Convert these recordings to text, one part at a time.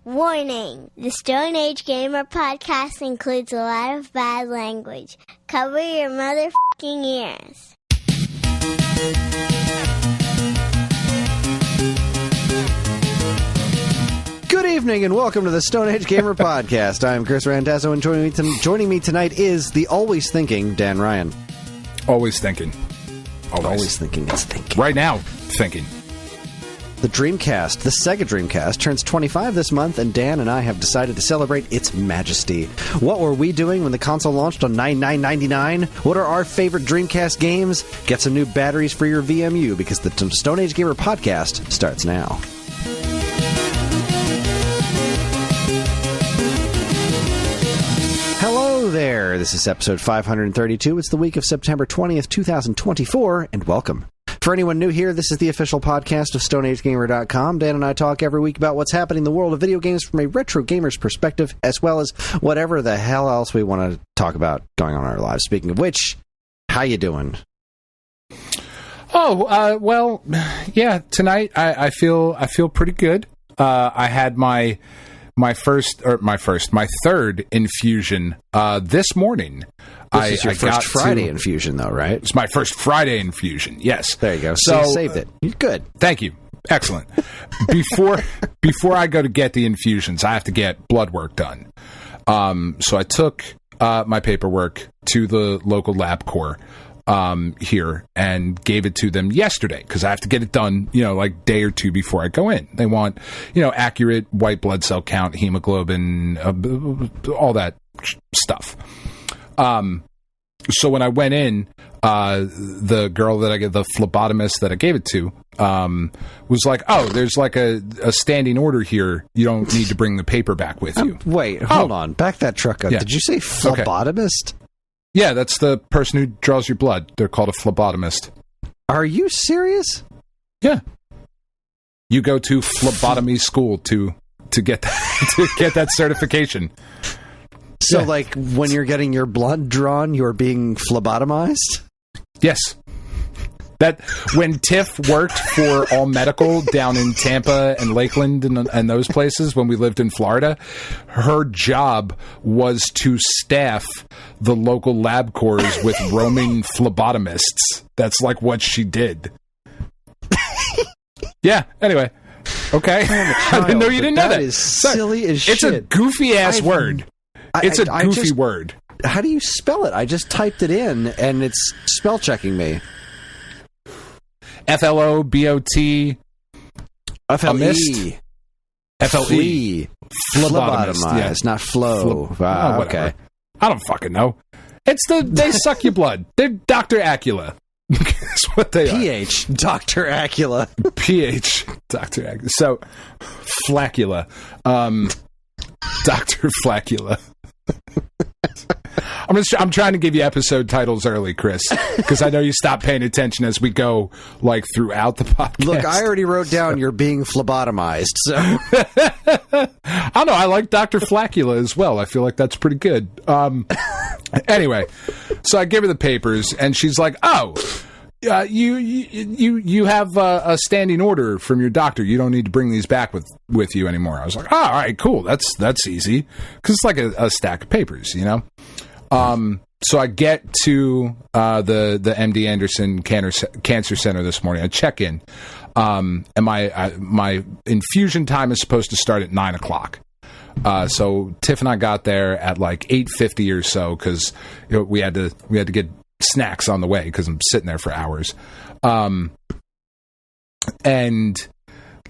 Warning! The Stone Age Gamer podcast includes a lot of bad language. Cover your motherfucking ears. Good evening and welcome to the Stone Age Gamer podcast. I'm Kris Randazzo, and joining me tonight is the always thinking Dan Ryan. Always thinking. Always thinking. It's thinking. Right now, thinking. The Dreamcast, the Sega Dreamcast, turns 25 this month, and Dan and I have decided to celebrate its majesty. What were we doing when the console launched on $99.99? What are our favorite Dreamcast games? Get some new batteries for your VMU, because the Stone Age Gamer podcast starts now. Hello there, this is episode 532. It's the week of September 20th, 2024, and welcome. For anyone new here, this is the official podcast of StoneAgeGamer.com. Dan and I talk every week about what's happening in the world of video games from a retro gamer's perspective, as well as whatever the hell else we want to talk about going on in our lives. Speaking of which, how you doing? Well, yeah, tonight I feel pretty good. I had my third infusion this morning. This is your first Friday infusion, though, right? It's my first Friday infusion, yes. There you go. So you saved it. You're good. Thank you. Excellent. Before I go to get the infusions, I have to get blood work done. So I took my paperwork to the local LabCorp here and gave it to them yesterday because I have to get it done, like day or two before I go in. They want, accurate white blood cell count, hemoglobin, all that stuff. So when I went in, the girl that the phlebotomist that I gave it to, was like, "Oh, there's like a standing order here. You don't need to bring the paper back with you." Wait, hold on. Back that truck up. Yeah. Did you say phlebotomist? Okay. Yeah, that's the person who draws your blood. They're called a phlebotomist. Are you serious? Yeah. You go to phlebotomy school to get that, to get that certification. So, like, when you're getting your blood drawn, you're being phlebotomized? Yes. That when Tiff worked for All Medical down in Tampa and Lakeland and those places when we lived in Florida, her job was to staff the local LabCorps with roaming phlebotomists. That's like what she did. Yeah, anyway. Okay. I didn't know you didn't know that. That is silly as shit. It's a goofy-ass word. It's a goofy word. How do you spell it? I just typed it in, and it's spell-checking me. F-L-O-B-O-T. F-L-E. F-L-E. Phlebotomized, yeah. Not flow. Wow, okay. I don't fucking know. They suck your blood. They're Dr. Acula. That's what they PH, are. Dr. Acula. PH, Dr. Acula. So, Flacula. Dr. Flacula. I'm trying to give you episode titles early, Kris, because I know you stop paying attention as we go, like, throughout the podcast. Look, I already wrote down you're being phlebotomized, so... I don't know, I like Dr. Flacula as well. I feel like that's pretty good. Anyway, so I give her the papers, and she's like, "Oh, you have a standing order from your doctor. You don't need to bring these back with you anymore." I was like, "Oh, all right, cool. That's easy," because it's like a stack of papers, So I get to the MD Anderson Cancer Center this morning. I check in, and my infusion time is supposed to start at 9:00. So Tiff and I got there at like 8:50 or so because we had to get snacks on the way because I'm sitting there for hours. And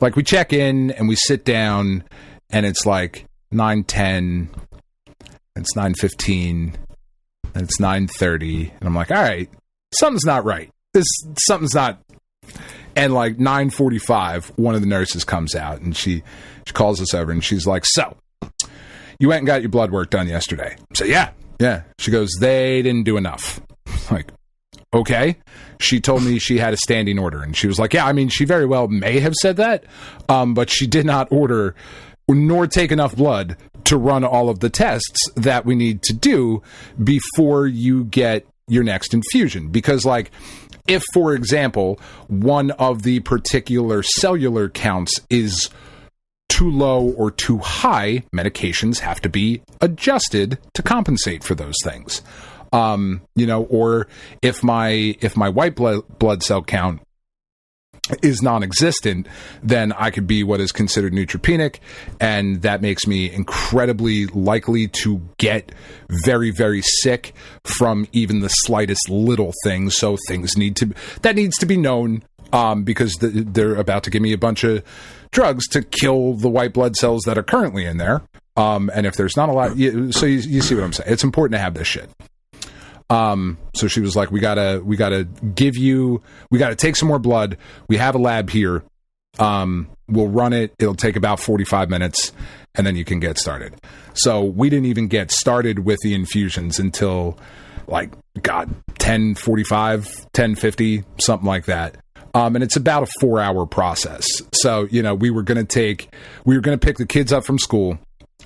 like we check in and we sit down and it's like 9:10, it's 9:15, and it's 9:30, and I'm like, all right, something's not right. Something's not. And like 9:45, one of the nurses comes out and she calls us over and she's like, "So, you went and got your blood work done yesterday?" So yeah. She goes, "They didn't do enough." Like, okay. She told me she had a standing order, and she was like, "Yeah, I mean, she very well may have said that, but she did not order nor take enough blood to run all of the tests that we need to do before you get your next infusion." Because, like, if, for example, one of the particular cellular counts is too low or too high, medications have to be adjusted to compensate for those things. Or if my white blood cell count is non-existent, then I could be what is considered neutropenic, and that makes me incredibly likely to get very, very sick from even the slightest little thing. So things needs to be known, because they're about to give me a bunch of drugs to kill the white blood cells that are currently in there. And if there's not a lot, so you see what I'm saying? It's important to have this shit. So she was like, we gotta take some more blood. We have a lab here. We'll run it. It'll take about 45 minutes and then you can get started. So we didn't even get started with the infusions until 10:45, 10:50, something like that. And it's about a 4-hour process. So, we were going to pick the kids up from school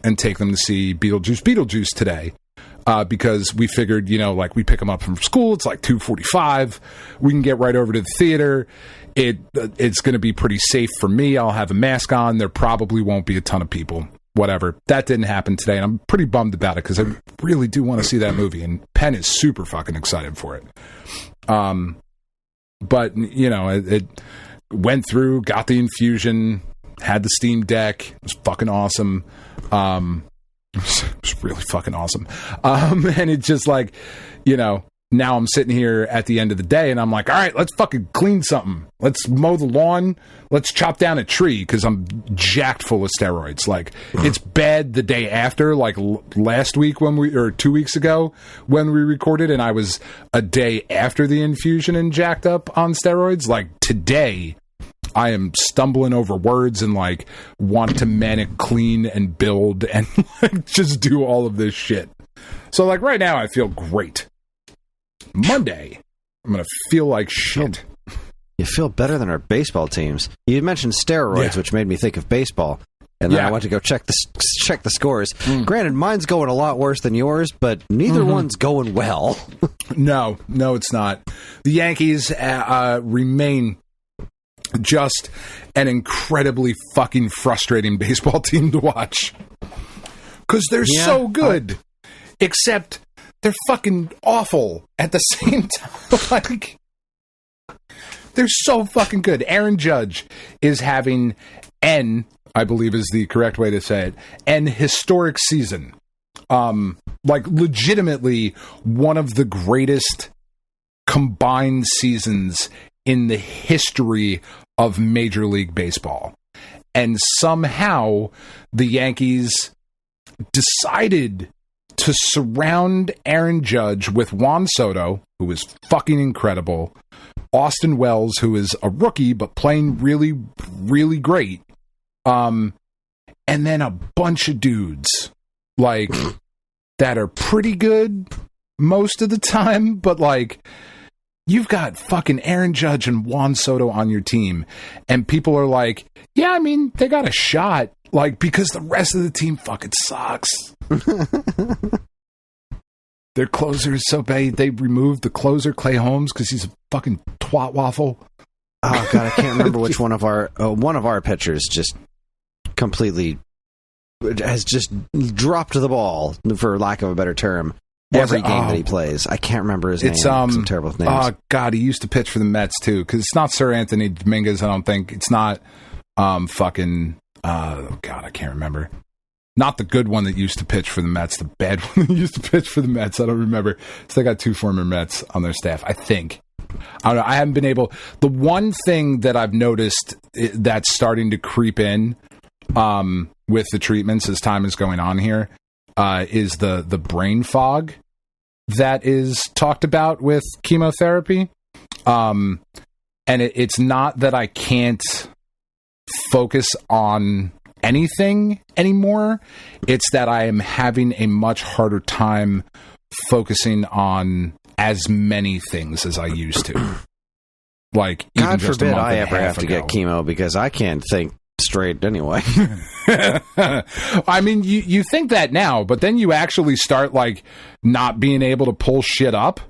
and take them to see Beetlejuice today. Because we figured, we pick them up from school. It's 2:45. We can get right over to the theater. It's going to be pretty safe for me. I'll have a mask on. There probably won't be a ton of people. Whatever. That didn't happen today, and I'm pretty bummed about it because I really do want to see that movie, and Penn is super fucking excited for it. But, it went through, got the infusion, had the Steam Deck. It was fucking awesome. It was really fucking awesome. And it's just now I'm sitting here at the end of the day and I'm like, all right, let's fucking clean something. Let's mow the lawn. Let's chop down a tree because I'm jacked full of steroids. It's bad the day after, last week or 2 weeks ago when we recorded, and I was a day after the infusion and jacked up on steroids. Today, I am stumbling over words and want to manic clean and build and just do all of this shit. So right now I feel great. Monday, I'm going to feel like shit. You feel better than our baseball teams. You mentioned steroids, which made me think of baseball. And then I went to go check the scores. Granted, mine's going a lot worse than yours, but neither one's going well. No, it's not. The Yankees remain just an incredibly fucking frustrating baseball team to watch. Because they're so good. Except they're fucking awful at the same time. They're so fucking good. Aaron Judge is having I believe is the correct way to say it, an historic season. Legitimately one of the greatest combined seasons in the history of Major League Baseball. And somehow the Yankees decided to surround Aaron Judge with Juan Soto, who is fucking incredible, Austin Wells, who is a rookie but playing really, really great, and then a bunch of dudes that are pretty good most of the time, but you've got fucking Aaron Judge and Juan Soto on your team, and people are like, yeah, I mean, they got a shot, because the rest of the team fucking sucks. Their closer is so bad. They removed the closer, Clay Holmes, because he's a fucking twat waffle. Oh, God, I can't remember which one of our pitchers just completely has just dropped the ball, for lack of a better term. Every game that he plays. I can't remember his name. I'm terrible with names. Oh, God, he used to pitch for the Mets, too. Because it's not Sir Anthony Dominguez, I don't think. It's not oh, God, I can't remember. Not the good one that used to pitch for the Mets. The bad one that used to pitch for the Mets. I don't remember. So they got 2 former Mets on their staff, I think. I don't know. I haven't been able... The one thing that I've noticed that's starting to creep in with the treatments as time is going on here is the brain fog that is talked about with chemotherapy. And it's not that I can't focus on anything anymore. It's that I am having a much harder time focusing on as many things as I used to. God forbid I ever have to get chemo, because I can't think straight anyway. I mean, you think that now, but then you actually start not being able to pull shit up.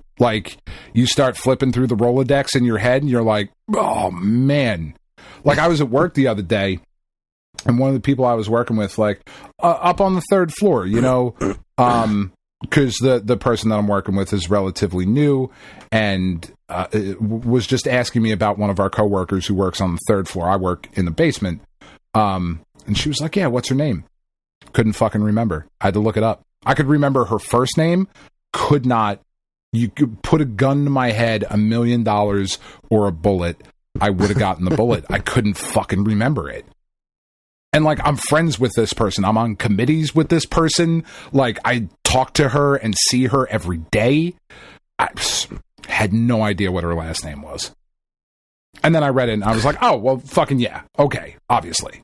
You start flipping through the Rolodex in your head and you're like, oh man. I was at work the other day And one of the people I was working with, like, up on the third floor, you know, because the person that I'm working with is relatively new, and was just asking me about one of our coworkers who works on the third floor. I work in the basement. And she was like, yeah, what's her name? Couldn't fucking remember. I had to look it up. I could remember her first name. Could not. You could put a gun to my head, $1 million or a bullet. I would have gotten the bullet. I couldn't fucking remember it. And, like, I'm friends with this person. I'm on committees with this person. Like, I talk to her and see her every day. I had no idea what her last name was. And then I read it, and I was like, oh, well, fucking yeah. Okay, obviously.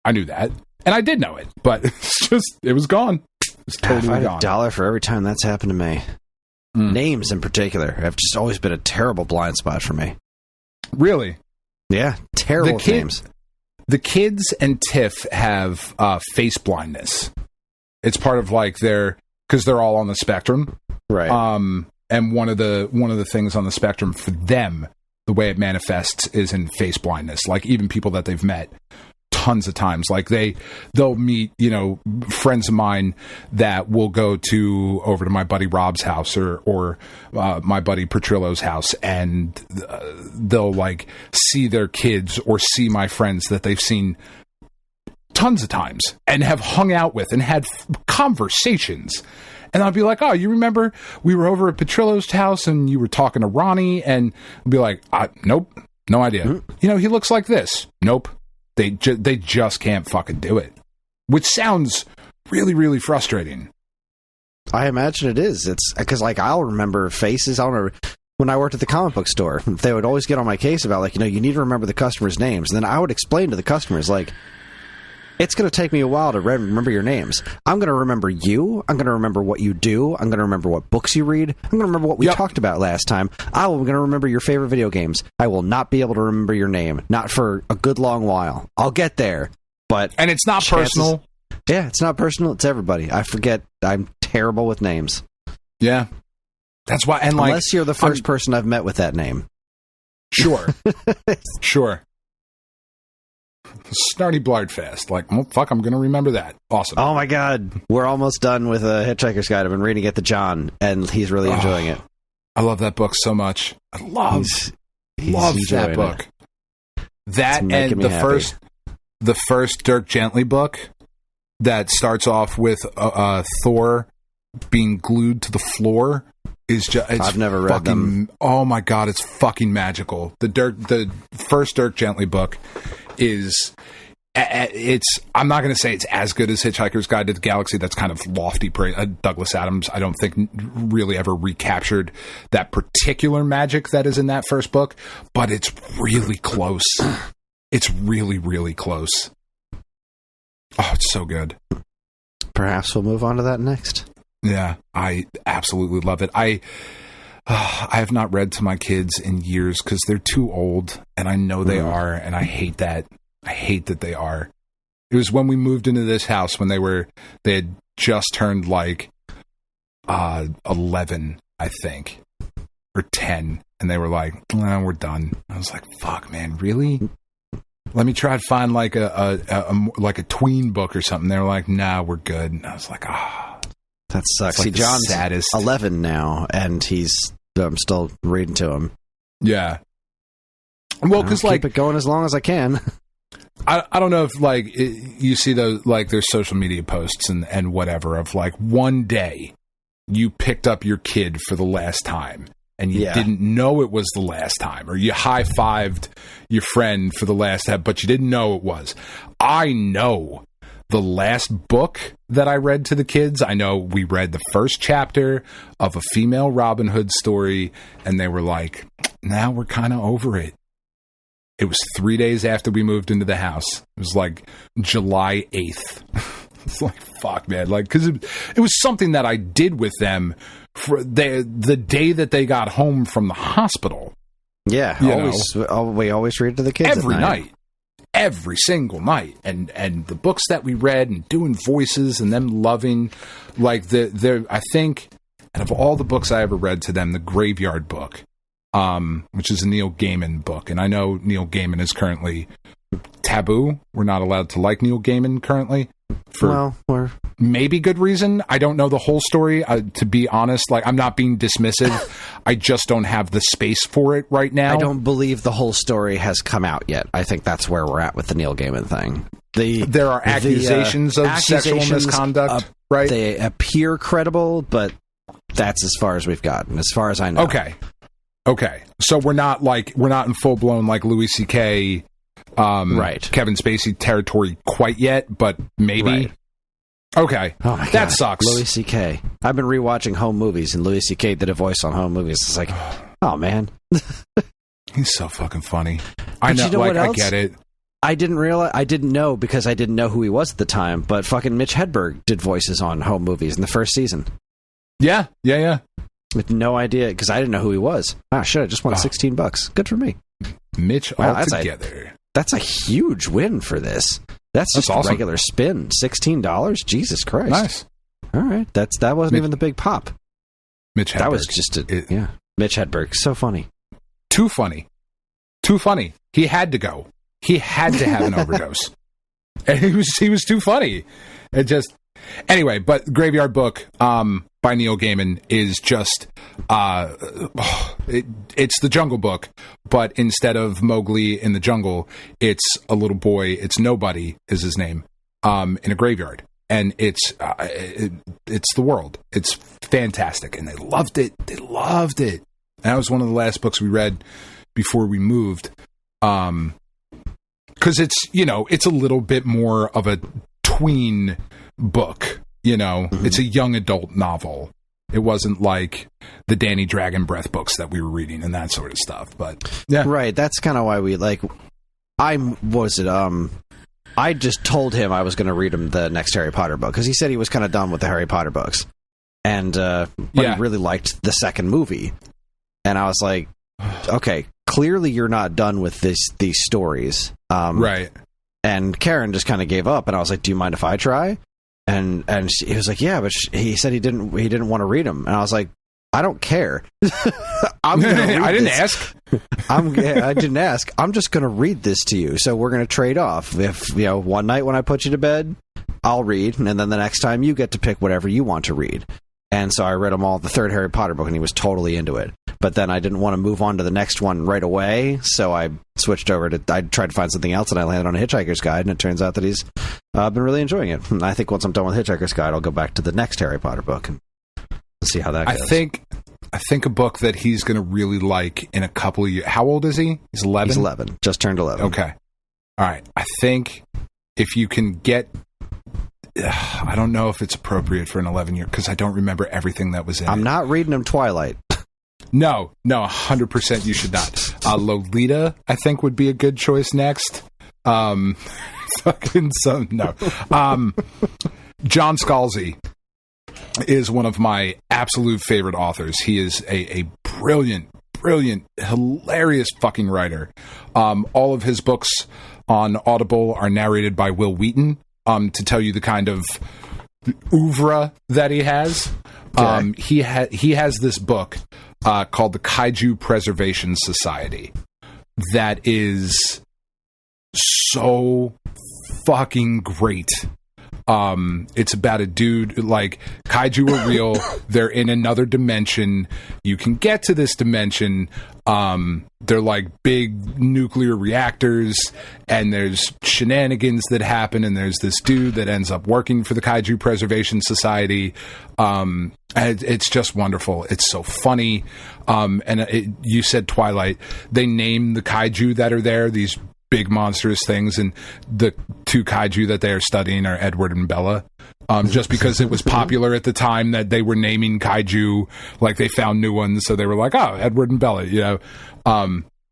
I knew that. And I did know it, but it's just, it was gone. It's totally gone. $1 for every time that's happened to me. Names, in particular, have just always been a terrible blind spot for me. Really? Yeah, terrible names. The kids and Tiff have face blindness. It's part of, like, because they're all on the spectrum, right? And one of the things on the spectrum for them, the way it manifests is in face blindness. Like, even people that they've met tons of times, like they'll meet, you know, friends of mine that will go over to my buddy Rob's house or my buddy Petrillo's house, and they'll, like, see their kids or see my friends that they've seen tons of times and have hung out with and had conversations. And I'll be like, oh, you remember we were over at Petrillo's house and you were talking to Ronnie? And I'll be like, nope, no idea. Mm-hmm. You know, he looks like this. Nope. They just can't fucking do it, which sounds really, really frustrating. I imagine it is. It's because, like, I'll remember faces. I'll remember when I worked at the comic book store, they would always get on my case about, like, you know, you need to remember the customers' names. And then I would explain to the customers, like, it's going to take me a while to remember your names. I'm going to remember you. I'm going to remember what you do. I'm going to remember what books you read. I'm going to remember what we talked about last time. I'm going to remember your favorite video games. I will not be able to remember your name. Not for a good long while. I'll get there. And it's not personal. Yeah, it's not personal. It's everybody. I forget. I'm terrible with names. Yeah. That's why. And unless you're the first person I've met with that name. Sure. Sure. Snarty Blardfast. Like, well, fuck, I'm going to remember that. Awesome. Oh, my God. We're almost done with Hitchhiker's Guide. I've been reading it to John, and he's really enjoying it. I love that book so much. I love that book. That and the first Dirk Gently book that starts off with Thor being glued to the floor is just... I've never read them. Oh, my God, it's fucking magical. The first Dirk Gently book is I'm not going to say it's as good as Hitchhiker's Guide to the Galaxy. That's kind of lofty praise. Douglas Adams, I don't think, really ever recaptured that particular magic that is in that first book, but it's really close. It's really, really close. Oh, it's so good. Perhaps we'll move on to that next. Yeah, I absolutely love it. I have not read to my kids in years because they're too old, and I know they are, and I hate that. I hate that they are. It was when we moved into this house when they had just turned like 11, I think, or 10, and they were like, we're done. I was like, fuck, man, really? Let me try to find like a tween book or something. They were like, nah, we're good. And I was like, that sucks. See, John's 11 now, and I'm still reading to him. Yeah. Well, because keep it going as long as I can. I don't know if like you see those, like, there's social media posts and whatever of like one day you picked up your kid for the last time and you didn't know it was the last time, or you high-fived your friend for the last time, but you didn't know it was. I know the last book that I read to the kids, I know we read the first chapter of a female Robin Hood story, and they were like, now we're kind of over it. It was 3 days after we moved into the house. It was like July 8th. It's like, fuck, man. Like, because it was something that I did with them for the day that they got home from the hospital. Yeah, we always read to the kids every night. Every single night. And the books that we read and doing voices and them loving, like, I think, out of all the books I ever read to them, the Graveyard book, which is a Neil Gaiman book. And I know Neil Gaiman is currently taboo. We're not allowed to like Neil Gaiman currently. For maybe good reason. I don't know the whole story. To be honest, like, I'm not being dismissive. I just don't have the space for it right now. I don't believe the whole story has come out yet. I think that's where we're at with the Neil Gaiman thing. There are accusations of sexual misconduct, right? They appear credible, but that's as far as we've gotten, as far as I know. Okay. So we're not in full blown like Louis C.K. Right. Kevin Spacey territory quite yet, but maybe. Right. Okay. Oh my God. That sucks. Louis C.K. I've been rewatching Home Movies, and Louis C.K. did a voice on Home Movies. It's like, oh man. He's so fucking funny. I know, you know like, what else? I get it. I didn't know because I didn't know who he was at the time, but fucking Mitch Hedberg did voices on Home Movies in the first season. Yeah. With no idea, because I didn't know who he was. Ah, shit, I just won $16. Good for me. Mitch altogether. That's a huge win for this. That's just awesome. A regular spin. $16? Jesus Christ. Nice. All right. That wasn't even the big pop. Mitch Hedberg. That was just Mitch Hedberg. So funny. Too funny. He had to go. He had to have an overdose. And he was too funny. It just... Anyway, but Graveyard Book by Neil Gaiman is just it's the Jungle Book, but instead of Mowgli in the jungle, it's a little boy. It's Nobody is his name in a graveyard, and it's the world. It's fantastic, and they loved it. And that was one of the last books we read before we moved, because it's a little bit more of a tween book, It's a young adult novel. It wasn't like the Danny Dragon Breath books that we were reading and that sort of stuff, but yeah. Right, that's kind of why we I just told him I was going to read him the next Harry Potter book, because he said he was kind of done with the Harry Potter books, and but he really liked the second movie, and I was like, okay, clearly you're not done with these stories, right? And Karen just kind of gave up, and I was like, do you mind if I try? And he was like, yeah, but he said he didn't want to read them. And I was like, I don't care. I'm gonna read I didn't this. ask. I didn't ask. I'm just going to read this to you. So we're going to trade off. If, one night when I put you to bed, I'll read. And then the next time you get to pick whatever you want to read. And so I read them all, the third Harry Potter book, and he was totally into it. But then I didn't want to move on to the next one right away, so I switched over to... I tried to find something else, and I landed on a Hitchhiker's Guide, and it turns out that he's been really enjoying it. And I think once I'm done with Hitchhiker's Guide, I'll go back to the next Harry Potter book and see how that goes. I think a book that he's going to really like in a couple of years... How old is he? He's 11? He's 11. Just turned 11. Okay. All right. I think if you can get... I don't know if it's appropriate for an 11-year, because I don't remember everything that was in it. I'm not reading him Twilight. No, 100% you should not. Lolita, I think, would be a good choice next. John Scalzi is one of my absolute favorite authors. He is a brilliant, hilarious fucking writer. All of his books on Audible are narrated by Will Wheaton, to tell you the kind of oeuvre that he has. Okay. He has this book called the Kaiju Preservation Society that is so fucking great. It's about a dude, like, kaiju are real. They're in another dimension. You can get to this dimension. They're like big nuclear reactors, and there's shenanigans that happen, and there's this dude that ends up working for the Kaiju Preservation Society. It's just wonderful. It's so funny. You said Twilight. They name the kaiju that are there, these big monstrous things, and the two kaiju that they are studying are Edward and Bella, just because it was popular at the time that they were naming kaiju, like they found new ones, so they were like, oh, Edward and Bella,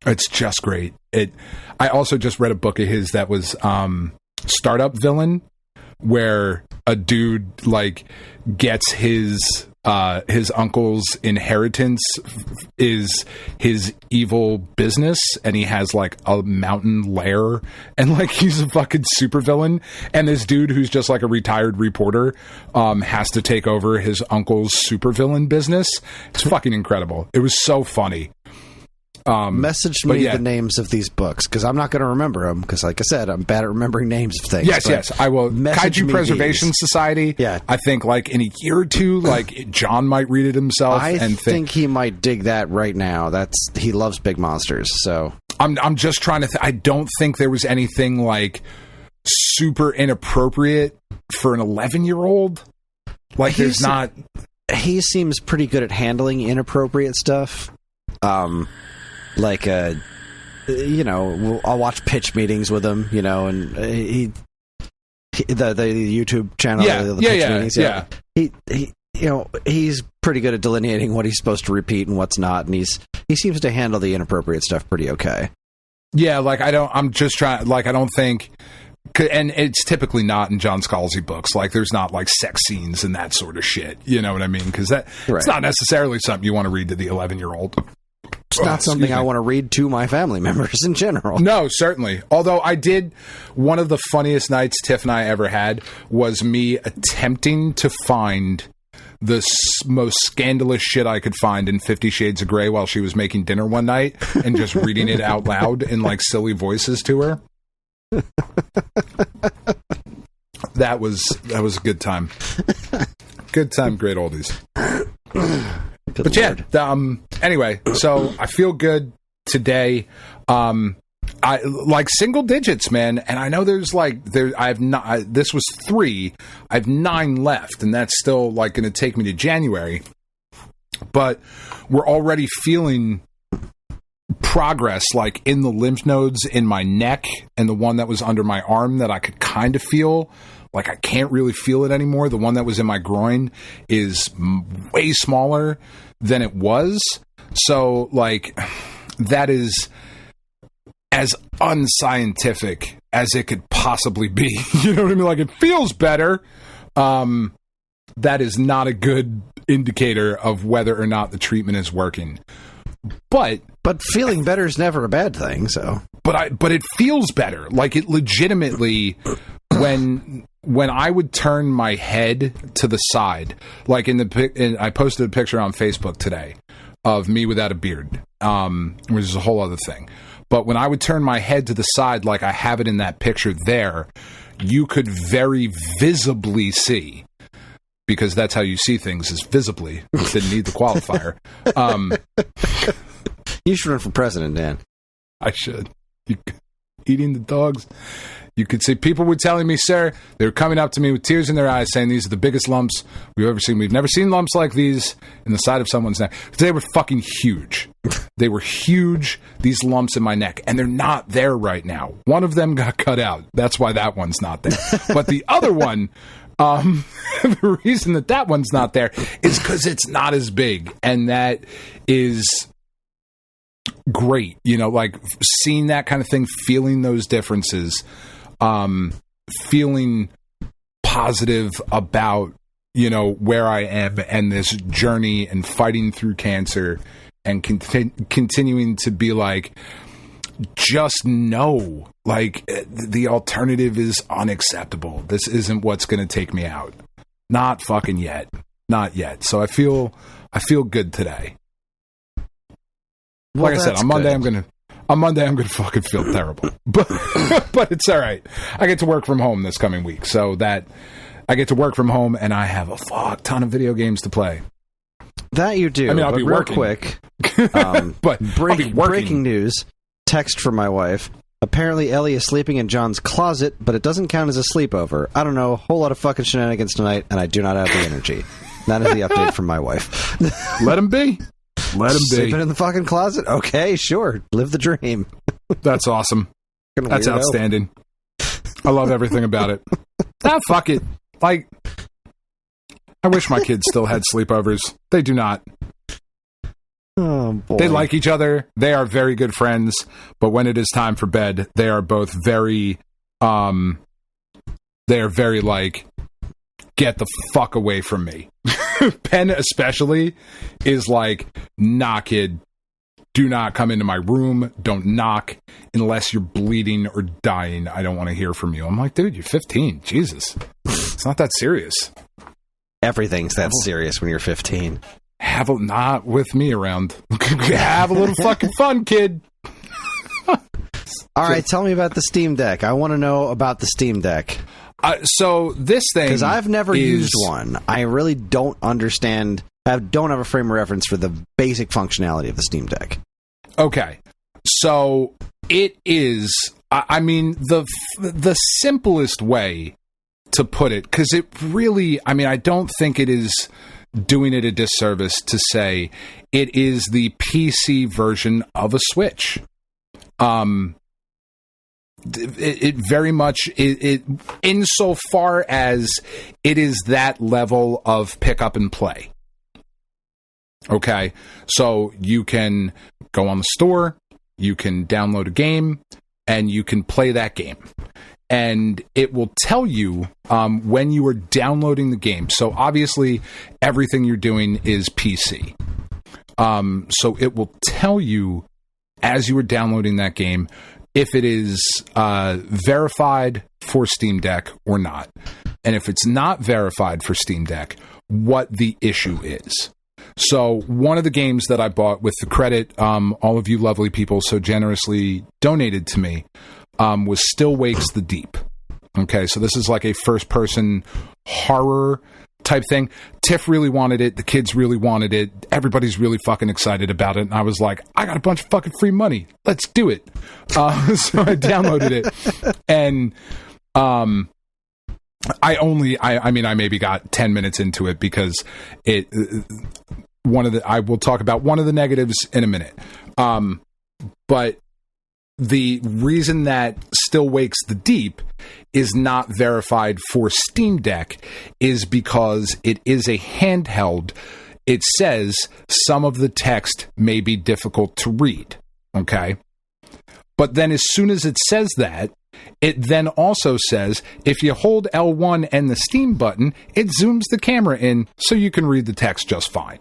it's just great. I also just read a book of his that was Startup Villain, where a dude like gets his uncle's inheritance is his evil business, and he has like a mountain lair, and like he's a fucking supervillain, and this dude who's just like a retired reporter has to take over his uncle's supervillain business. It's fucking incredible. It was so funny. Message me the names of these books, because I'm not going to remember them, because like I said, I'm bad at remembering names of things. Yes, I will. Kaiju Preservation Society. Yeah. I think like in a year or two, like John might read it himself. I think he might dig that right now. He loves big monsters, so. I'm just trying to I don't think there was anything like super inappropriate for an 11-year-old. Like there's not. He seems pretty good at handling inappropriate stuff. I'll watch pitch meetings with him, and the YouTube channel, pitch meetings, he's pretty good at delineating what he's supposed to repeat and what's not, and he seems to handle the inappropriate stuff pretty okay. Yeah, like I don't think, and it's typically not in John Scalzi books. Like there's not like sex scenes and that sort of shit. You know what I mean? Because it's not necessarily something you want to read to the 11-year-old. It's not something I want to read to my family members in general. No, certainly. Although one of the funniest nights Tiff and I ever had was me attempting to find the most scandalous shit I could find in 50 Shades of Grey while she was making dinner one night and just reading it out loud in like silly voices to her. That was a good time. Good time, great oldies. But Lord. Anyway, so I feel good today. I like single digits, man, and I know this was 3. I have 9 left, and that's still like going to take me to January. But we're already feeling progress, like in the lymph nodes in my neck and the one that was under my arm that I could kind of feel. Like I can't really feel it anymore. The one that was in my groin is way smaller than it was. So like that is as unscientific as it could possibly be. You know what I mean? Like it feels better. That is not a good indicator of whether or not the treatment is working. But feeling better is never a bad thing. So, but it feels better. Like it legitimately when I would turn my head to the side, like I posted a picture on Facebook today of me without a beard, which is a whole other thing. But when I would turn my head to the side, like I have it in that picture there, you could very visibly see, because that's how you see things, is visibly. It didn't need the qualifier. You should run for president, Dan. I should. Eating the dogs. You could see people were telling me, sir, they were coming up to me with tears in their eyes saying these are the biggest lumps we've ever seen. We've never seen lumps like these in the side of someone's neck. They were fucking huge. They were huge, these lumps in my neck, and they're not there right now. One of them got cut out. That's why that one's not there. But the other one, the reason that one's not there is because it's not as big, and that is great. You know, like seeing that kind of thing, feeling those differences, feeling positive about, you know, where I am and this journey and fighting through cancer and continuing to be like, just know, like, the alternative is unacceptable. This isn't what's going to take me out. Not fucking yet. Not yet. So I feel good today. Well, like I said, on Monday I'm gonna fucking feel terrible, but it's all right. I get to work from home this coming week, so that I get to work from home, and I have a fuck ton of video games to play. That you do. I mean, I'll be real working. Quick. But breaking news. Text from my wife. Apparently, Ellie is sleeping in John's closet, but it doesn't count as a sleepover. I don't know. A whole lot of fucking shenanigans tonight, and I do not have the energy. That is the update from my wife. Let him be. Let him be. Sleeping in the fucking closet? Okay, sure. Live the dream. That's awesome. That's outstanding. I love everything about it. Fuck it. Like, I wish my kids still had sleepovers. They do not. Oh, boy. They like each other. They are very good friends. But when it is time for bed, they are both very, like, get the fuck away from me. Penn especially is like, nah, kid, do not come into my room. Don't knock unless you're bleeding or dying. I don't want to hear from you. I'm like, dude, you're 15. Jesus. It's not that serious. Everything's that serious when you're 15. Not with me around. Have a little fucking fun, kid. All right, tell me about the Steam Deck. I want to know about the Steam Deck. So this thing, because I've never used one, I really don't understand. I don't have a frame of reference for the basic functionality of the Steam Deck. Okay, so it is. I mean, the simplest way to put it, because it really. I mean, I don't think it is doing it a disservice to say it is the PC version of a Switch. It very much it insofar as it is that level of pick up and play. Okay, so you can go on the store, you can download a game, and you can play that game. And it will tell you when you are downloading the game. So obviously, everything you're doing is PC. So it will tell you as you are downloading that game if it is verified for Steam Deck or not. And if it's not verified for Steam Deck, what the issue is. So one of the games that I bought with the credit all of you lovely people so generously donated to me was Still Wakes the Deep. Okay, so this is like a first-person horror type thing. Tiff really wanted it. The kids really wanted it. Everybody's really fucking excited about it. And I was like, I got a bunch of fucking free money. Let's do it. So I downloaded it. And I maybe got 10 minutes into it because I will talk about one of the negatives in a minute. But the reason that Still Wakes the Deep is not verified for Steam Deck is because it is a handheld. It says some of the text may be difficult to read. Okay. But then as soon as it says that, it then also says if you hold L1 and the Steam button, it zooms the camera in so you can read the text just fine.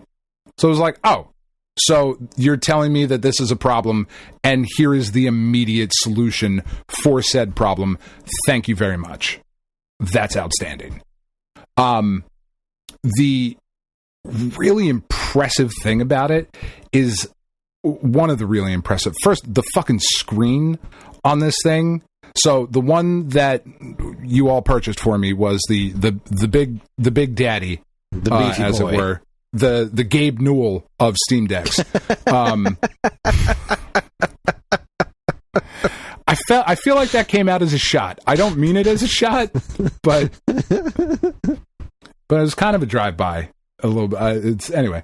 So it was like, oh, so you're telling me that this is a problem, and here is the immediate solution for said problem. Thank you very much. That's outstanding. The really impressive thing about it is one of the really impressive. First, the fucking screen on this thing. So the one that you all purchased for me was the big daddy, the beefy as boy. It were. The Gabe Newell of Steam Decks. I feel like that came out as a shot. I don't mean it as a shot, but it was kind of a drive-by a little bit. Anyway.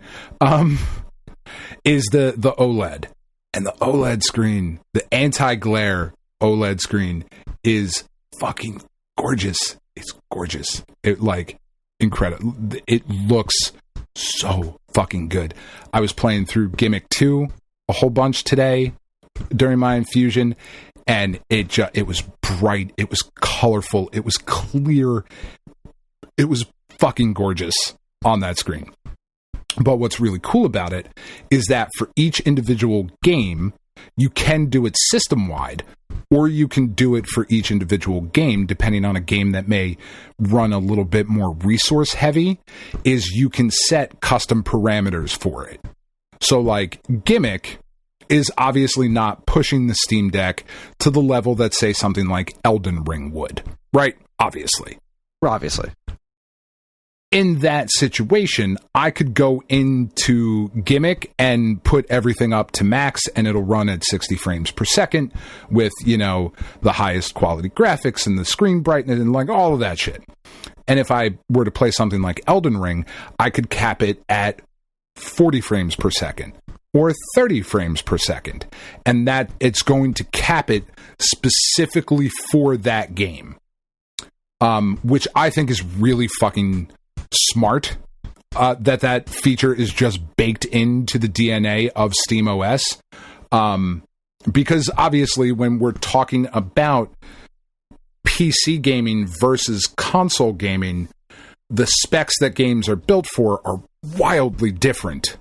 Is the OLED, and the OLED screen, the anti-glare OLED screen is fucking gorgeous. It's gorgeous. It incredible. It looks so fucking good. I was playing through Gimmick 2 a whole bunch today during my infusion, and it was bright, it was colorful, it was clear, it was fucking gorgeous on that screen. But what's really cool about it is that for each individual game, you can do it system-wide, or you can do it for each individual game, depending on a game that may run a little bit more resource-heavy, is you can set custom parameters for it. So, Gimmick is obviously not pushing the Steam Deck to the level that, say, something like Elden Ring would, right? Obviously. In that situation, I could go into Gimmick and put everything up to max, and it'll run at 60 frames per second with, the highest quality graphics and the screen brightness and all of that shit. And if I were to play something like Elden Ring, I could cap it at 40 frames per second or 30 frames per second. And that it's going to cap it specifically for that game, which I think is really fucking smart, that feature is just baked into the DNA of SteamOS, because obviously when we're talking about PC gaming versus console gaming, the specs that games are built for are wildly different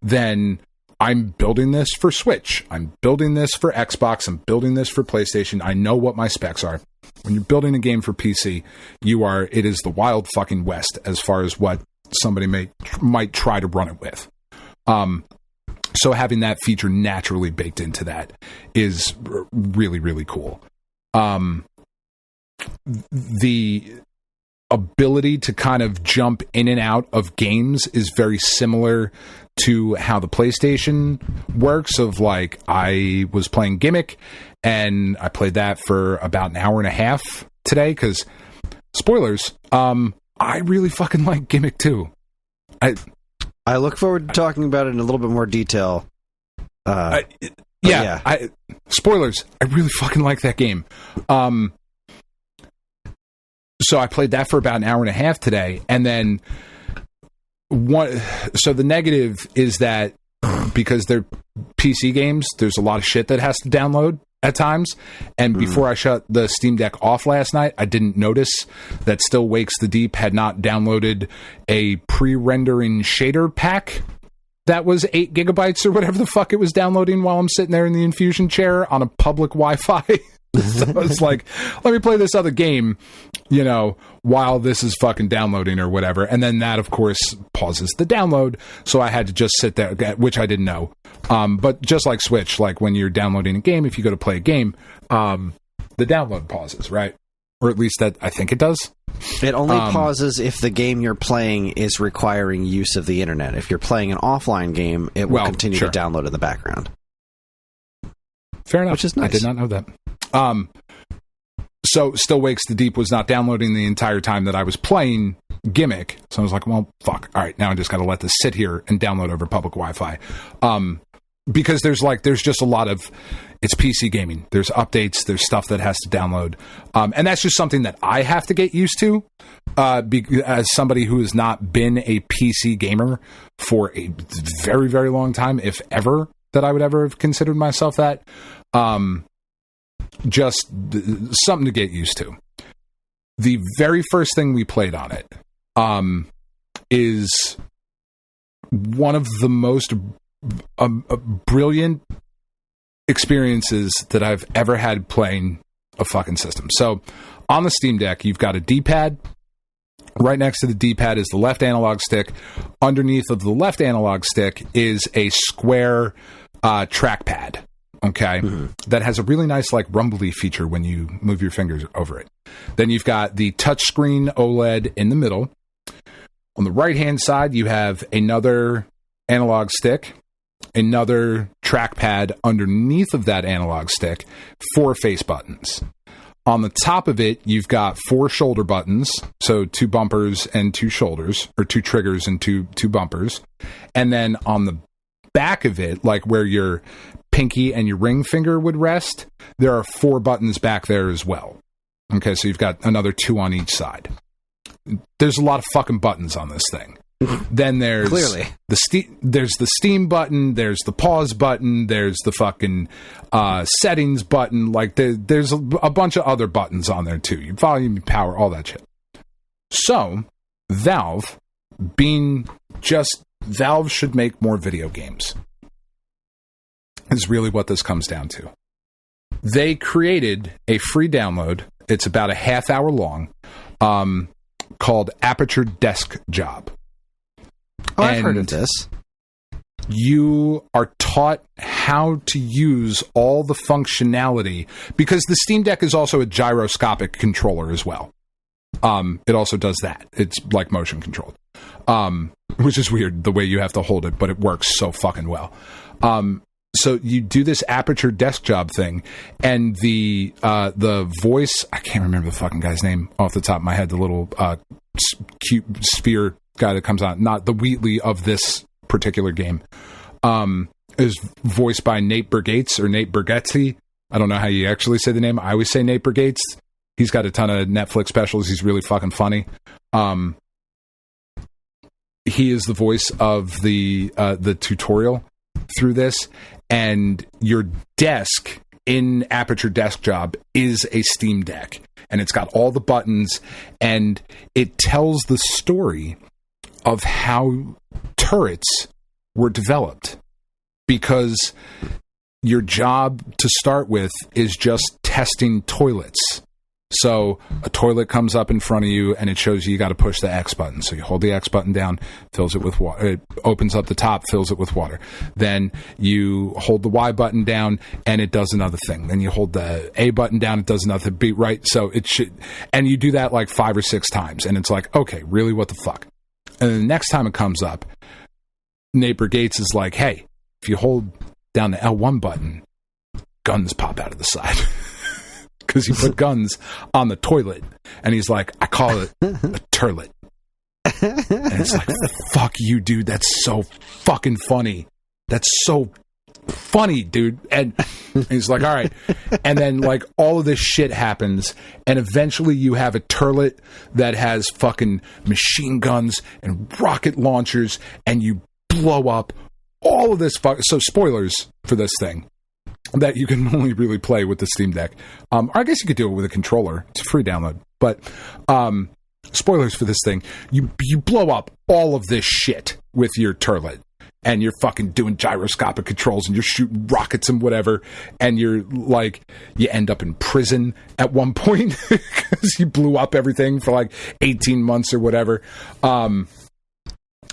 than I'm building this for Switch, I'm building this for Xbox, I'm building this for PlayStation. I know what my specs are. When you're building a game for PC, it is the wild fucking west as far as what somebody might try to run it with. So having that feature naturally baked into that is really, really cool. The ability to kind of jump in and out of games is very similar to how the PlayStation works. Of like, I was playing Gimmick and I played that for about an hour and a half today because, spoilers, I really fucking like Gimmick too. I look forward to talking about it in a little bit more detail. Spoilers, I really fucking like that game. So I played that for about an hour and a half today, and then so the negative is that because they're PC games, there's a lot of shit that has to download at times. And before I shut the Steam Deck off last night, I didn't notice that Still Wakes the Deep had not downloaded a pre-rendering shader pack that was 8 gigabytes or whatever the fuck it was downloading while I'm sitting there in the infusion chair on a public Wi-Fi. So it's like, let me play this other game, while this is fucking downloading or whatever. And then that, of course, pauses the download. So I had to just sit there, which I didn't know. But just like Switch, like when you're downloading a game, if you go to play a game, the download pauses, right? Or at least that I think it does. It only pauses if the game you're playing is requiring use of the internet. If you're playing an offline game, it will continue to download in the background. Fair enough. Which is nice. I did not know that. So Still Wakes the Deep was not downloading the entire time that I was playing Gimmick. So I was like, well, fuck. All right, now I just got to let this sit here and download over public Wi-Fi. Because there's just a lot of, it's PC gaming. There's updates, there's stuff that has to download. And that's just something that I have to get used to, as somebody who has not been a PC gamer for a very, very long time, if ever, that I would ever have considered myself that. Just something to get used to. The very first thing we played on it is one of the most brilliant experiences that I've ever had playing a fucking system. So on the Steam Deck, you've got a D-pad. Right next to the D-pad is the left analog stick. Underneath of the left analog stick is a square trackpad. Okay, that has a really nice like rumbly feature when you move your fingers over it. Then you've got the touchscreen OLED in the middle. On the right-hand side, you have another analog stick, another trackpad underneath of that analog stick, 4 face buttons. On the top of it, you've got 4 shoulder buttons, so 2 bumpers and 2 shoulders, or 2 triggers and two bumpers. And then on the back of it, like where your pinky and your ring finger would rest, there are 4 buttons back there as well. Okay, so you've got another 2 on each side. There's a lot of fucking buttons on this thing. Then there's clearly there's the Steam button, there's the pause button, there's the fucking settings button. Like there's a bunch of other buttons on there too. Your volume, your power, all that shit. So Valve, being just Valve, should make more video games. Is really what this comes down to. They created a free download. It's about a half hour long, called Aperture Desk Job. Oh, I've heard of this. You are taught how to use all the functionality, because the Steam Deck is also a gyroscopic controller as well. It also does that. It's like motion controlled, which is weird the way you have to hold it, but it works so fucking well. So you do this Aperture Desk Job thing, and the voice, I can't remember the fucking guy's name off the top of my head, the little cute sphere guy that comes out, not the Wheatley of this particular game, is voiced by Nate Bargatze or Nate Bargatze. I don't know how you actually say the name. I always say Nate Bargatze. He's got a ton of Netflix specials. He's really fucking funny. He is the voice of the tutorial through this, and your desk in Aperture Desk Job is a Steam Deck, and it's got all the buttons, and it tells the story of how turrets were developed, because your job to start with is just testing toilets. So a toilet comes up in front of you, and it shows you got to push the X button. So you hold the X button down, fills it with water. It opens up the top, fills it with water. Then you hold the Y button down, and it does another thing. Then you hold the A button down, it does another beat, right? So it should, and you do that like 5 or 6 times, and it's like, okay, really, what the fuck? And then the next time it comes up, Neighbor Gates is like, hey, if you hold down the L1 button, guns pop out of the side. Because you put guns on the toilet. And he's like, I call it a turlet. And it's like, fuck you, dude. That's so fucking funny. That's so funny, dude. And he's like, all right. And then like all of this shit happens, and eventually you have a turlet that has fucking machine guns and rocket launchers, and you blow up all of this so spoilers for this thing that you can only really play with the Steam Deck. Or I guess you could do it with a controller. It's a free download. But spoilers for this thing. You blow up all of this shit with your turlet. And you're fucking doing gyroscopic controls, and you're shooting rockets and whatever. And you're like, you end up in prison at one point because you blew up everything for like 18 months or whatever.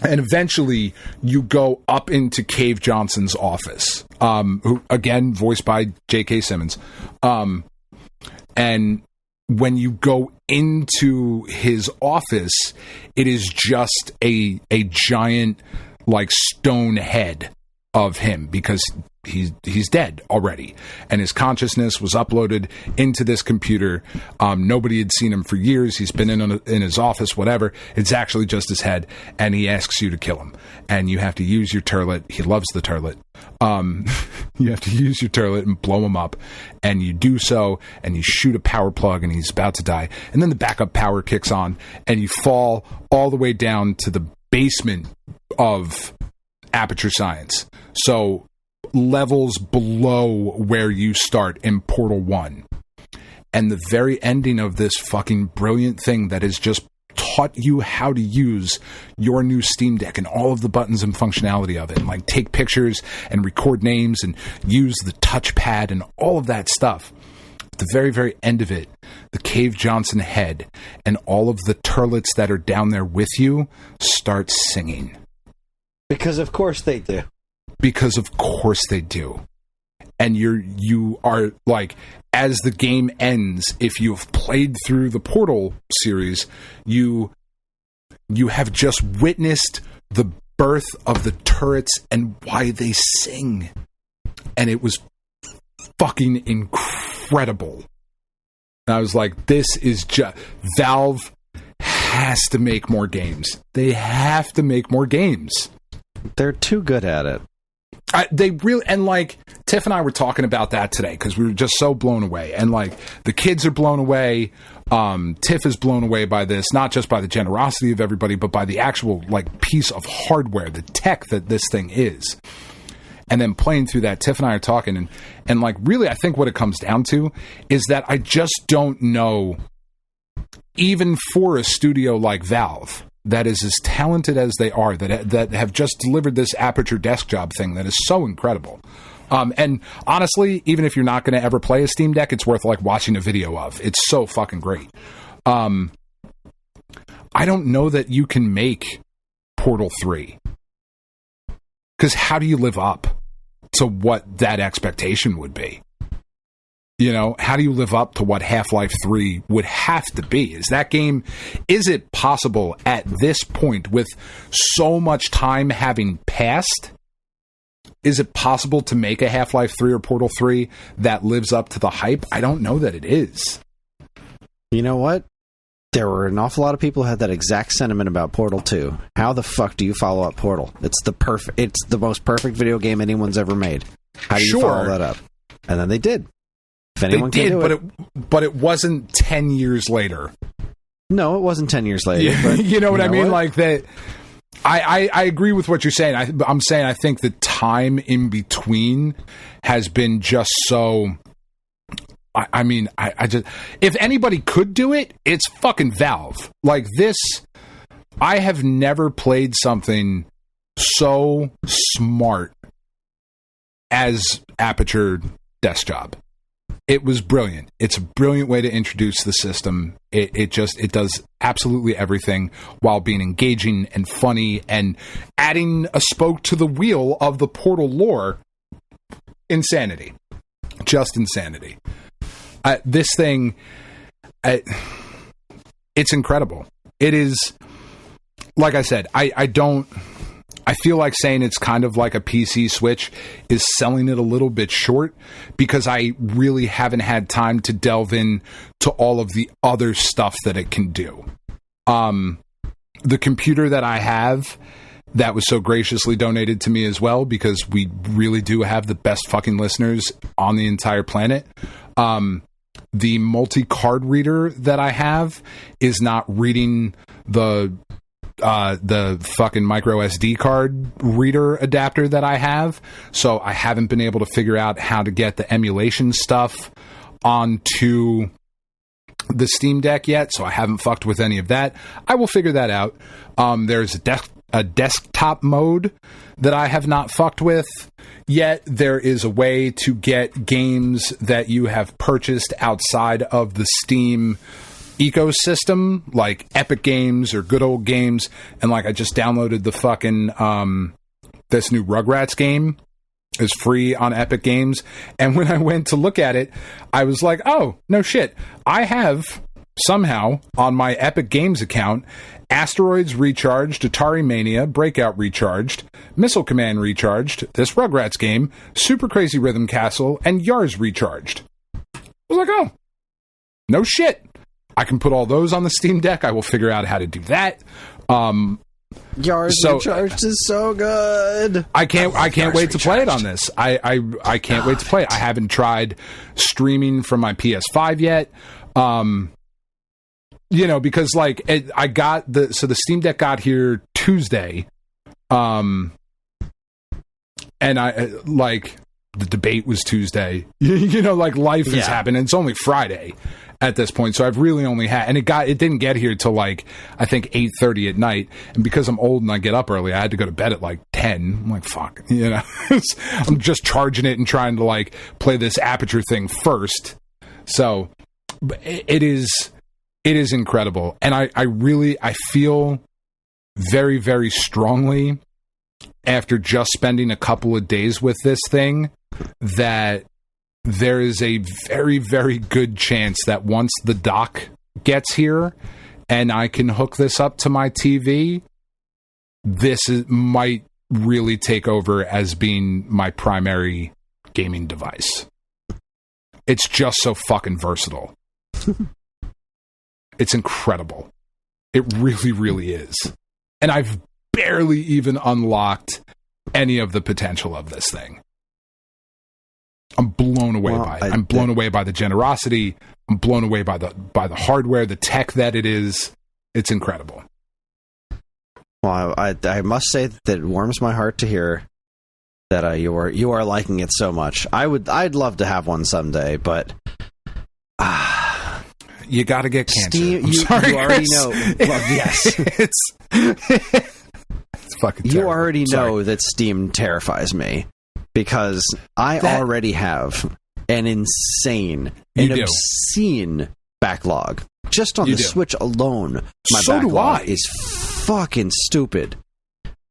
And eventually you go up into Cave Johnson's office, who again, voiced by J.K. Simmons. And when you go into his office, it is just a giant like stone head of him, because he's dead already, and his consciousness was uploaded into this computer. Nobody had seen him for years. He's been in his office, whatever. It's actually just his head, and he asks you to kill him, and you have to use your turlet. He loves the turlet. You have to use your turlet and blow him up, and you do so, and you shoot a power plug, and he's about to die, and then the backup power kicks on, and you fall all the way down to the basement of Aperture Science. So levels below where you start in Portal 1. And the very ending of this fucking brilliant thing that has just taught you how to use your new Steam Deck and all of the buttons and functionality of it, and like take pictures and record names and use the touchpad and all of that stuff. At the very, very end of it, the Cave Johnson head and all of the turlets that are down there with you start singing. Because of course they do. Because of course they do. And you are like, as the game ends, if you've played through the Portal series, you have just witnessed the birth of the turrets and why they sing. And it was fucking incredible. And I was like, this is just... Valve has to make more games. They have to make more games. They're too good at it. They really, and like Tiff and I were talking about that today because we were just so blown away, and like the kids are blown away. Tiff is blown away by this, not just by the generosity of everybody, but by the actual like piece of hardware, the tech that this thing is. And then playing through that, Tiff and I are talking, and like really, I think what it comes down to is that I just don't know, even for a studio like Valve, that is as talented as they are, that have just delivered this Aperture desk job thing that is so incredible. And honestly, even if you're not going to ever play a Steam Deck, it's worth like watching a video of. It's so fucking great. I don't know that you can make Portal 3. Because how do you live up to what that expectation would be? You know, how do you live up to what Half-Life 3 would have to be? Is it possible at this point, with so much time having passed, is it possible to make a Half-Life 3 or Portal 3 that lives up to the hype? I don't know that it is. You know what? There were an awful lot of people who had that exact sentiment about Portal 2. How the fuck do you follow up Portal? It's the most perfect video game anyone's ever made. How do you follow that up? And then they did. If anyone they did, can do but it wasn't 10 years later. No, it wasn't 10 years later. Yeah, but you know what I mean? What? Like that. I agree with what you're saying. I'm saying I think the time in between has been just so. I mean, I just, if anybody could do it, it's fucking Valve. Like this, I have never played something so smart as Aperture Desk Job. It was brilliant. It's a brilliant way to introduce the system. It does absolutely everything while being engaging and funny and adding a spoke to the wheel of the Portal lore. Insanity. Just insanity. This thing, it's incredible. It is, like I said, I feel like saying it's kind of like a PC Switch is selling it a little bit short because I really haven't had time to delve in to all of the other stuff that it can do. The computer that I have that was so graciously donated to me as well, because we really do have the best fucking listeners on the entire planet. The multi-card reader that I have is not reading the fucking micro SD card reader adapter that I have, so I haven't been able to figure out how to get the emulation stuff onto the Steam Deck yet, so I haven't fucked with any of that. I will figure that out. There's a desktop mode that I have not fucked with yet. There is a way to get games that you have purchased outside of the Steam ecosystem, like Epic Games or Good Old Games, and like I just downloaded the fucking this new Rugrats game is free on Epic Games, and when I went to look at it, I was like, oh no shit, I have somehow on my Epic Games account Asteroids Recharged, Atari Mania, Breakout Recharged, Missile Command Recharged, this Rugrats game, Super Crazy Rhythm Castle, and Yars Recharged. I was like, oh no shit, I can put all those on the Steam Deck. I will figure out how to do that. Yars Recharged is so good. I can't wait to play it on this. I can't wait to play it. I haven't tried streaming from my PS5 yet. Because like I got the Steam Deck got here Tuesday. And I like the debate was Tuesday. Like life has happened, and it's only Friday at this point, so I've really only had, and it didn't get here till like I think 8:30 at night, and because I'm old and I get up early, I had to go to bed at like 10. I'm like, fuck, I'm just charging it and trying to like play this Aperture thing first. So it is incredible, and I feel very, very strongly after just spending a couple of days with this thing that there is a very, very good chance that once the dock gets here and I can hook this up to my TV, might really take over as being my primary gaming device. It's just so fucking versatile. It's incredible. It really, really is. And I've barely even unlocked any of the potential of this thing. I'm blown away by it. I'm blown away by the generosity. I'm blown away by the hardware, the tech that it is. It's incredible. Well, I must say that it warms my heart to hear that you are liking it so much. I'd love to have one someday, but you got to get cancer. Steam, you already know. Well, yes, it's fucking terrible. You already know that Steam terrifies me. Because I already have an obscene backlog. Just on the Switch alone, my backlog is fucking stupid.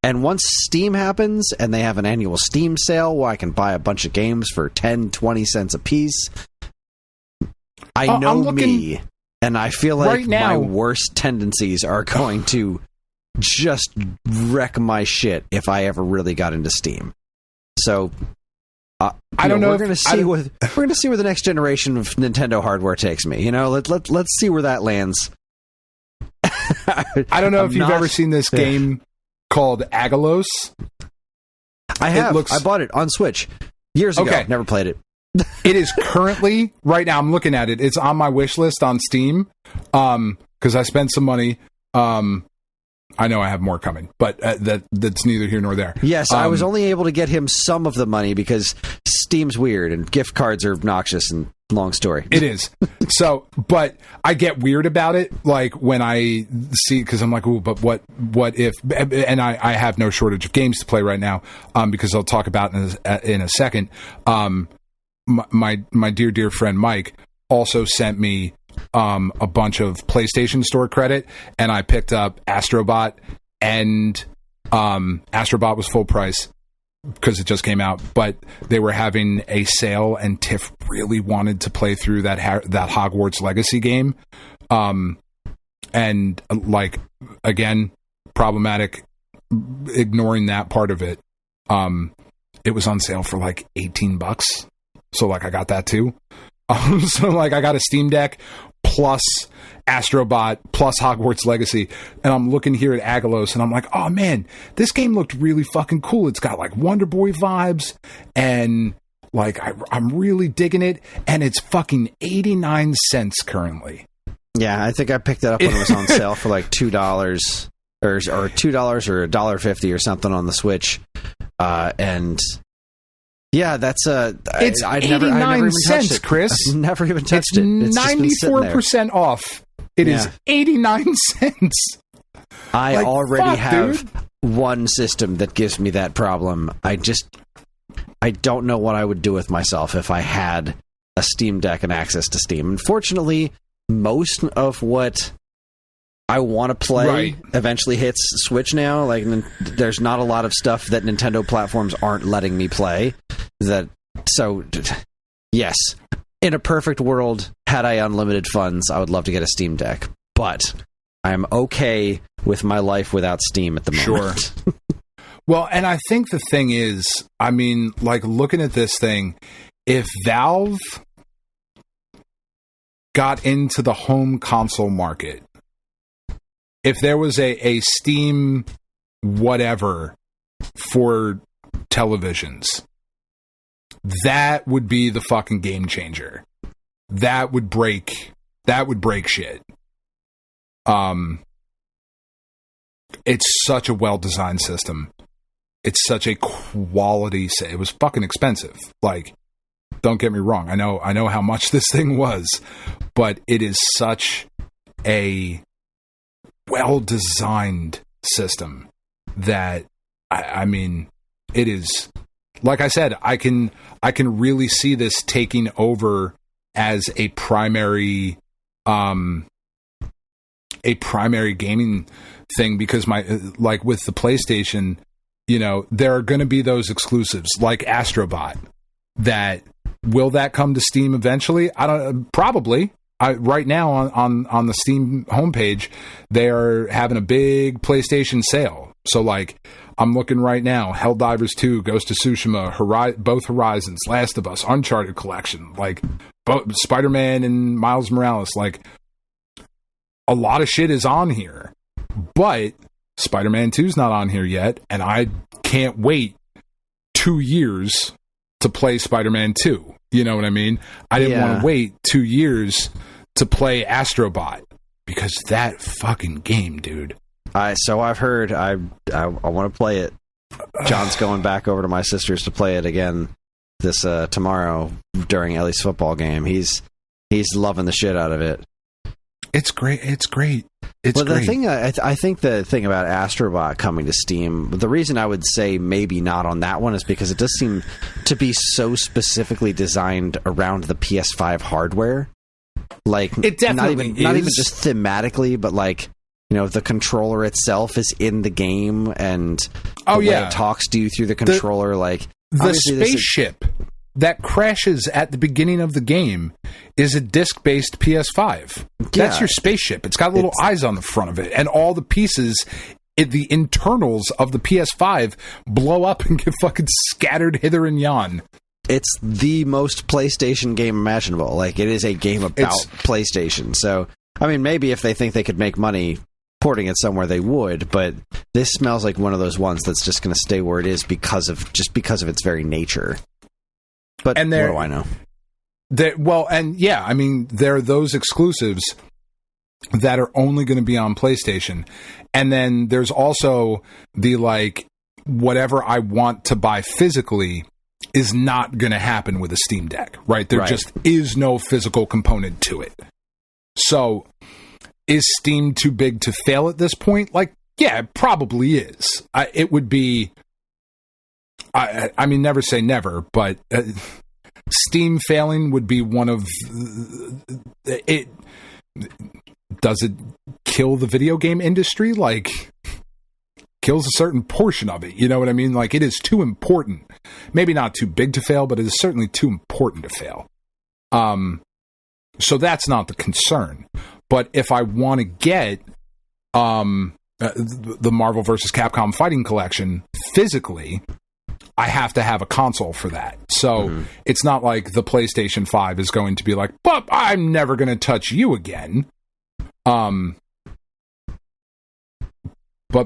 And once Steam happens, and they have an annual Steam sale where I can buy a bunch of games for 10, 20 cents a piece, I know me, and I feel like right now, my worst tendencies are going to just wreck my shit if I ever really got into Steam. So, I don't know. We're going to see where the next generation of Nintendo hardware takes me. Let's see where that lands. I don't know if you've ever seen this game called Agalos. I have. I bought it on Switch years ago. Never played it. It is currently right now. I'm looking at it. It's on my wish list on Steam because I spent some money. I know I have more coming, but that's neither here nor there. Yes, I was only able to get him some of the money because Steam's weird and gift cards are obnoxious and long story. It is. So, but I get weird about it, like when I see, because I'm like, ooh, but what if, and I have no shortage of games to play right now, because I'll talk about in a second. my dear friend Mike also sent me a bunch of PlayStation Store credit, and I picked up Astrobot, and Astrobot was full price because it just came out, but they were having a sale, and Tiff really wanted to play through that Hogwarts Legacy game, and like, again, problematic, ignoring that part of it. It was on sale for like $18, so like I got that too. So like I got a Steam Deck plus Astrobot plus Hogwarts Legacy, and I'm looking here at Agalos, and I'm like, oh man, this game looked really fucking cool. It's got like Wonder Boy vibes, and like I'm really digging it, and it's fucking 89 cents currently. Yeah, I think I picked it up when it was on sale for like $2 or $2 or $1.50 or something on the Switch, and yeah, that's it's I 89 never even cents, touched it. Chris. I've never even touched it's it. It's 94% off. It is 89 cents. I like, already have dude. one system that gives me that problem. I don't know what I would do with myself if I had a Steam Deck and access to Steam. Unfortunately, most of what I want to play eventually hits Switch now. Like, there's not a lot of stuff that Nintendo platforms aren't letting me play. So, yes, in a perfect world, had I unlimited funds, I would love to get a Steam Deck. But I'm okay with my life without Steam at the moment. Sure. Well, and I think the thing is, I mean, like, looking at this thing, if Valve got into the home console market, if there was a Steam whatever for televisions, that would be the fucking game changer. That would break shit. It's such a well-designed system. It's such a quality it was fucking expensive. Like, don't get me wrong. I know how much this thing was, but it is such a well-designed system that I mean, it is, like I said, I can really see this taking over as a primary gaming thing, because like with the PlayStation, you know, there are going to be those exclusives like Astrobot. Will that come to Steam eventually? Probably. Right now on the Steam homepage, they are having a big PlayStation sale. So like, I'm looking right now, Helldivers 2, Ghost of Tsushima, both Horizons, Last of Us, Uncharted Collection, like both Spider-Man and Miles Morales. Like, a lot of shit is on here, but Spider-Man 2 is not on here yet, and I can't wait 2 years to play Spider-Man 2. You know what I mean? I didn't want to wait 2 years to play Astrobot, because that fucking game, dude. So I've heard. I want to play it. John's going back over to my sister's to play it again this tomorrow during Ellie's football game. He's loving the shit out of it. It's great. It's great. The thing I think the thing about Astrobot coming to Steam, the reason I would say maybe not on that one is because it does seem to be so specifically designed around the PS5 hardware. Like, it definitely not even just thematically, but like, you know, the controller itself is in the game, and the way it talks to you through the controller. The spaceship that crashes at the beginning of the game is a disc-based PS5. That's your spaceship. It's got little eyes on the front of it, and all the pieces, the internals of the PS5 blow up and get fucking scattered hither and yon. It's the most PlayStation game imaginable. Like, it is a game about PlayStation. So, I mean, maybe if they think they could make money porting it somewhere, they would, but this smells like one of those ones that's just going to stay where it is because of its very nature. But what do I know? I mean, there are those exclusives that are only going to be on PlayStation. And then there's also the, like, whatever I want to buy physically is not going to happen with a Steam Deck, right? There just is no physical component to it. So, is Steam too big to fail at this point? Like, yeah, it probably is. It would be... I mean, never say never, but Steam failing would be one of it. Does it kill the video game industry? Like, kills a certain portion of it. You know what I mean? Like, it is too important. Maybe not too big to fail, but it is certainly too important to fail. So that's not the concern. But if I want to get the Marvel vs. Capcom Fighting Collection physically, I have to have a console for that. So it's not like the PlayStation 5 is going to be like, but I'm never going to touch you again. But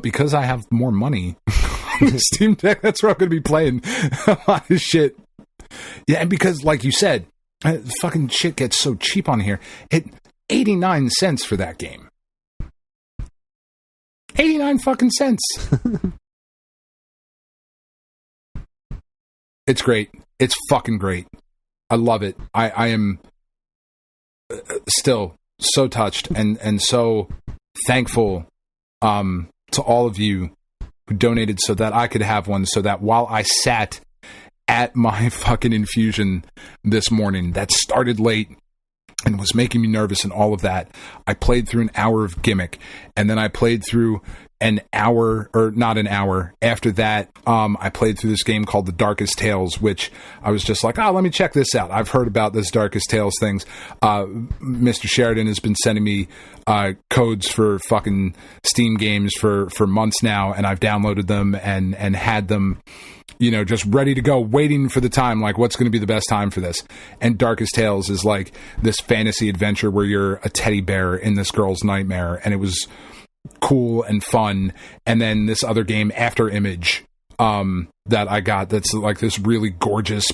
because I have more money on the Steam Deck, that's where I'm going to be playing a lot of shit. Yeah, and because, like you said, fucking shit gets so cheap on here. 89 cents for that game. 89 fucking cents. It's great. It's fucking great. I love it. I am still so touched and so thankful to all of you who donated so that I could have one, so that while I sat at my fucking infusion this morning that started late and was making me nervous and all of that, I played through an hour of Gimmick, and then I played through an hour, or not an hour, after that, I played through this game called The Darkest Tales, which I was just like, let me check this out. I've heard about this Darkest Tales things. Mr. Sheridan has been sending me codes for fucking Steam games for months now, and I've downloaded them and had them, just ready to go, waiting for the time, like, what's going to be the best time for this? And Darkest Tales is like this fantasy adventure where you're a teddy bear in this girl's nightmare, and it was cool and fun. And then this other game, After Image, that I got, that's like this really gorgeous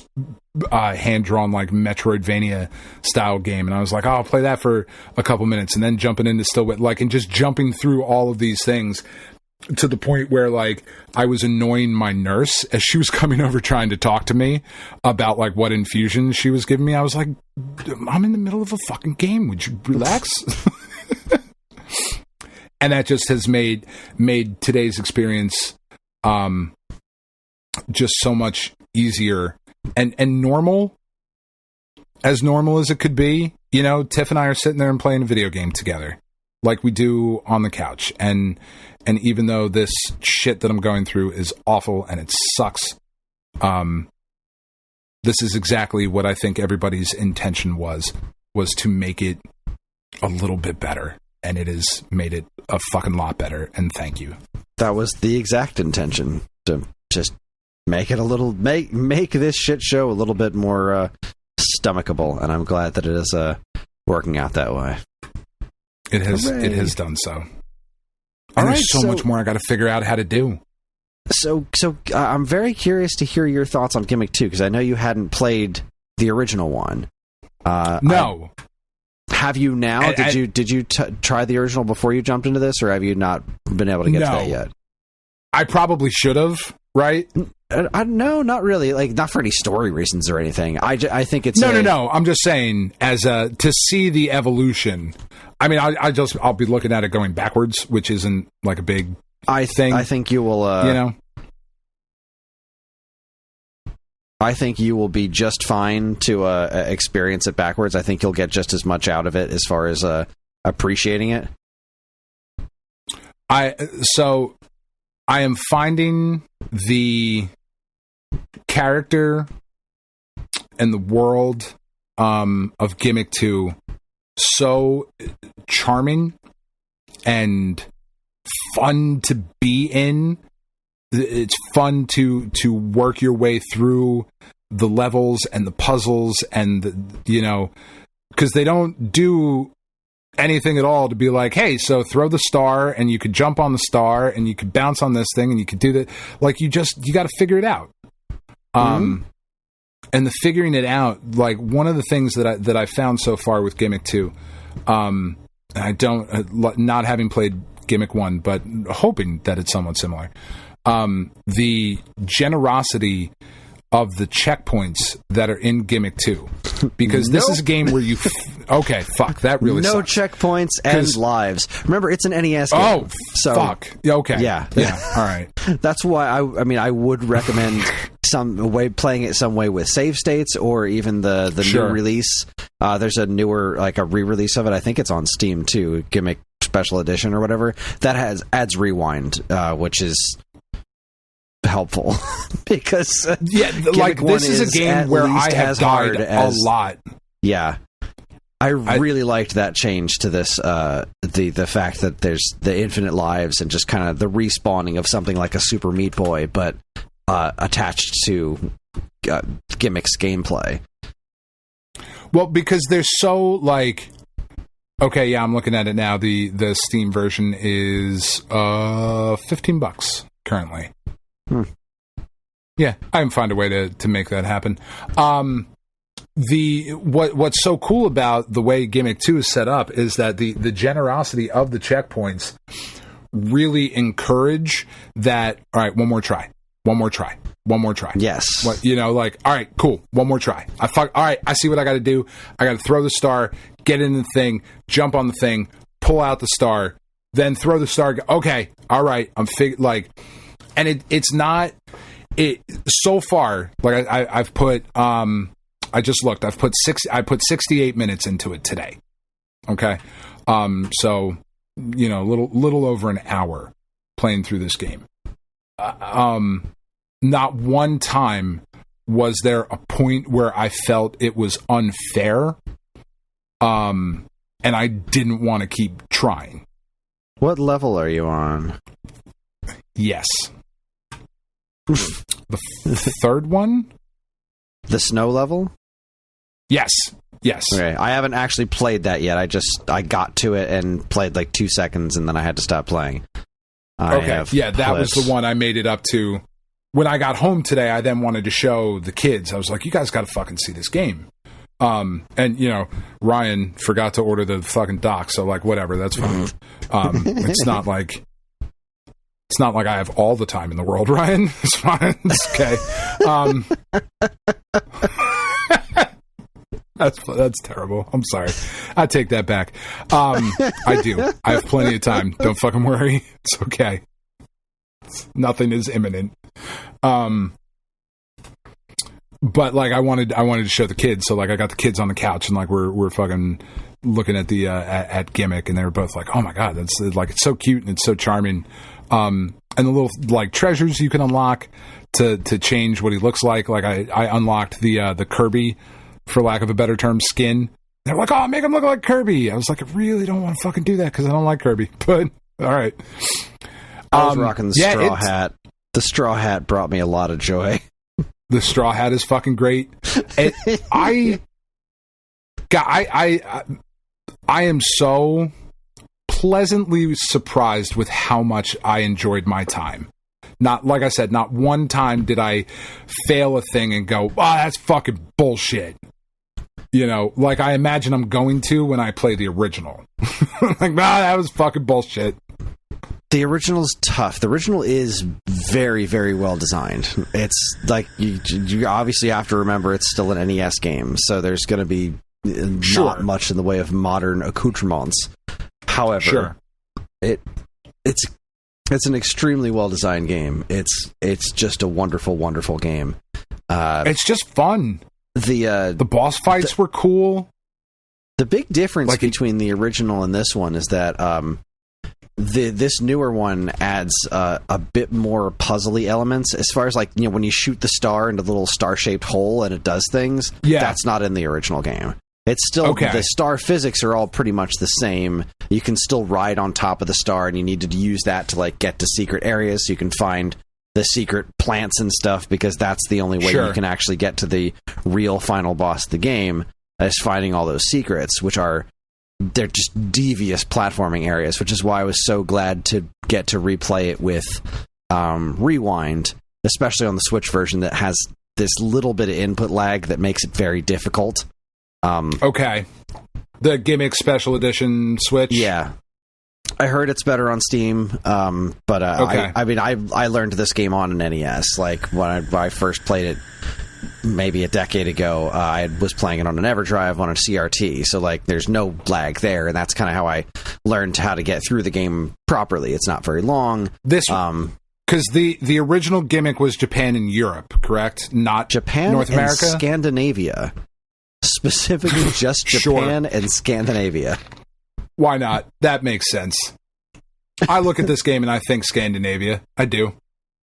hand-drawn, like, Metroidvania style game, and I was like, I'll play that for a couple minutes, and then jumping into and just jumping through all of these things to the point where, like, I was annoying my nurse as she was coming over trying to talk to me about, like, what infusion she was giving me. I was like, I'm in the middle of a fucking game. Would you relax? And that just has made today's experience just so much easier and normal as it could be. Tiff and I are sitting there and playing a video game together like we do on the couch. And even though this shit that I'm going through is awful and it sucks, this is exactly what I think everybody's intention was to make it a little bit better. And it has made it a fucking lot better, and thank you. That was the exact intention, to just make it make this shit show a little bit more stomachable, and I'm glad that it is working out that way. It has done so. And there's so much more I got to figure out how to do. So I'm very curious to hear your thoughts on Gimmick 2, because I know you hadn't played the original one. No. Have you now? Did you try the original before you jumped into this, or have you not been able to get to that yet? I probably should have, right? No, not really. Like, not for any story reasons or anything. I think it's no. I'm just saying, as to see the evolution. I mean, I'll be looking at it going backwards, which isn't like a big thing. I think you will. I think you will be just fine to experience it backwards. I think you'll get just as much out of it as far as appreciating it. I am finding the character and the world of Gimmick 2 so charming and fun to be in. It's fun to work your way through the levels and the puzzles and because they don't do anything at all to be like, hey, so throw the star and you could jump on the star and you could bounce on this thing and you could do that. Like, you got to figure it out. And the figuring it out, like, one of the things that I found so far with Gimmick 2, I don't, not having played Gimmick 1, but hoping that it's somewhat similar. The generosity of the checkpoints that are in Gimmick 2, because this is a game where you okay, fuck, that really no sucks. Checkpoints and lives. Remember, it's an NES game. So fuck. Okay. Yeah. All right. That's why I would recommend playing it some way with save states, or even the new release. There's a newer, like a re-release of it. I think it's on Steam too, Gimmick Special Edition or whatever, that adds rewind, which is helpful because like this is a game where I have died a lot. Yeah. I really liked that change to this, the fact that there's the infinite lives and just kind of the respawning of something like a Super Meat Boy, but attached to Gimmick's gameplay. Well, because they're so like, okay, yeah, I'm looking at it now. The Steam version is $15 currently. Yeah, I can find a way to make that happen. What's so cool about the way Gimmick 2 is set up is that the generosity of the checkpoints really encourage that. All right, one more try. Yes. All right, cool. One more try. All right, I see what I got to do. I got to throw the star, get in the thing, jump on the thing, pull out the star, then throw the star. Okay, all right. And it's not. It so far. Like I've put. I just looked. I put 68 minutes into it today. Okay, so little over an hour playing through this game. Not one time was there a point where I felt it was unfair, and I didn't want to keep trying. What level are you on? Yes, the third one. The snow level? Yes. Okay, I haven't actually played that yet. I got to it and played like 2 seconds, and then I had to stop playing. That was the one I made it up to. When I got home today, I then wanted to show the kids. I was like, you guys got to fucking see this game. And Ryan forgot to order the fucking dock, so like whatever, that's fine. It's not like I have all the time in the world, Ryan. It's fine. It's okay. That's terrible. I'm sorry. I take that back. I do. I have plenty of time. Don't fucking worry. It's okay. Nothing is imminent. But like I wanted to show the kids, so like I got the kids on the couch and like we're fucking looking at the at Gimmick, and they were both like, "Oh my god, that's like it's so cute and it's so charming." And the little like treasures you can unlock to change what he looks like. Like I unlocked the Kirby, for lack of a better term, skin. They're like, "Oh, make him look like Kirby." I was like, I really don't want to fucking do that because I don't like Kirby. But all right. I was rocking the straw hat. The straw hat brought me a lot of joy. The straw hat is fucking great. I am so pleasantly surprised with how much I enjoyed my time. Not, like I said, not one time did I fail a thing and go, "Oh, that's fucking bullshit." Like I imagine I'm going to when I play the original. Like, that was fucking bullshit. The original's tough. The original is very, very well designed. It's like you obviously have to remember it's still an NES game, so there's going to be not much in the way of modern accoutrements. However, it's an extremely well designed game. It's just a wonderful, wonderful game. It's just fun. The boss fights were cool. The big difference between the original and this one is that this newer one adds a bit more puzzly elements as far as when you shoot the star into the little star-shaped hole and it does things. Yeah. That's not in the original game. It's still the star physics are all pretty much the same. You can still ride on top of the star, and you need to use that to get to secret areas so you can find the secret plants and stuff, because that's the only way you can actually get to the real final boss of the game, is finding all those secrets, which are they're just devious platforming areas, which is why I was so glad to get to replay it with Rewind, especially on the Switch version that has this little bit of input lag that makes it very difficult. The Gimmick Special Edition Switch? Yeah. I heard it's better on Steam, but I learned this game on an NES. Like, when I first played it maybe a decade ago, I was playing it on an EverDrive on a CRT, so there's no lag there, and that's kind of how I learned how to get through the game properly. It's not very long. This Because the original Gimmick was Japan and Europe, correct? Not Japan, North America, and Scandinavia. Specifically, just Japan and Scandinavia. Why not? That makes sense. I look at this game and I think Scandinavia. I do.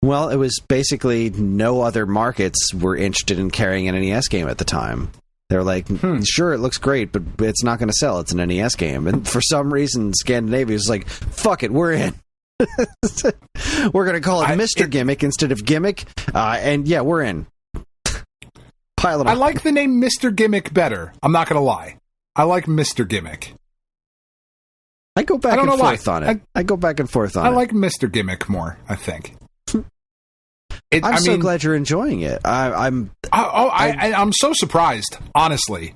Well, it was basically no other markets were interested in carrying an NES game at the time. They're like, sure, it looks great, but it's not going to sell. It's an NES game. And for some reason, Scandinavia was like, fuck it, we're in. We're going to call it Mr. Gimmick instead of Gimmick. And yeah, we're in. Pile it on. I like the name Mr. Gimmick better. I'm not going to lie. I like Mr. Gimmick. I go back and forth on it. I go back and forth on it. I like Mr. Gimmick more, I think. I'm so glad you're enjoying it. I'm so surprised, honestly.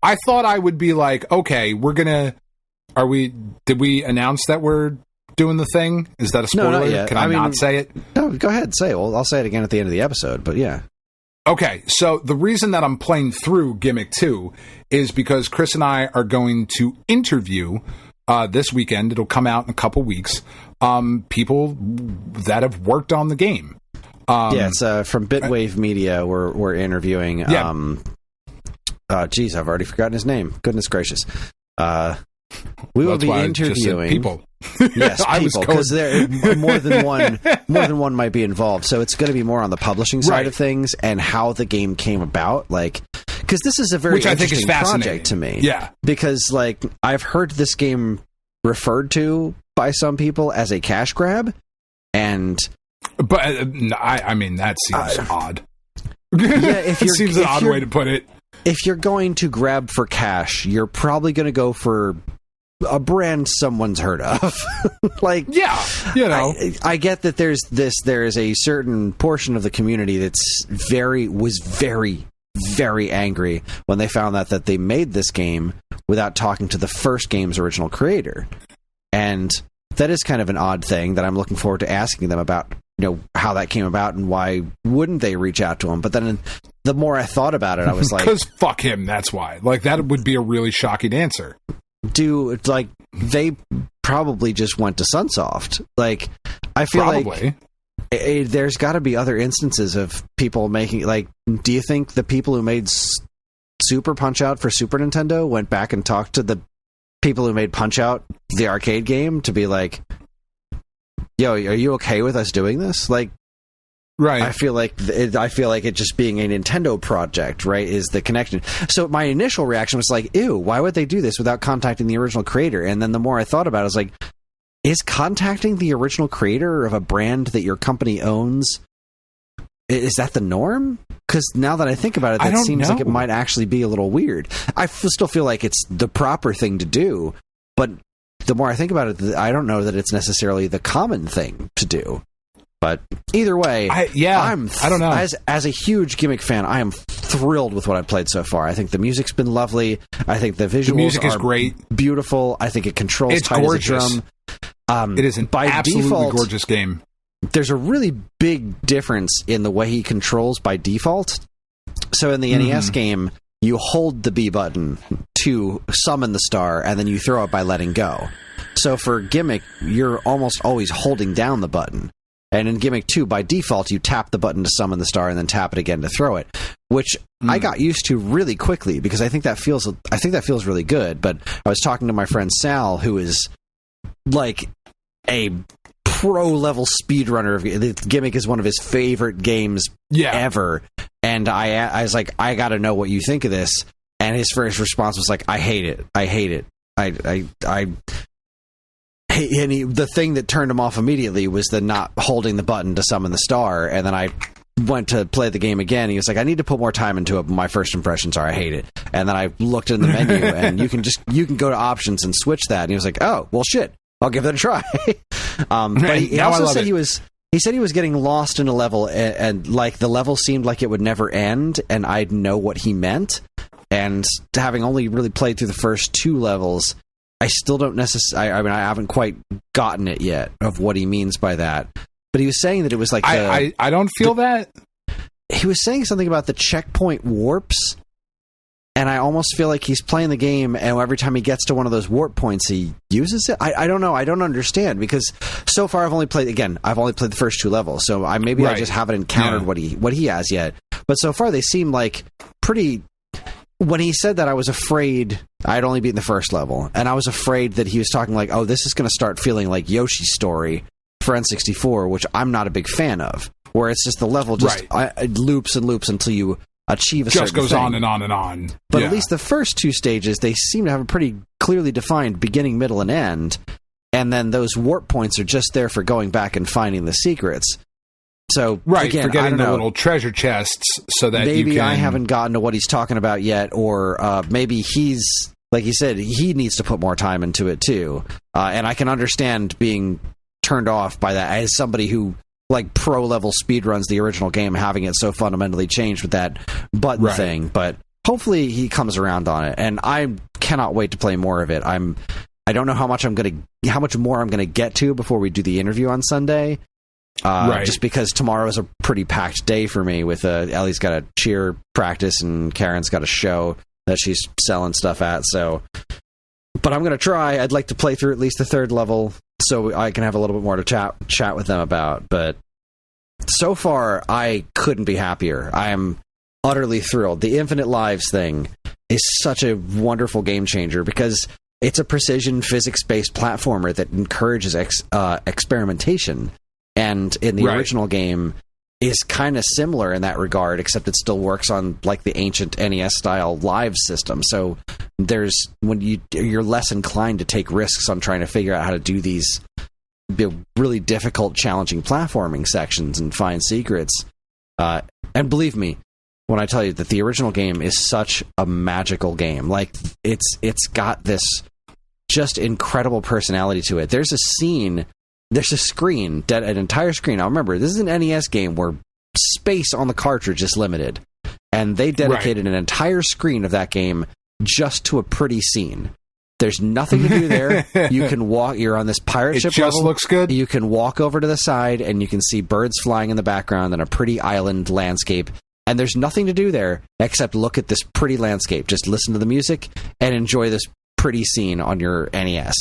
I thought I would be like, okay, did we announce that we're doing the thing? Is that a spoiler? No, not yet. Can I not say it? No, go ahead, say it. Well, I'll say it again at the end of the episode, but yeah. Okay, so the reason that I'm playing through Gimmick 2 is because Kris and I are going to interview this weekend. It'll come out in a couple weeks. People that have worked on the game. It's from Bitwave Media. We're interviewing. Yeah. Geez, I've already forgotten his name. Goodness gracious. We will be interviewing people. Yes, people, because there more than one might be involved. So it's going to be more on the publishing side of things and how the game came about. Like, because this is a very interesting project to me. Yeah, because like I've heard this game referred to by some people as a cash grab, but I mean that seems odd. Yeah, it seems an odd way to put it. If you're going to grab for cash, you're probably going to go for a brand someone's heard of. Like, yeah, you know, I get that there is a certain portion of the community was very, very angry when they found out that they made this game without talking to the first game's original creator. And that is kind of an odd thing that I'm looking forward to asking them about, you know, how that came about and why wouldn't they reach out to him. But then the more I thought about it, I was like, because fuck him, that's why. Like, that would be a really shocking answer. They probably just went to Sunsoft. Like, I feel like there's got to be other instances of people making, like, do you think the people who made Super Punch-Out for Super Nintendo went back and talked to the people who made Punch-Out, the arcade game, to be like, yo, are you okay with us doing this? Like, right. I feel like it just being a Nintendo project, right, is the connection. So my initial reaction was like, ew, why would they do this without contacting the original creator? And then the more I thought about it, I was like, is contacting the original creator of a brand that your company owns, is that the norm? Because now that I think about it, that seems like it might actually be a little weird. I still feel like it's the proper thing to do, but the more I think about it, I don't know that it's necessarily the common thing to do. But either way, I don't know. As a huge Gimmick fan, I am thrilled with what I've played so far. I think the music's been lovely. I think the visuals is great, beautiful. I think it controls tight as a drum. It is an absolutely gorgeous game. There's a really big difference in the way he controls by default. So in the NES game, you hold the B button to summon the star, and then you throw it by letting go. So for Gimmick, you're almost always holding down the button. And in Gimmick 2, by default, you tap the button to summon the star and then tap it again to throw it, which I got used to really quickly because I think that feels really good. But I was talking to my friend Sal, who is like a pro-level speedrunner. Gimmick is one of his favorite games ever. And I was like, I got to know what you think of this. And his first response was like, I hate it. The thing that turned him off immediately was the not holding the button to summon the star. And then I went to play the game again. He was like, I need to put more time into it. But my first impressions are I hate it. And then I looked in the menu and you can go to options and switch that. And he was like, oh, well, shit, I'll give it a try. But he also said he said he was getting lost in a level and like the level seemed like it would never end. And I'd know what he meant. And having only really played through the first two levels, I still don't necessarily. I mean, I haven't quite gotten it yet of what he means by that. But he was saying that it was like I don't feel that. He was saying something about the checkpoint warps, And I almost feel like he's playing the game, and every time he gets to one of those warp points, he uses it. I don't know. I don't understand, because so far I've only played the first 2 levels, so I just haven't encountered what he has yet. But so far they seem like pretty... When he said that, I was afraid I'd only beaten the first level, and I was afraid that he was talking like, oh, this is going to start feeling like Yoshi's Story for N64, which I'm not a big fan of, where it's just the level just loops and loops until you achieve a certain thing. Just goes on and on and on. But at least the first 2 stages, they seem to have a pretty clearly defined beginning, middle, and end. And then those warp points are just there for going back and finding the secrets. So, again, for getting the little treasure chests so that maybe you can... I haven't gotten to what he's talking about yet, or maybe he's, like he said, he needs to put more time into it too. And I can understand being turned off by that as somebody who... like pro-level speedruns the original game, having it so fundamentally changed with that button thing. But hopefully he comes around on it, and I cannot wait to play more of it. I don't know how much more I'm gonna get to before we do the interview on Sunday. Just because tomorrow is a pretty packed day for me. With Ellie's got a cheer practice and Karen's got a show that she's selling stuff at. So, but I'm gonna try. I'd like to play through at least the 3rd level, so I can have a little bit more to chat with them about. But so far, I couldn't be happier. I am utterly thrilled. The Infinite Lives thing is such a wonderful game changer, because it's a precision physics-based platformer that encourages experimentation. And in the original game is kind of similar in that regard, except it still works on like the ancient NES-style live system. So you're less inclined to take risks on trying to figure out how to do these really difficult, challenging platforming sections and find secrets. And believe me when I tell you that the original game is such a magical game. Like, it's got this just incredible personality to it. There's a scene... There's a screen, an entire screen. Now remember, this is an NES game where space on the cartridge is limited. And they dedicated an entire screen of that game just to a pretty scene. There's nothing to do there. You can walk, you're on this pirate ship level. It just looks good. You can walk over to the side and you can see birds flying in the background and a pretty island landscape. And there's nothing to do there except look at this pretty landscape. Just listen to the music and enjoy this pretty scene on your NES.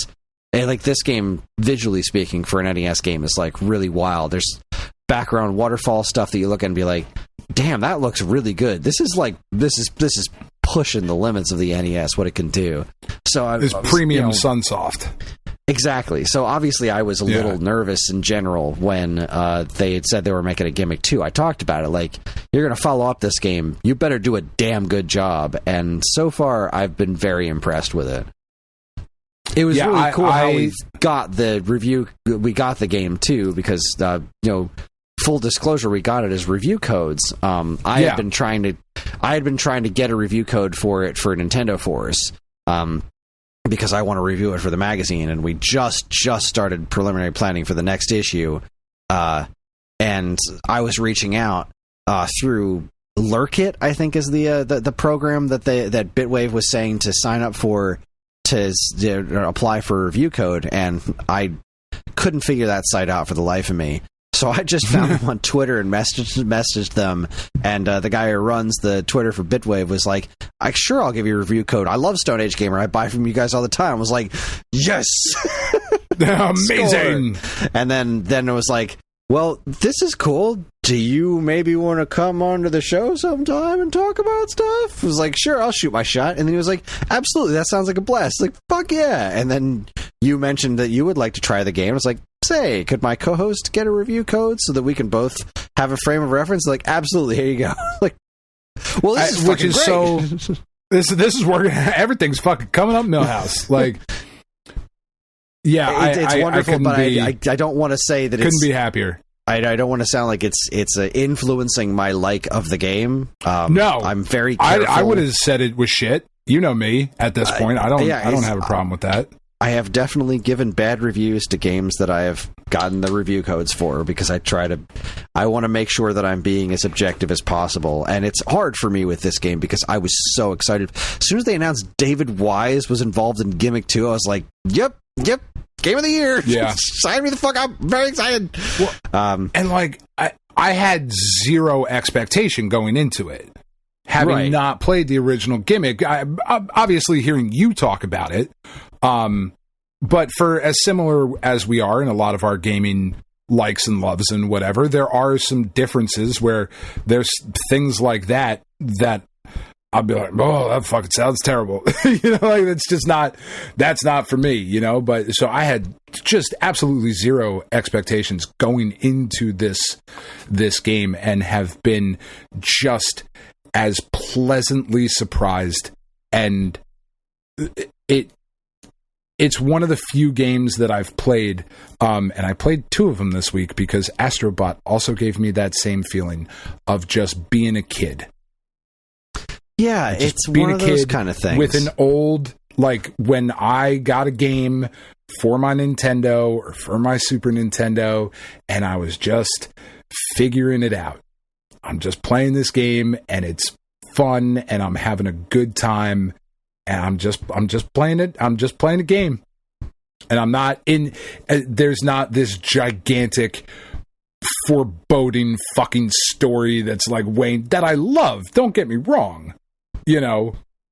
And like, this game, visually speaking, for an NES game is like really wild. There's background waterfall stuff that you look at and be like, damn, that looks really good. This is pushing the limits of the NES, what it can do. So it's premium Sunsoft. Exactly. So obviously I was a little nervous in general when they had said they were making a Gimmick 2. I talked about it, like, you're going to follow up this game. You better do a damn good job. And so far, I've been very impressed with it. It was really cool how we got the review. We got the game too, because full disclosure, we got it as review codes. I had been trying to get a review code for it for Nintendo Force, because I want to review it for the magazine, and we just started preliminary planning for the next issue. And I was reaching out through Lurkit, I think is the program that Bitwave was saying to sign up for, to apply for a review code, and I couldn't figure that site out for the life of me. So I just found them on Twitter and messaged them, and the guy who runs the Twitter for Bitwave was like, sure, I'll give you a review code. I love Stone Age Gamer. I buy from you guys all the time. I was like, yes! Amazing! And then it was like, well, this is cool. Do you maybe want to come onto the show sometime and talk about stuff? I was like, sure, I'll shoot my shot. And then he was like, absolutely, that sounds like a blast. Like, fuck yeah. And then you mentioned that you would like to try the game. I was like, say, could my co-host get a review code so that we can both have a frame of reference? Like, absolutely, here you go. Like, well, this is fucking great. So this is working. Everything's fucking coming up, Millhouse. Like, yeah, it's wonderful, but I don't want to say that couldn't be happier. I don't want to sound like it's influencing my like of the game. No, I'm very careful. I would have said it was shit. You know me at this point. I don't have a problem with that. I have definitely given bad reviews to games that I have gotten the review codes for, because I want to make sure that I'm being as objective as possible. And it's hard for me with this game because I was so excited. As soon as they announced David Wise was involved in Gimmick 2, I was like, yep, game of the year. Yeah. Sign me the fuck up. I'm very excited. Well, and like, I had zero expectation going into it. having not played the original Gimmick. Obviously, hearing you talk about it, but for as similar as we are in a lot of our gaming likes and loves and whatever, there are some differences where there's things like that I'll be like, oh, that fucking sounds terrible. Like that's not for me, but so I had just absolutely zero expectations going into this game and have been just as pleasantly surprised. And it's one of the few games that I've played, and I played 2 of them this week because Astrobot also gave me that same feeling of just being a kid. Yeah, it's one of those kind of things. With an old, like, when I got a game for my Nintendo or for my Super Nintendo, and I was just figuring it out. I'm just playing this game, and it's fun, and I'm having a good time, and I'm just playing it. I'm just playing a game, and I'm not in. There's not this gigantic, foreboding fucking story that's like Wayne that I love. Don't get me wrong.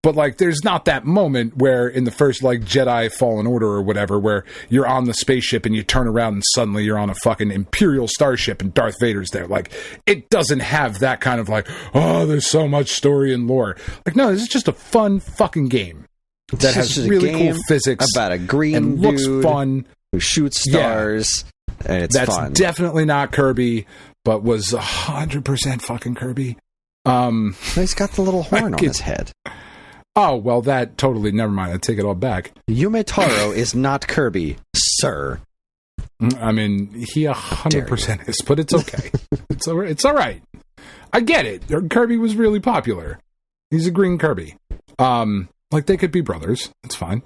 But like there's not that moment where in the first like Jedi Fallen Order or whatever where you're on the spaceship and you turn around and suddenly you're on a fucking Imperial starship and Darth Vader's there. Like it doesn't have that kind of like, oh, there's so much story and lore. Like no, this is just a fun fucking game that has really cool physics about a green and dude looks fun who shoots stars. Yeah. And it's that's fun. Definitely not Kirby, but was 100% fucking Kirby. He's got the little horn on his head. Oh, well, that totally, never mind. I take it all back. Yume Taro is not Kirby, sir. I mean, he 100% is, but it's okay. It's all right. I get it. Kirby was really popular. He's a green Kirby. Like, they could be brothers. It's fine.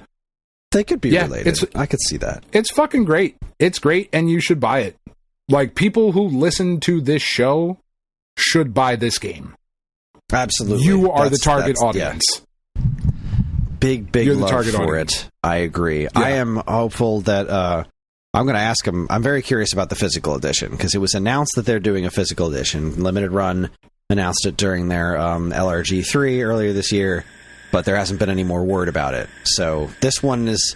They could be related. I could see that. It's fucking great. It's great, and you should buy it. Like, people who listen to this show should buy this game. Absolutely. You are the target audience. Yeah. Big You're love the target for audience. it. I agree. Yeah. I am hopeful that I'm going to ask him. I'm very curious about the physical edition because it was announced that they're doing a physical edition. Limited Run announced it during their LRG3 earlier this year, but there hasn't been any more word about it. So this one is,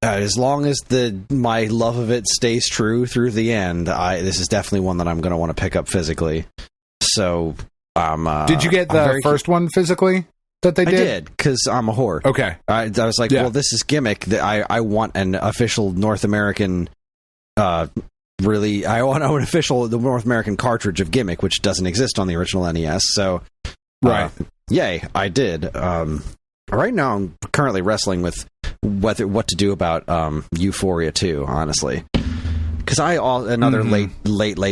as long as my love of it stays true through the end, this is definitely one that I'm going to want to pick up physically. So, did you get the first one physically that they did? I did, because I'm a whore. Okay. I was like, well, this is Gimmick. I want an official North American, I want an official North American cartridge of Gimmick, which doesn't exist on the original NES. So, right. Yay, I did. Right now, I'm currently wrestling with what to do about Euphoria 2, honestly. Because another late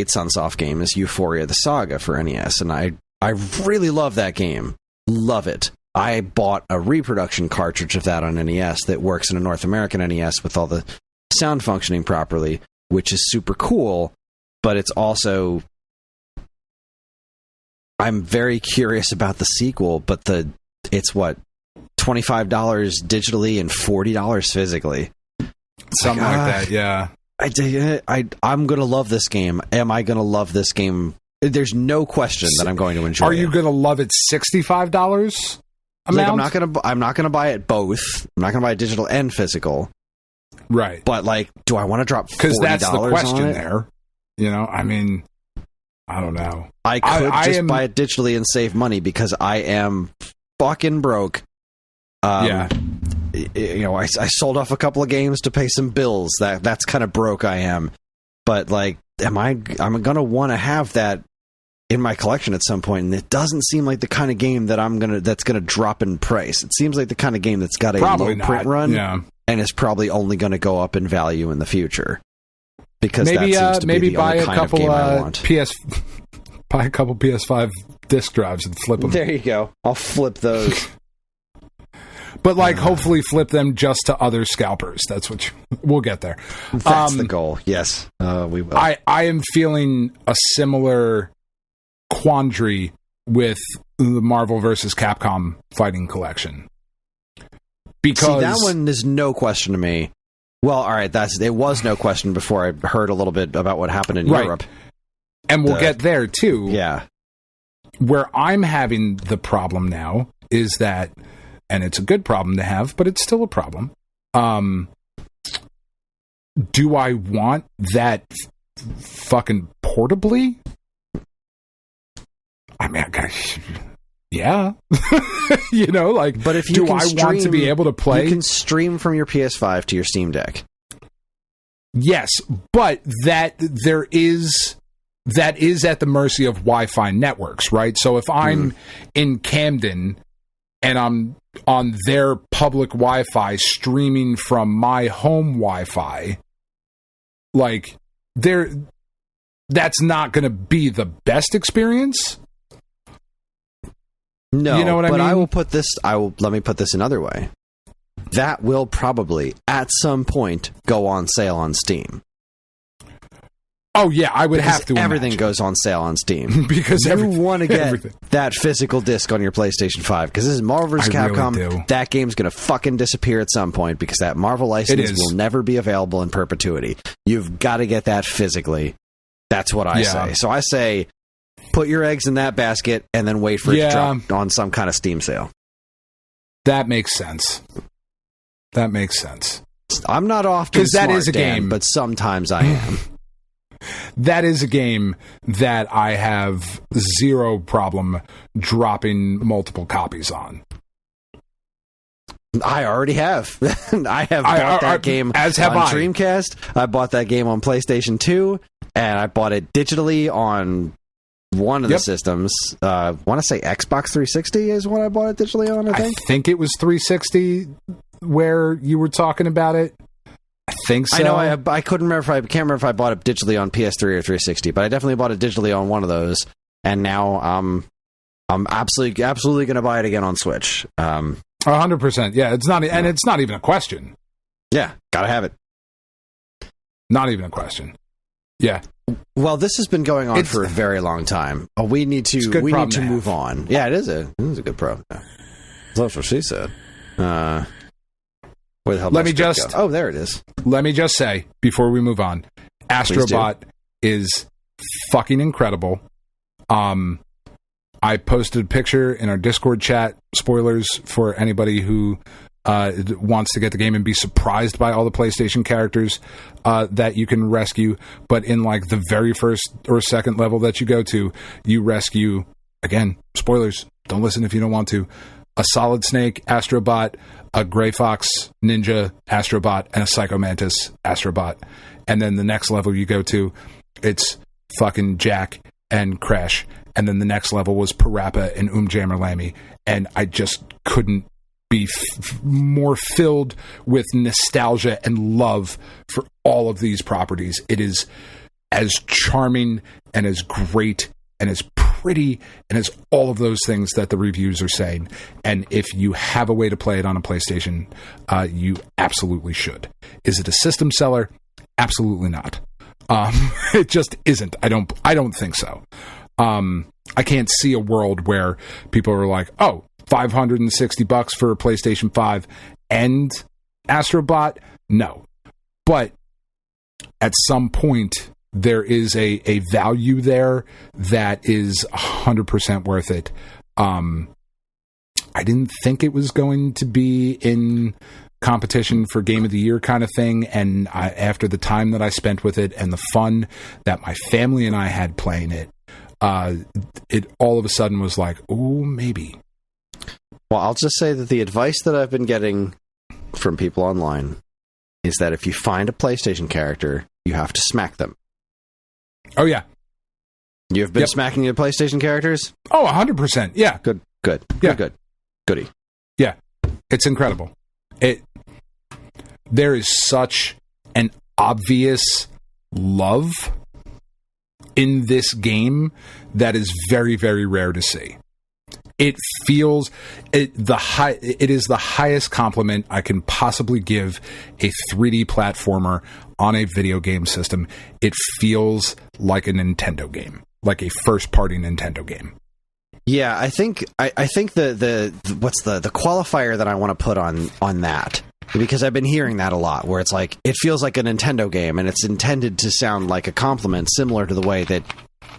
Sunsoft game is Euphoria the Saga for NES, and I really love that game. Love it. I bought a reproduction cartridge of that on NES that works in a North American NES with all the sound functioning properly, which is super cool, but it's also... I'm very curious about the sequel, but it's what, $25 digitally and $40 physically. Something like that, yeah. I'm going to love this game. Am I going to love this game? There's no question that I'm going to enjoy it. Are you going to love it $65 amount? Like, I'm not going to buy it both. I'm not going to buy it digital and physical. Right. But, like, do I want to drop $40 on it? Because that's the question there. I mean, I don't know. I could buy it digitally and save money because I am fucking broke. Yeah. I sold off a couple of games to pay some bills. That's kind of broke I am. But like, I'm going to want to have that in my collection at some point, and it doesn't seem like the kind of game that's going to drop in price. It seems like the kind of game that's got a low print run and is probably only going to go up in value in the future. Because that seems to be the only kind of game I want. Buy a couple PS5 disc drives and flip them. There you go. I'll flip those. But, like, hopefully flip them just to other scalpers. That's what we'll get there. That's the goal. Yes, we will. I am feeling a similar quandary with the Marvel vs. Capcom fighting collection. Because that one is no question to me. Well, all right, it was no question before I heard a little bit about what happened in Europe. And we'll get there, too. Yeah. Where I'm having the problem now is that, and it's a good problem to have, but it's still a problem. Do I want that fucking portably? I mean, yeah. You know, like, but if you do I want to be able to play? You can stream from your PS5 to your Steam Deck. Yes, but that is at the mercy of Wi-Fi networks, right? So if I'm in Camden and I'm on their public Wi-Fi streaming from my home Wi-Fi, like, that's not going to be the best experience. No, you know what I mean? But let me put this another way. That will probably, at some point, go on sale on Steam. Oh, yeah, I would have to. Everything goes on sale on Steam. Because you want to get that physical disc on your PlayStation 5. Because this is Marvel vs. Capcom. Really that game's going to fucking disappear at some point because that Marvel license will never be available in perpetuity. You've got to get that physically. That's what I say. So I say, put your eggs in that basket and then wait for it to drop on some kind of Steam sale. That makes sense. I'm not often smart, that is a game, but sometimes I am. That is a game that I have zero problem dropping multiple copies on. I already have. I have bought that game on Dreamcast. I bought that game on PlayStation 2, and I bought it digitally on one of the systems. I want to say Xbox 360 is what I bought it digitally on, I think it was 360 where you were talking about it. I think so. I know. I couldn't remember. I can't remember if I bought it digitally on PS3 or 360, but I definitely bought it digitally on one of those. And now I'm absolutely going to buy it again on Switch. 100%. Yeah, it's not, and it's not even a question. Yeah, gotta have it. Not even a question. Yeah. Well, this has been going on for a very long time. We need to move on. Yeah, it is a good problem. That's what she said. Where the hell let me just go? Oh, there it is. Let me just say before we move on, Astrobot is fucking incredible. I posted a picture in our Discord chat. Spoilers for anybody who wants to get the game and be surprised by all the PlayStation characters that you can rescue. But in like the very first or second level that you go to, you rescue, again, spoilers, don't listen if you don't want to, a Solid Snake Astrobot, a Gray Fox Ninja Astrobot, and a Psycho Mantis Astrobot. And then the next level you go to, it's fucking Jack and Crash. And then the next level was Parappa and Jammerlami. And I just couldn't be more filled with nostalgia and love for all of these properties. It is as charming and as great and as pretty and as all of those things that the reviews are saying. And if you have a way to play it on a PlayStation, you absolutely should. Is it a system seller? Absolutely not. It just isn't. I don't think so. I can't see a world where people are like, oh, $560 for a PlayStation 5 and Astrobot? No. But at some point, there is a value there that is 100% worth it. I didn't think it was going to be in competition for Game of the Year kind of thing, and after the time that I spent with it and the fun that my family and I had playing it, it all of a sudden was like, ooh, maybe. Well, I'll just say that the advice that I've been getting from people online is that if you find a PlayStation character, you have to smack them. Oh, yeah. You've been smacking your PlayStation characters? Oh, 100%. Yeah. Good. Yeah. Good. Goody. Yeah. It's incredible. There is such an obvious love in this game that is very, very rare to see. It feels it is the highest compliment I can possibly give a 3D platformer on a video game system. It feels like a Nintendo game, like a first-party Nintendo game. Yeah, I think the what's the qualifier that I want to put on that, because I've been hearing that a lot, where it's like it feels like a Nintendo game, and it's intended to sound like a compliment, similar to the way that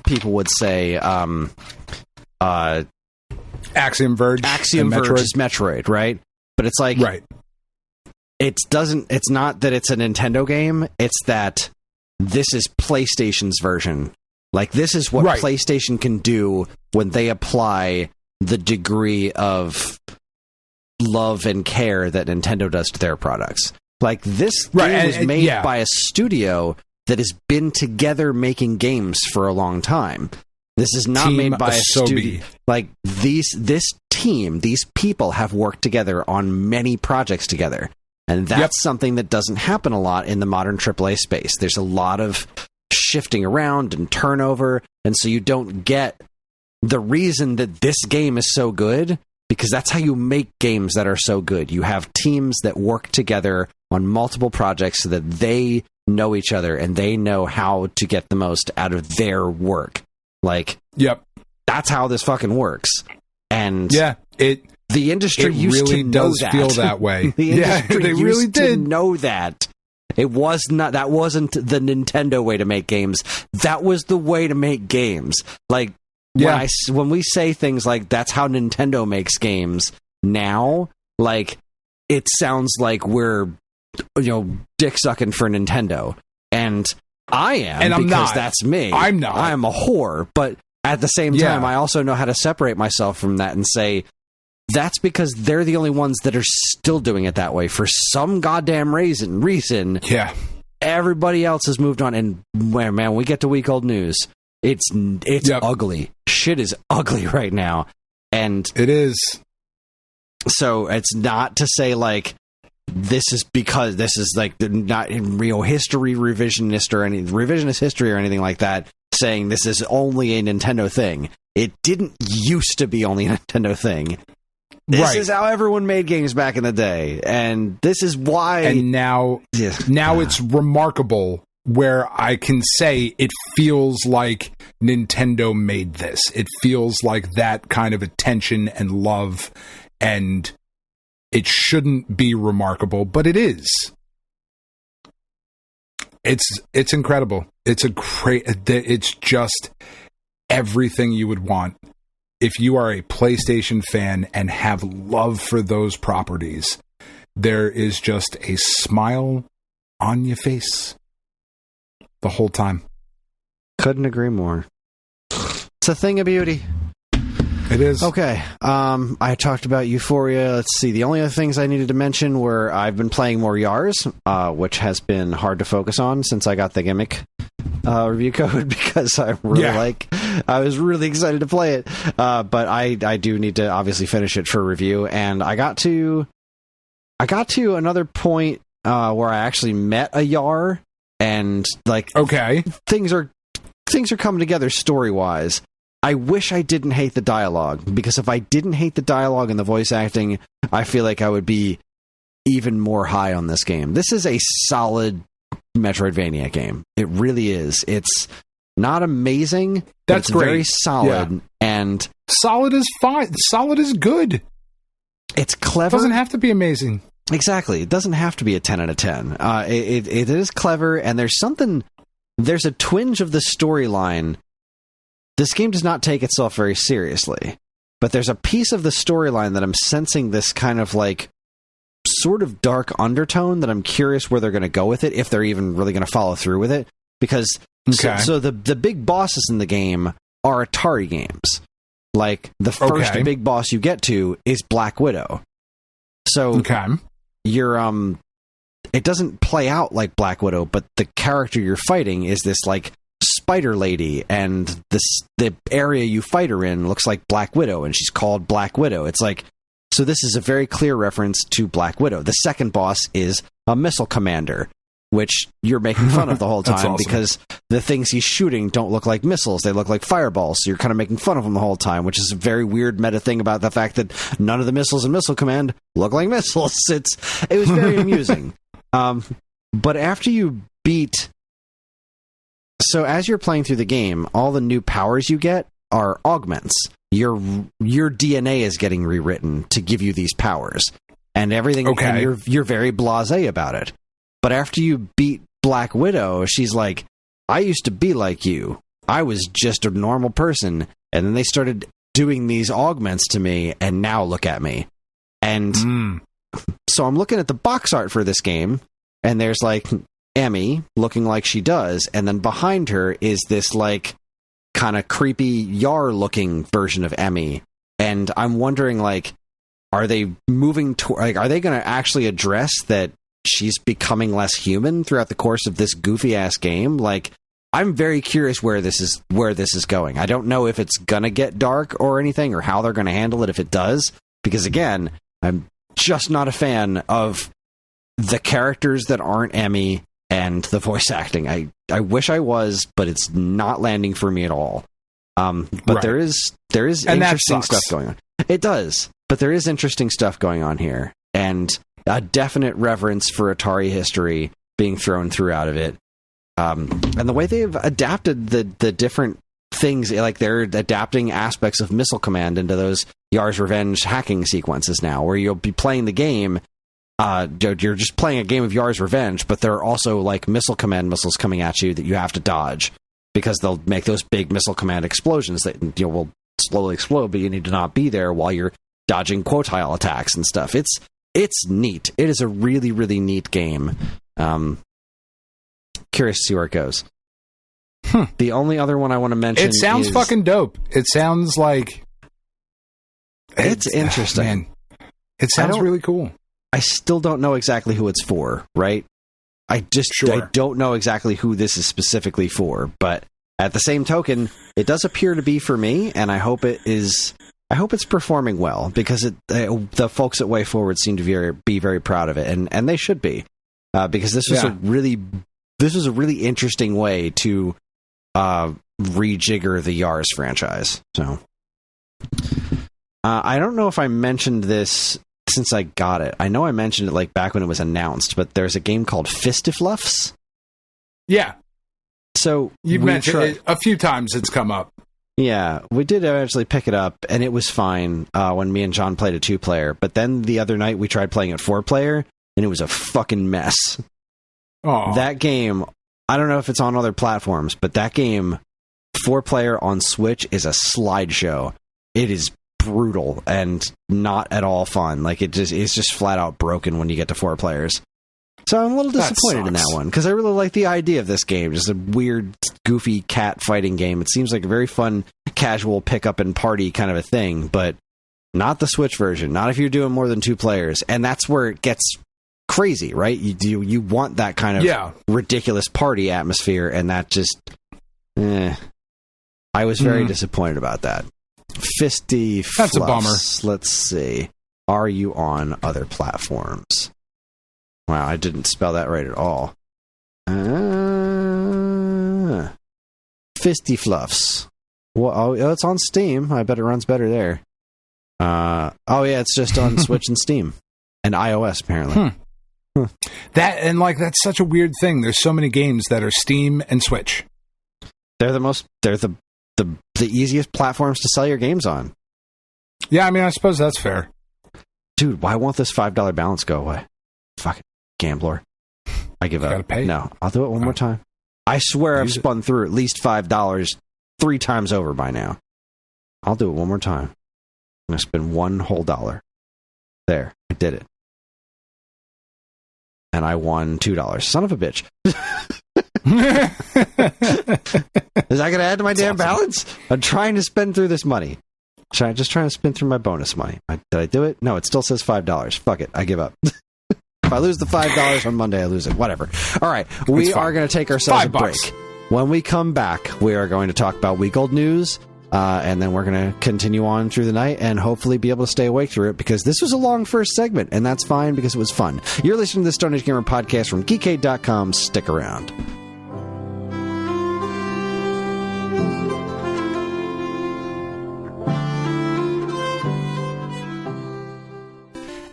people would say Axiom Verge is Metroid, right? But it's like, right. It's not that it's a Nintendo game, it's that this is PlayStation's version. Like, this is what PlayStation can do when they apply the degree of love and care that Nintendo does to their products. Like, this game was made by a studio that has been together making games for a long time. This is not made by a studio. Like, this team, these people have worked together on many projects together. And that's something that doesn't happen a lot in the modern AAA space. There's a lot of shifting around and turnover, and so you don't get the reason that this game is so good, because that's how you make games that are so good. You have teams that work together on multiple projects so that they know each other and they know how to get the most out of their work. Like, that's how this fucking works. And the industry used to know does that. Feel that way. The industry they really used did to know that. It was not. That wasn't the Nintendo way to make games. That was the way to make games. Like, when we say things like that's how Nintendo makes games now, like, it sounds like we're, dick sucking for Nintendo. And I am, and I'm because not. that's me. I'm not. I'm a whore. But at the same time, I also know how to separate myself from that and say, that's because they're the only ones that are still doing it that way for some goddamn reason. Yeah. Everybody else has moved on, and man, when we get to week old news, it's ugly. Shit is ugly right now. And it is. So it's not to say like this is because this is like not in real history revisionist history or anything like that, saying this is only a Nintendo thing. It didn't used to be only a Nintendo thing. This is how everyone made games back in the day, and this is why. And now it's remarkable where I can say it feels like Nintendo made this. It feels like that kind of attention and love, and it shouldn't be remarkable, but it is. It's incredible. It's just everything you would want. If you are a PlayStation fan and have love for those properties, there is just a smile on your face the whole time. Couldn't agree more. It's a thing of beauty. It is. Okay. I talked about Euphoria. Let's see. The only other things I needed to mention were I've been playing more YARS, which has been hard to focus on since I got the Gimmick review code, because I was really excited to play it. But I do need to obviously finish it for review. And I got to another point where I actually met a YAR, and like, things are coming together story wise. I wish I didn't hate the dialogue, because if I didn't hate the dialogue and the voice acting, I feel like I would be even more high on this game. This is a solid Metroidvania game. It really is. It's not amazing, but it's great. Very solid. And solid is fine. Solid is good. It's clever. It doesn't have to be amazing. Exactly. It doesn't have to be a 10 out of 10. It is clever, and there's a twinge of the storyline. This game does not take itself very seriously, but there's a piece of the storyline that I'm sensing this kind of like sort of dark undertone that I'm curious where they're going to go with it, if they're even really going to follow through with it. Because so the big bosses in the game are Atari games. Like, the first big boss you get to is Black Widow. So you're it doesn't play out like Black Widow, but the character you're fighting is this like spider lady, and the area you fight her in looks like Black Widow, and she's called Black Widow. It's like, so this is a very clear reference to Black Widow. The second boss is a missile commander, which you're making fun of the whole time awesome. Because the things he's shooting don't look like missiles, they look like fireballs, so you're kind of making fun of him the whole time, which is a very weird meta thing about the fact that none of the missiles in Missile Command look like missiles. It was very amusing. But after you beat... So as you're playing through the game, all the new powers you get are augments. Your DNA is getting rewritten to give you these powers, and everything. And you're very blasé about it. But after you beat Black Widow, she's like, "I used to be like you. I was just a normal person." And then they started doing these augments to me, and now look at me. And so I'm looking at the box art for this game, and there's like Emmy looking like she does, and then behind her is this like kind of creepy Yar looking version of Emmy. And I'm wondering, like, are they moving to, like, are they going to actually address that she's becoming less human throughout the course of this goofy ass game? Like, I'm very curious where this is going. I don't know if it's gonna get dark or anything, or how they're gonna handle it if it does, because again, I'm just not a fan of the characters that aren't Emmy and the voice acting. I wish I was, but it's not landing for me at all. But right. there is and interesting stuff going on. It does, but there is interesting stuff going on here, and a definite reverence for Atari history being thrown throughout of it. And the way they've adapted the different things, like they're adapting aspects of Missile Command into those Yar's Revenge hacking sequences now, where you'll be playing the game, you're just playing a game of Yar's Revenge, but there are also like Missile Command missiles coming at you that you have to dodge, because they'll make those big Missile Command explosions that will slowly explode, but you need to not be there while you're dodging quotile attacks and stuff. It's neat. It is a really, really neat game. Curious to see where it goes. The only other one I want to mention, it sounds fucking dope. It sounds like it's interesting. Man, it sounds really cool. I still don't know exactly who it's for, right? I don't know exactly who this is specifically for, but at the same token, it does appear to be for me, and I hope it is. I hope it's performing well, because the folks at Way Forward seem to be very proud of it, and they should be, because this was a really interesting way to rejigger the Yars franchise. So I don't know if I mentioned this since I got it. I know I mentioned it like back when it was announced, but there's a game called Fistifluffs. Yeah. So you've mentioned it a few times. It's come up. Yeah, we did eventually pick it up, and it was fine when me and John played a 2-player. But then the other night we tried playing it 4-player, and it was a fucking mess. Aww. That game, I don't know if it's on other platforms, but that game, 4-player on Switch, is a slideshow. It is brutal and not at all fun. Like, it's just flat out broken when you get to 4 players. So I'm a little disappointed in that one, because I really like the idea of this game. Just a weird, goofy cat fighting game. It seems like a very fun, casual pick-up and party kind of a thing, but not the Switch version. Not if you're doing more than 2 players. And that's where it gets crazy, right? You want that kind of ridiculous party atmosphere, and that just... I was very disappointed about that. Fisty That's a bummer. Let's see. Are you on other platforms? Wow, I didn't spell that right at all. Fistifluffs. Well, it's on Steam. I bet it runs better there. It's just on Switch and Steam. And iOS, apparently. That's such a weird thing. There's so many games that are Steam and Switch. They're the easiest platforms to sell your games on. Yeah, I mean, I suppose that's fair. Dude, why won't this $5 balance go away? Fucking gambler. I give up. Gotta pay. No, I'll do it one more time. I swear I've spun through at least $5 3 times over by now. I'll do it one more time. I'm going to spend one whole dollar. There, I did it. And I won $2. Son of a bitch. Is that going to add to my damn balance? I'm trying to spend through this money. Just trying to spend through my bonus money. Did I do it? No, it still says $5. Fuck it. I give up. If I lose the $5 on Monday, I lose it. Whatever. All right. We are going to take ourselves a break. When we come back, we are going to talk about week old news. And then we're going to continue on through the night and hopefully be able to stay awake through it, because this was a long first segment, and that's fine because it was fun. You're listening to the Stone Age Gamer podcast from Geekade.com. Stick around.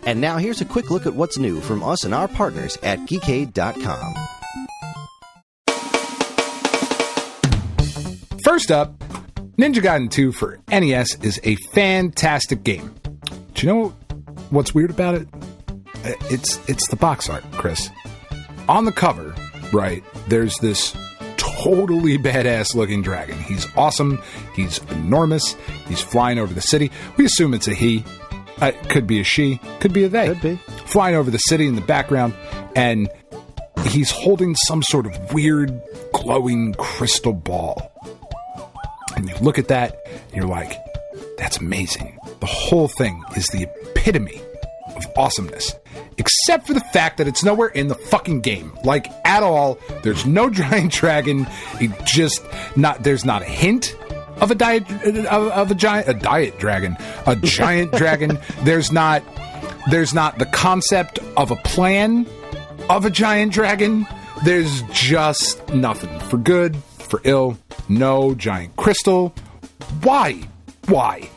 And now here's a quick look at what's new from us and our partners at Geekade.com. First up, Ninja Gaiden 2 for NES is a fantastic game. Do you know what's weird about it? It's the box art, Chris. On the cover, right, there's this totally badass looking dragon. He's awesome. He's enormous. He's flying over the city. We assume it's a he. It could be a she. Could be a they. Could be. Flying over the city in the background. And he's holding some sort of weird glowing crystal ball. And you look at that and you're like, that's amazing. The whole thing is the epitome of awesomeness. Except for the fact that it's nowhere in the fucking game. Like, at all. There's no giant dragon. There's not a hint of a giant dragon. A giant dragon. There's not the concept of a plan of a giant dragon. There's just nothing. For good, for ill, no giant crystal. Why? What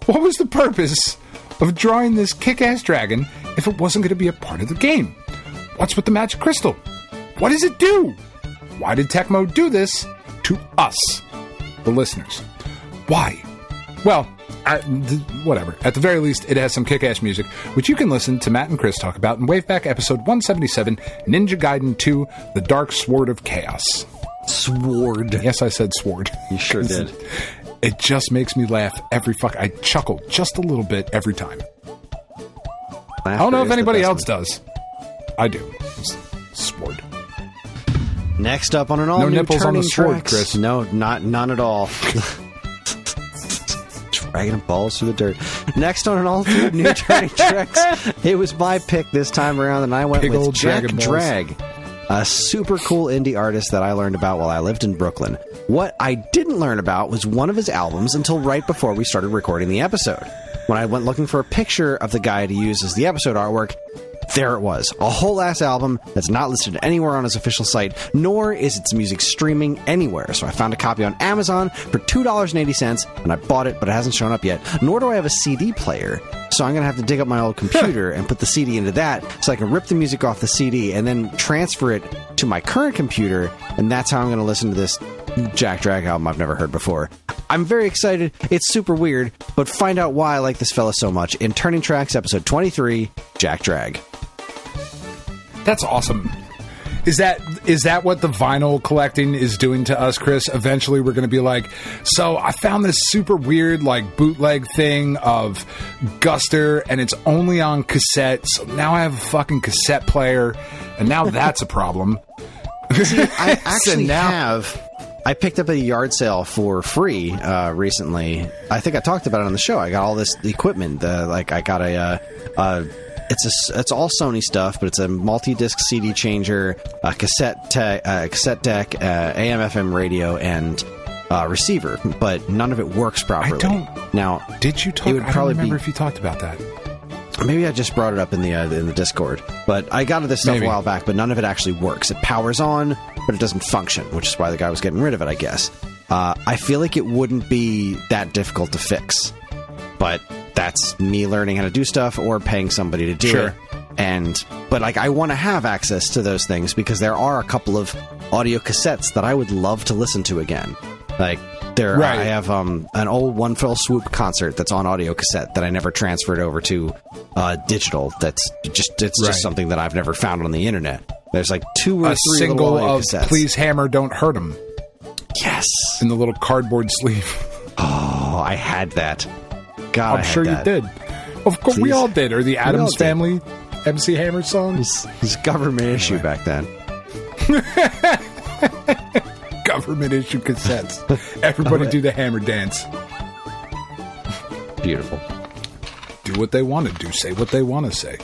was the purpose of drawing this kick-ass dragon if it wasn't going to be a part of the game? What's with the magic crystal? What does it do? Why did Tecmo do this to us, the listeners? Why? Well, whatever. At the very least, it has some kick-ass music, which you can listen to Matt and Kris talk about in Waveback episode 177, Ninja Gaiden 2, The Dark Sword of Chaos. Sword. Yes, I said sword. You sure did. It just makes me laugh I chuckle just a little bit every time. I don't know if anybody else does. I do. Sword. Next up on an all-new nipples on the Turning sword, Tracks. Kris. No, none at all. Dragging balls through the dirt. Next on an all-new Turning Tracks, it was my pick this time around, and I went Big with old Jack dragon balls. Drag, a super cool indie artist that I learned about while I lived in Brooklyn. What I didn't learn about was one of his albums until right before we started recording the episode. When I went looking for a picture of the guy to use as the episode artwork, there it was. A whole ass album that's not listed anywhere on his official site, nor is its music streaming anywhere. So I found a copy on Amazon for $2.80, and I bought it, but it hasn't shown up yet. Nor do I have a CD player. So I'm going to have to dig up my old computer and put the CD into that so I can rip the music off the CD and then transfer it to my current computer, and that's how I'm going to listen to this Jack Drag album I've never heard before. I'm very excited. It's super weird, but find out why I like this fella so much in Turning Tracks episode 23, Jack Drag. That's awesome. Is that what the vinyl collecting is doing to us, Kris? Eventually we're going to be like, so I found this super weird like bootleg thing of Guster, and it's only on cassette, so now I have a fucking cassette player, and now that's a problem. See, I actually I picked up a yard sale for free recently. I think I talked about it on the show. I got all this equipment. I got it's all Sony stuff, but it's a multi-disc CD changer, a cassette deck, AM/FM radio, and receiver. But none of it works properly. Did you talk? It would I probably don't remember if you talked about that. Maybe I just brought it up in the Discord. But I got this stuff a while back, but none of it actually works. It powers on, but it doesn't function, which is why the guy was getting rid of it, I guess. I feel like it wouldn't be that difficult to fix. But that's me learning how to do stuff or paying somebody to do it. But I want to have access to those things because there are a couple of audio cassettes that I would love to listen to again. I have an old One Fell Swoop concert that's on audio cassette that I never transferred over to digital. It's just something that I've never found on the internet. There's like 2 or 3 single little audio of cassettes. Please Hammer, Don't Hurt Him. Yes, in the little cardboard sleeve. Oh, I had that. God, I'm sure you did. Of course, we all did. Or the Addams Family MC Hammer songs. It's government issue back then. Government issue cassettes. Everybody do the hammer dance. Beautiful. Do what they want to do. Say what they want to say.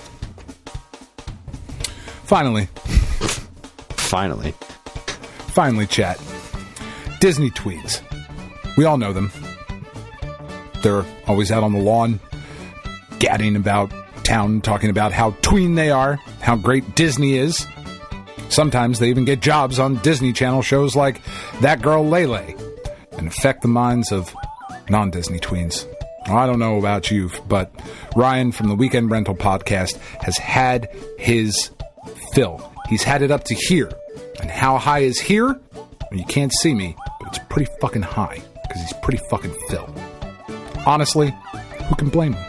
Finally, chat. Disney tweets. We all know them. They're always out on the lawn, gadding about town, talking about how tween they are, how great Disney is. Sometimes they even get jobs on Disney Channel shows like That Girl Lele and affect the minds of non-Disney tweens. Well, I don't know about you, but Ryan from the Weekend Rental podcast has had his fill. He's had it up to here. And how high is here? Well, you can't see me, but it's pretty fucking high because he's pretty fucking Phil. Honestly, who can blame him?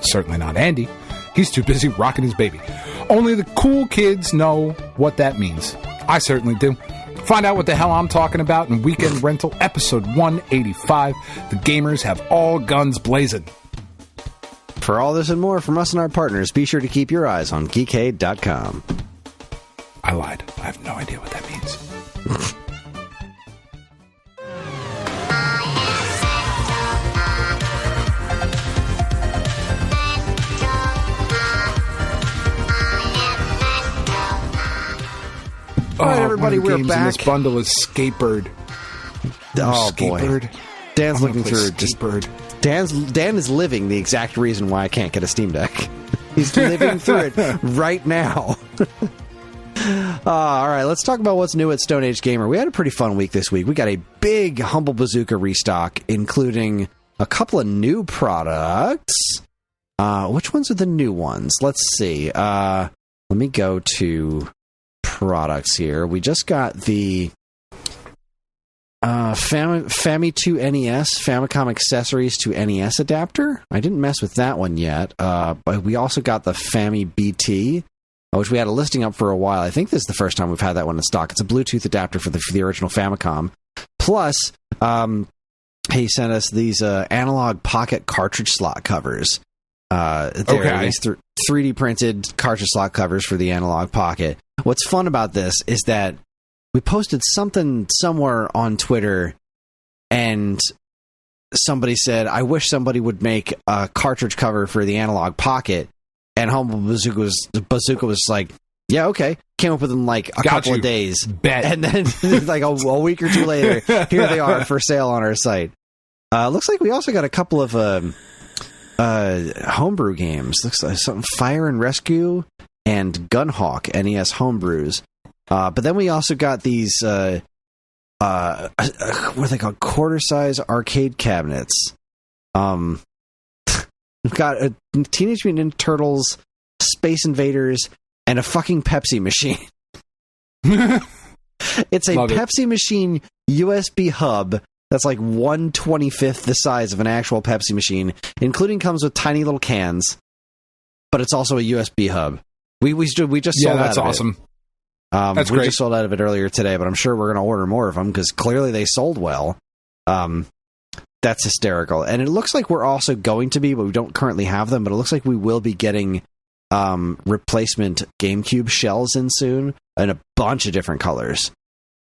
Certainly not Andy. He's too busy rocking his baby. Only the cool kids know what that means. I certainly do. Find out what the hell I'm talking about in Weekend Rental, episode 185. The gamers have all guns blazing. For all this and more from us and our partners, be sure to keep your eyes on geekade.com. I lied. I have no idea what that means. All right, everybody, we're back. This bundle is Skatebird. Oh, Skatebird. Boy. Dan's looking through Skatebird. Dan is living the exact reason why I can't get a Steam Deck. He's living through it right now. All right, let's talk about what's new at Stone Age Gamer. We had a pretty fun week this week. We got a big Humble Bazooka restock, including a couple of new products. Which ones are the new ones? Let's see. Let me go to products here. We just got the Fami2 NES, Famicom Accessories to NES adapter. I didn't mess with that one yet, but we also got the Fami BT, which we had a listing up for a while. I think this is the first time we've had that one in stock. It's a Bluetooth adapter for the original Famicom. Plus, he sent us these analog pocket cartridge slot covers. They're these 3D printed cartridge slot covers for the analog pocket. What's fun about this is that we posted something somewhere on Twitter, and somebody said, I wish somebody would make a cartridge cover for the analog pocket. And Humble Bazooka was like, yeah, okay. Came up with them like a couple of days. Bet. And then like a week or two later, here they are for sale on our site. Looks like we also got a couple of homebrew games. Looks like something Fire and Rescue and Gunhawk NES homebrews. But then we also got these what are they called? Quarter-size arcade cabinets. We've got a Teenage Mutant Ninja Turtles, Space Invaders, and a fucking Pepsi machine. It's a Pepsi machine USB hub that's like 1/25th the size of an actual Pepsi machine, including comes with tiny little cans, but it's also a USB hub. We just sold out of it. Yeah, that's awesome. That's we great. just sold out of it earlier today, but I'm sure we're going to order more of them because clearly they sold well. That's hysterical. And it looks like we're also going to be, but we don't currently have them, but it looks like we will be getting replacement GameCube shells in soon in a bunch of different colors.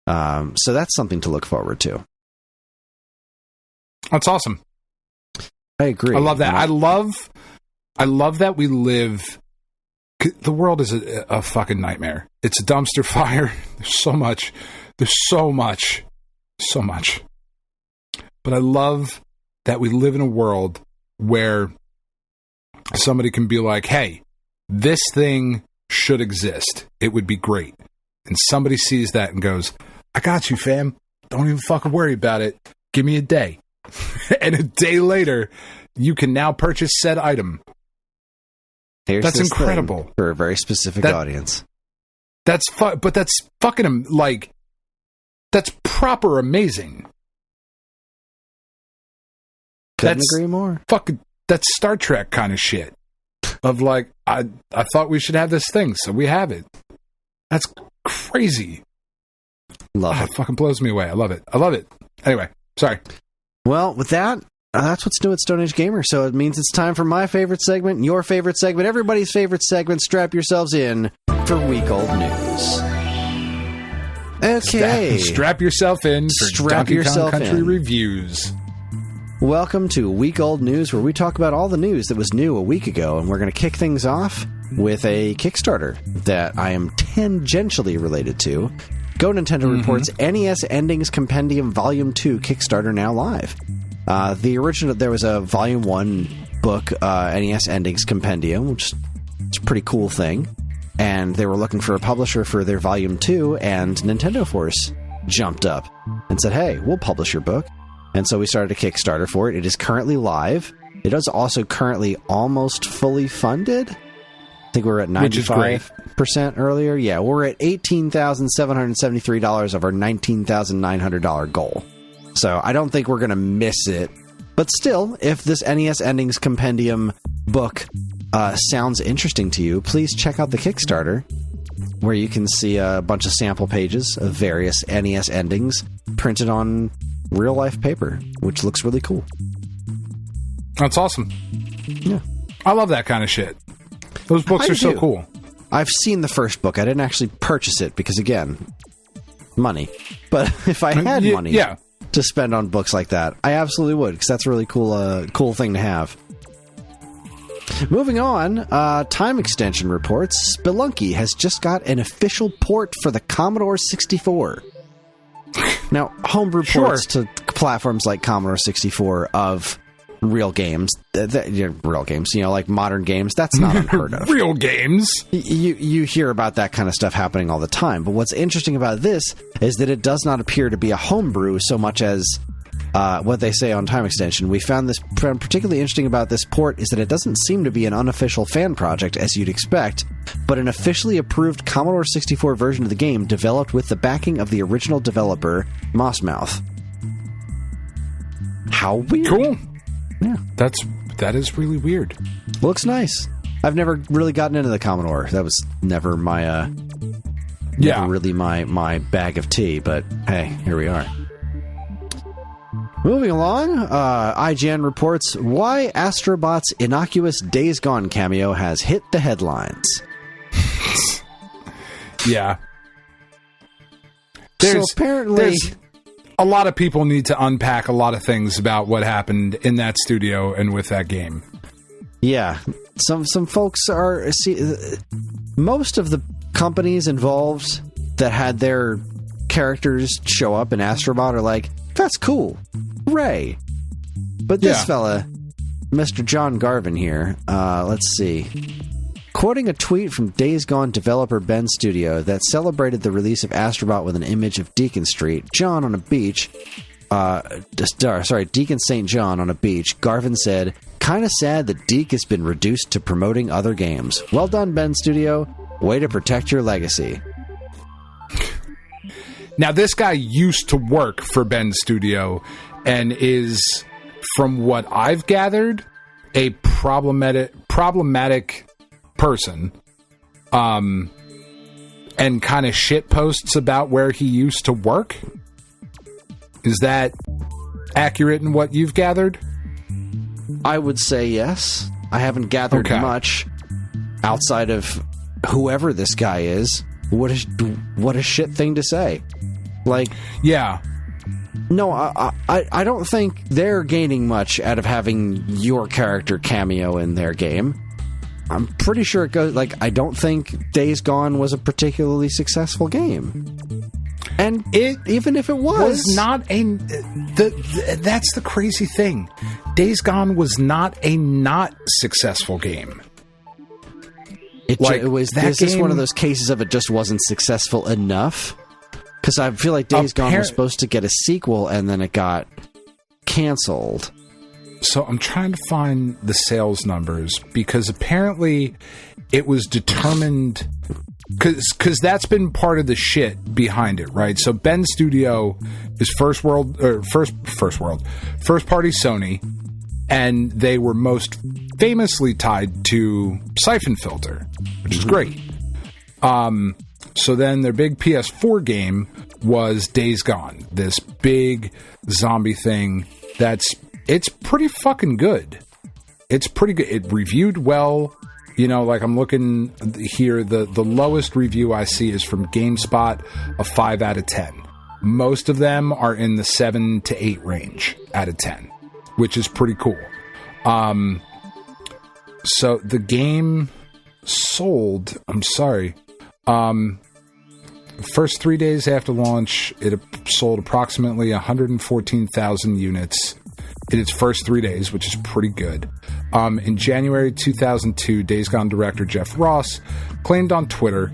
So that's something to look forward to. That's awesome. I agree. I love that. I love that we live... The world is a fucking nightmare. It's a dumpster fire. There's so much. But I love that we live in a world where somebody can be like, hey, this thing should exist. It would be great. And somebody sees that and goes, I got you, fam. Don't even fucking worry about it. Give me a day. And a day later, you can now purchase said item. That's incredible for a very specific audience. But that's fucking like, that's proper amazing. Couldn't agree more. Fucking, that's Star Trek kind of shit. Of like, I thought we should have this thing, so we have it. That's crazy. Love it. It fucking blows me away. I love it. Anyway, sorry. Well, with that, that's what's new at Stone Age Gamer. So it means it's time for my favorite segment, your favorite segment, everybody's favorite segment. Strap yourselves in for Week Old News. Okay. Strap yourself in for Donkey Kong Country Reviews. Welcome to Week Old News, where we talk about all the news that was new a week ago, and we're going to kick things off with a Kickstarter that I am tangentially related to. Go Nintendo reports NES Endings Compendium Volume 2 Kickstarter now live. The original, there was a Volume 1 book, NES Endings Compendium, which is a pretty cool thing, and they were looking for a publisher for their Volume 2, and Nintendo Force jumped up and said, hey, we'll publish your book. And so we started a Kickstarter for it. It is currently live. It is also currently almost fully funded. I think we're at 95% earlier. Yeah, we're at $18,773 of our $19,900 goal. So I don't think we're going to miss it. But still, if this NES Endings Compendium book sounds interesting to you, please check out the Kickstarter. where you can see a bunch of sample pages of various NES endings printed on real-life paper, which looks really cool. That's awesome. Yeah. I love that kind of shit. Those books are so cool. I've seen the first book. I didn't actually purchase it because, again, money. But if I had money to spend on books like that, I absolutely would, because that's a really cool thing to have. Moving on, Time Extension reports Spelunky has just got an official port for the Commodore 64. Now, homebrew ports to platforms like Commodore 64 of real games, real games, like modern games, that's not unheard of. Real games. You hear about that kind of stuff happening all the time. But what's interesting about this is that it does not appear to be a homebrew so much as what they say on Time Extension. We found particularly interesting about this port is that it doesn't seem to be an unofficial fan project, as you'd expect, but an officially approved Commodore 64 version of the game developed with the backing of the original developer, Mossmouth. How weird. Cool. Yeah. That is really weird. Looks nice. I've never really gotten into the Commodore. That was never my never really my bag of tea, but hey, here we are. Moving along, IGN reports why Astrobot's innocuous Days Gone cameo has hit the headlines. Yeah. So apparently, a lot of people need to unpack a lot of things about what happened in that studio and with that game. Yeah. Some folks are... most of the companies involved that had their characters show up in Astrobot are like, that's cool. Hooray. But this fella, Mr. John Garvin here, let's see. Quoting a tweet from Days Gone developer Ben Studio that celebrated the release of Astrobot with an image of Deacon Street, John on a beach, Deacon St. John on a beach, Garvin said, kinda sad that Deke has been reduced to promoting other games. Well done, Ben Studio. Way to protect your legacy. Now, this guy used to work for Ben Studio and is, from what I've gathered, a problematic person, and kind of shit posts about where he used to work. Is that accurate in what you've gathered? I would say yes. I haven't gathered much outside of whoever this guy is. What a shit thing to say. Like, yeah. No, I don't think they're gaining much out of having your character cameo in their game. I'm pretty sure it goes, like, I don't think Days Gone was a particularly successful game. And even if it was not that's the crazy thing. Days Gone was not a not successful game. Is this one of those cases of it just wasn't successful enough? Because I feel like Days Gone was supposed to get a sequel and then it got canceled. So I'm trying to find the sales numbers because apparently it was determined... Because that's been part of the shit behind it, right? So Ben Studio is first party Sony, and they were most famously tied to Siphon Filter, which is great. So then their big PS4 game was Days Gone, this big zombie thing it's pretty fucking good. It's pretty good. It reviewed well. You know, like I'm looking here, the lowest review I see is from GameSpot, a 5 out of 10. Most of them are in the 7 to 8 range out of 10, which is pretty cool. So the game sold, first 3 days after launch, it sold approximately 114,000 units in its first 3 days, which is pretty good. In January 2002, Days Gone director Jeff Ross claimed on Twitter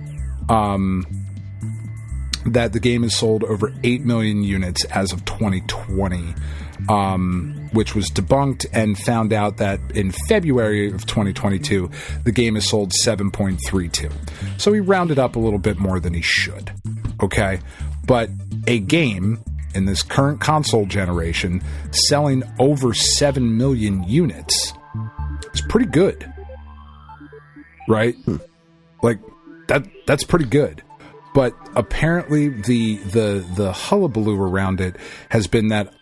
that the game has sold over 8 million units as of 2020, which was debunked, and found out that in February of 2022, the game has sold 7.32. So he rounded up a little bit more than he should. Okay? But a game in this current console generation selling over 7 million units is pretty good. Right? Like, that's pretty good. But apparently the hullabaloo around it has been that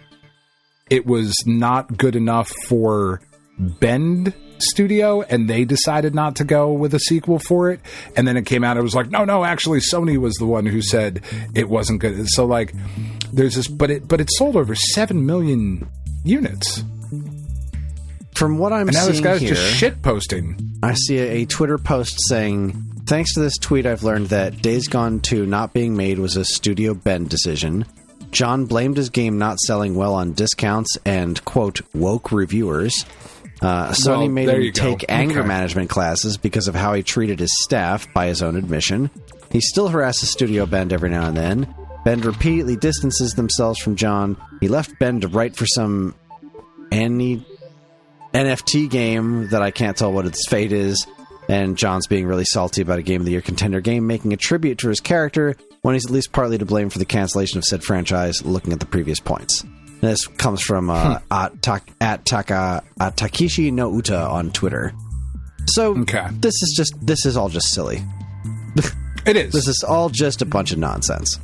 it was not good enough for Bend Studio, and they decided not to go with a sequel for it. And then it came out, it was like, no, actually Sony was the one who said it wasn't good. So like, there's this, but it sold over 7 million units. From what I'm and now seeing this guy's here, just shit posting. I see a Twitter post saying, thanks to this tweet, I've learned that Days Gone 2 not being made was a Studio Bend decision. John blamed his game not selling well on discounts and, quote, woke reviewers. Sony made him take anger management classes because of how he treated his staff, by his own admission. He still harasses Studio Bend every now and then. Bend repeatedly distances themselves from John. He left Bend to write for some NFT game that I can't tell what its fate is. And John's being really salty about a Game of the Year contender game, making a tribute to his character when he's at least partly to blame for the cancellation of said franchise, looking at the previous points. This comes from at Takeshi no Uta on Twitter. So this is all just silly. It is. This is all just a bunch of nonsense.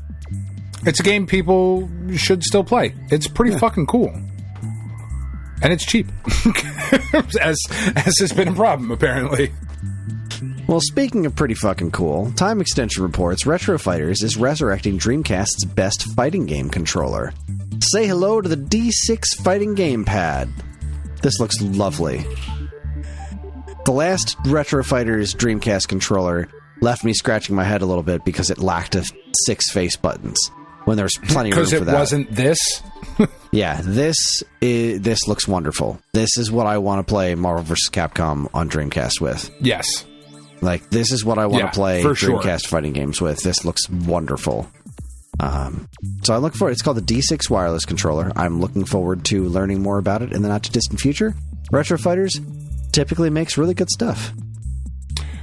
It's a game people should still play. It's pretty fucking cool. And it's cheap. as has been a problem, apparently. Well, speaking of pretty fucking cool, Time Extension reports Retro Fighters is resurrecting Dreamcast's best fighting game controller. Say hello to the D6 fighting gamepad. This looks lovely. The last Retro Fighters Dreamcast controller left me scratching my head a little bit because it lacked 6 face buttons when there's plenty of room for that. Because it wasn't this? Yeah, this looks wonderful. This is what I want to play Marvel vs. Capcom on Dreamcast with. Yes. Like, this is what I want to play Dreamcast fighting games with. This looks wonderful. So I look forward. It's called the D6 wireless controller. I'm looking forward to learning more about it in the not too distant future. Retro Fighters typically makes really good stuff.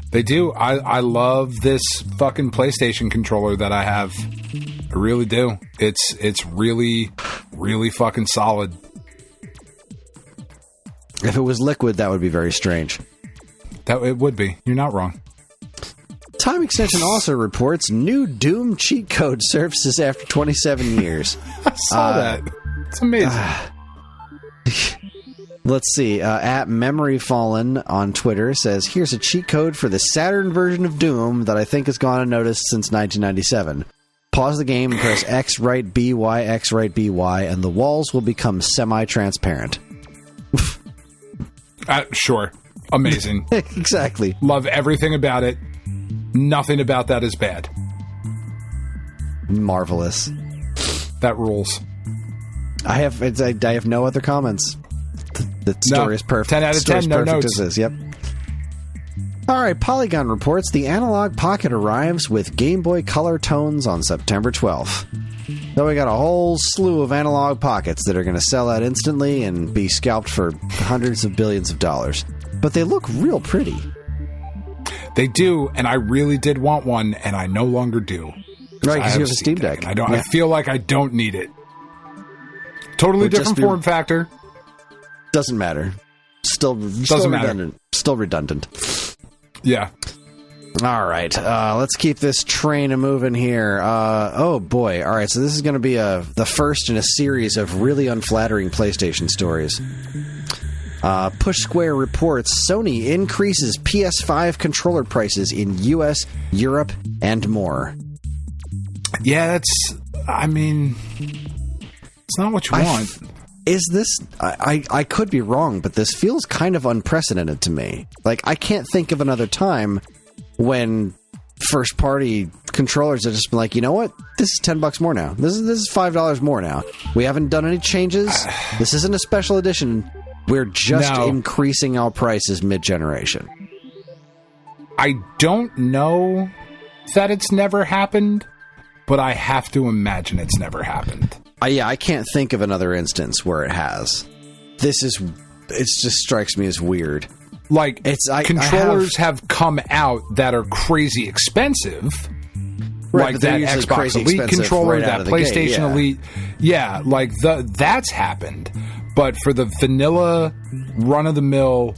They do. I love this fucking PlayStation controller that I have. I really do. It's really, really fucking solid. If it was liquid, that would be very strange. That it would be. You're not wrong. Time Extension also reports new Doom cheat code surfaces after 27 years. I saw that. It's amazing. Let's see. At Memory Fallen on Twitter says, here's a cheat code for the Saturn version of Doom that I think has gone unnoticed since 1997. Pause the game and press X right B Y X right B Y, and the walls will become semi-transparent. Sure. Amazing. Exactly. Love everything about it. Nothing about that is bad. Marvelous. That rules. I have no other comments. The story is perfect. 10 out of 10, no notes. As is. Yep. All right, Polygon reports the Analog Pocket arrives with Game Boy Color tones on September 12th. So we got a whole slew of Analog Pockets that are going to sell out instantly and be scalped for hundreds of billions of dollars. But they look real pretty. They do, and I really did want one, and I no longer do. Right, because you have a Steam Deck. I don't. Yeah. I feel like I don't need it. Totally different form factor. Doesn't matter. Still redundant. Matter. Still redundant. Yeah. All right. Let's keep this train moving here. Oh, boy. All right, so this is going to be the first in a series of really unflattering PlayStation stories. Push Square reports Sony increases PS5 controller prices in US, Europe, and more. Yeah, it's not what you want. Is this... I could be wrong, but this feels kind of unprecedented to me. Like, I can't think of another time when first-party controllers have just been like, you know what? This is $10 more now. This is $5 more now. We haven't done any changes. This isn't a special edition. We're just increasing our prices mid-generation. I don't know that it's never happened, but I have to imagine it's never happened. Yeah, I can't think of another instance where it has. It just strikes me as weird. Like, controllers have come out that are crazy expensive. Right, like that Xbox Elite controller, that PlayStation Elite. Yeah, like that's happened. But for the vanilla, run-of-the-mill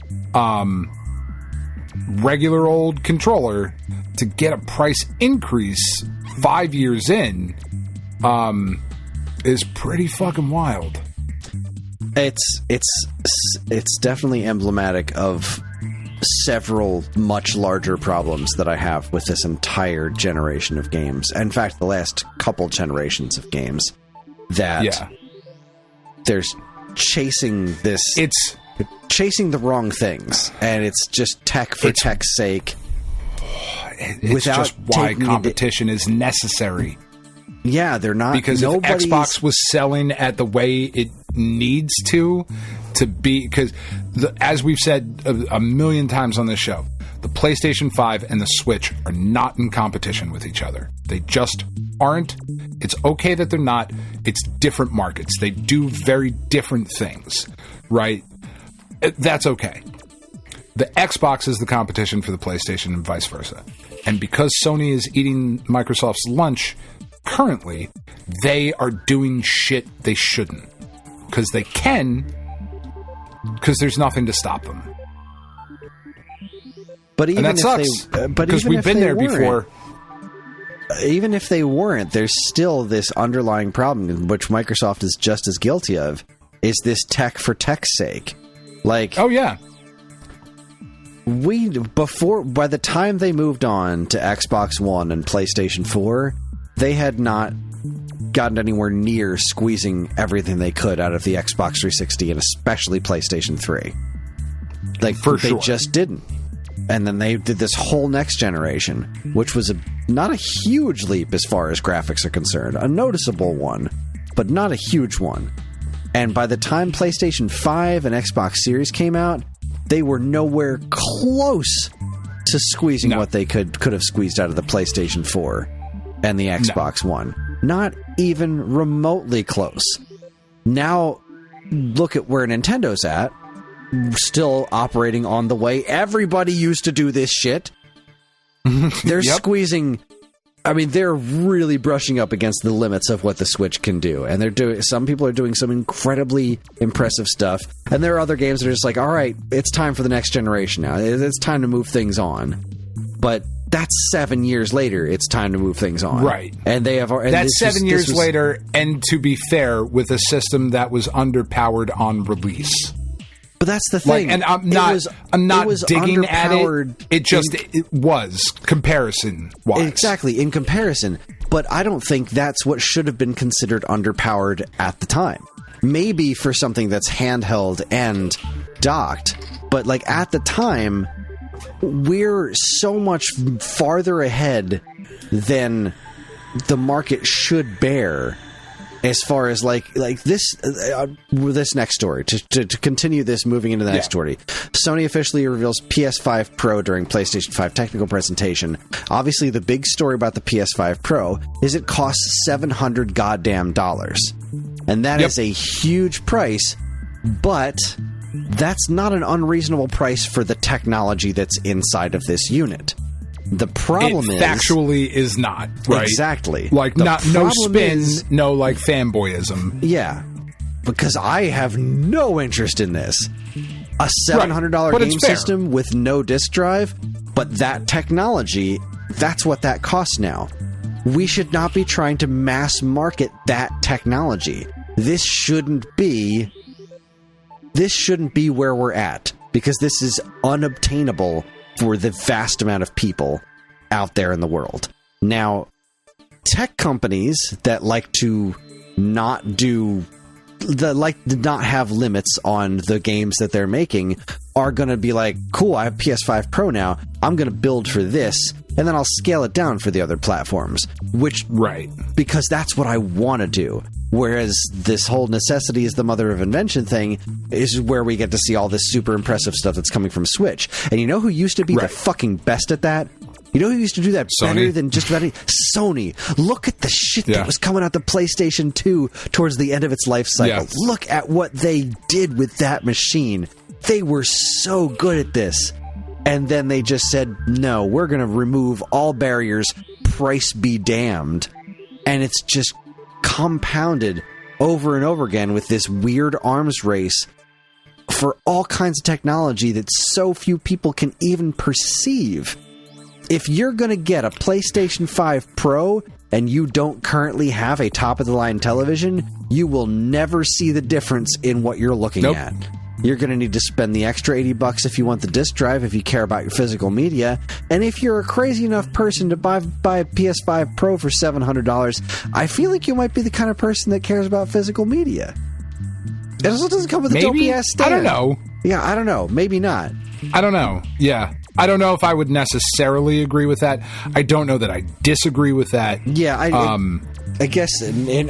regular old controller to get a price increase 5 years in is pretty fucking wild. It's definitely emblematic of several much larger problems that I have with this entire generation of games. In fact, the last couple generations of games that there's chasing the wrong things, and it's just tech for tech's sake. It's just why competition is necessary. Yeah, they're not, because if Xbox was selling at the way it needs to be, because as we've said a million times on this show, the PlayStation 5 and the Switch are not in competition with each other. They just aren't. It's okay that they're not. It's different markets. They do very different things, right? That's okay. The Xbox is the competition for the PlayStation and vice versa. And because Sony is eating Microsoft's lunch currently, they are doing shit they shouldn't. Because they can, because there's nothing to stop them. But even and that sucks, because we've been there before. Even if they weren't, there's still this underlying problem, which Microsoft is just as guilty of, is this tech for tech's sake. Like, oh yeah, by the time they moved on to Xbox One and PlayStation 4, they had not gotten anywhere near squeezing everything they could out of the Xbox 360 and especially PlayStation 3. Like, they just didn't. And then they did this whole next generation, which was not a huge leap as far as graphics are concerned. A noticeable one, but not a huge one. And by the time PlayStation 5 and Xbox Series came out, they were nowhere close to squeezing what they could have squeezed out of the PlayStation 4 and the Xbox One. Not even remotely close. Now, look at where Nintendo's at. Still operating on the way everybody used to do this shit. They're squeezing. I mean, they're really brushing up against the limits of what the Switch can do, and they're doing. Some people are doing some incredibly impressive stuff, and there are other games that are just like, all right, it's time for the next generation now. It's time to move things on. But that's 7 years later. It's time to move things on, right? And they have. And that's 7 years later, and to be fair, with a system that was underpowered on release. But that's the thing. And I'm not digging at it. It was comparison-wise. Exactly, in comparison. But I don't think that's what should have been considered underpowered at the time. Maybe for something that's handheld and docked. But like at the time, we're so much farther ahead than the market should bear. As far as like this next story, to continue this, moving into the next story, Sony officially reveals PS5 Pro during PlayStation 5 technical presentation. Obviously, the big story about the PS5 Pro is it costs $700 goddamn dollars, and that is a huge price. But that's not an unreasonable price for the technology that's inside of this unit. The problem factually is not, right? Exactly. Like, no spin, no, like, fanboyism. Yeah. Because I have no interest in this. A $700 game system with no disk drive, but that technology, that's what that costs now. We should not be trying to mass market that technology. This shouldn't be where we're at, because this is unobtainable for the vast amount of people out there in the world. Now, tech companies that like to not have limits on the games that they're making are going to be like, cool, I have PS5 Pro now, I'm going to build for this, and then I'll scale it down for the other platforms. Because that's what I want to do. Whereas this whole necessity is the mother of invention thing is where we get to see all this super impressive stuff that's coming from Switch. And you know who used to be the fucking best at that? You know who used to do that better than just about any? Sony. Look at the shit that was coming out the PlayStation 2 towards the end of its life cycle. Yeah. Look at what they did with that machine. They were so good at this. And then they just said, no, we're going to remove all barriers, price be damned. And it's just compounded over and over again with this weird arms race for all kinds of technology that so few people can even perceive. If you're going to get a PlayStation 5 Pro and you don't currently have a top-of-the-line television, you will never see the difference in what you're looking at. You're going to need to spend the extra $80 if you want the disc drive, if you care about your physical media. And if you're a crazy enough person to buy a PS5 Pro for $700, I feel like you might be the kind of person that cares about physical media. It also doesn't come with a dopey-ass stand. I don't know. Yeah, I don't know. Maybe not. I don't know. Yeah. I don't know if I would necessarily agree with that. I don't know that I disagree with that. Yeah, I guess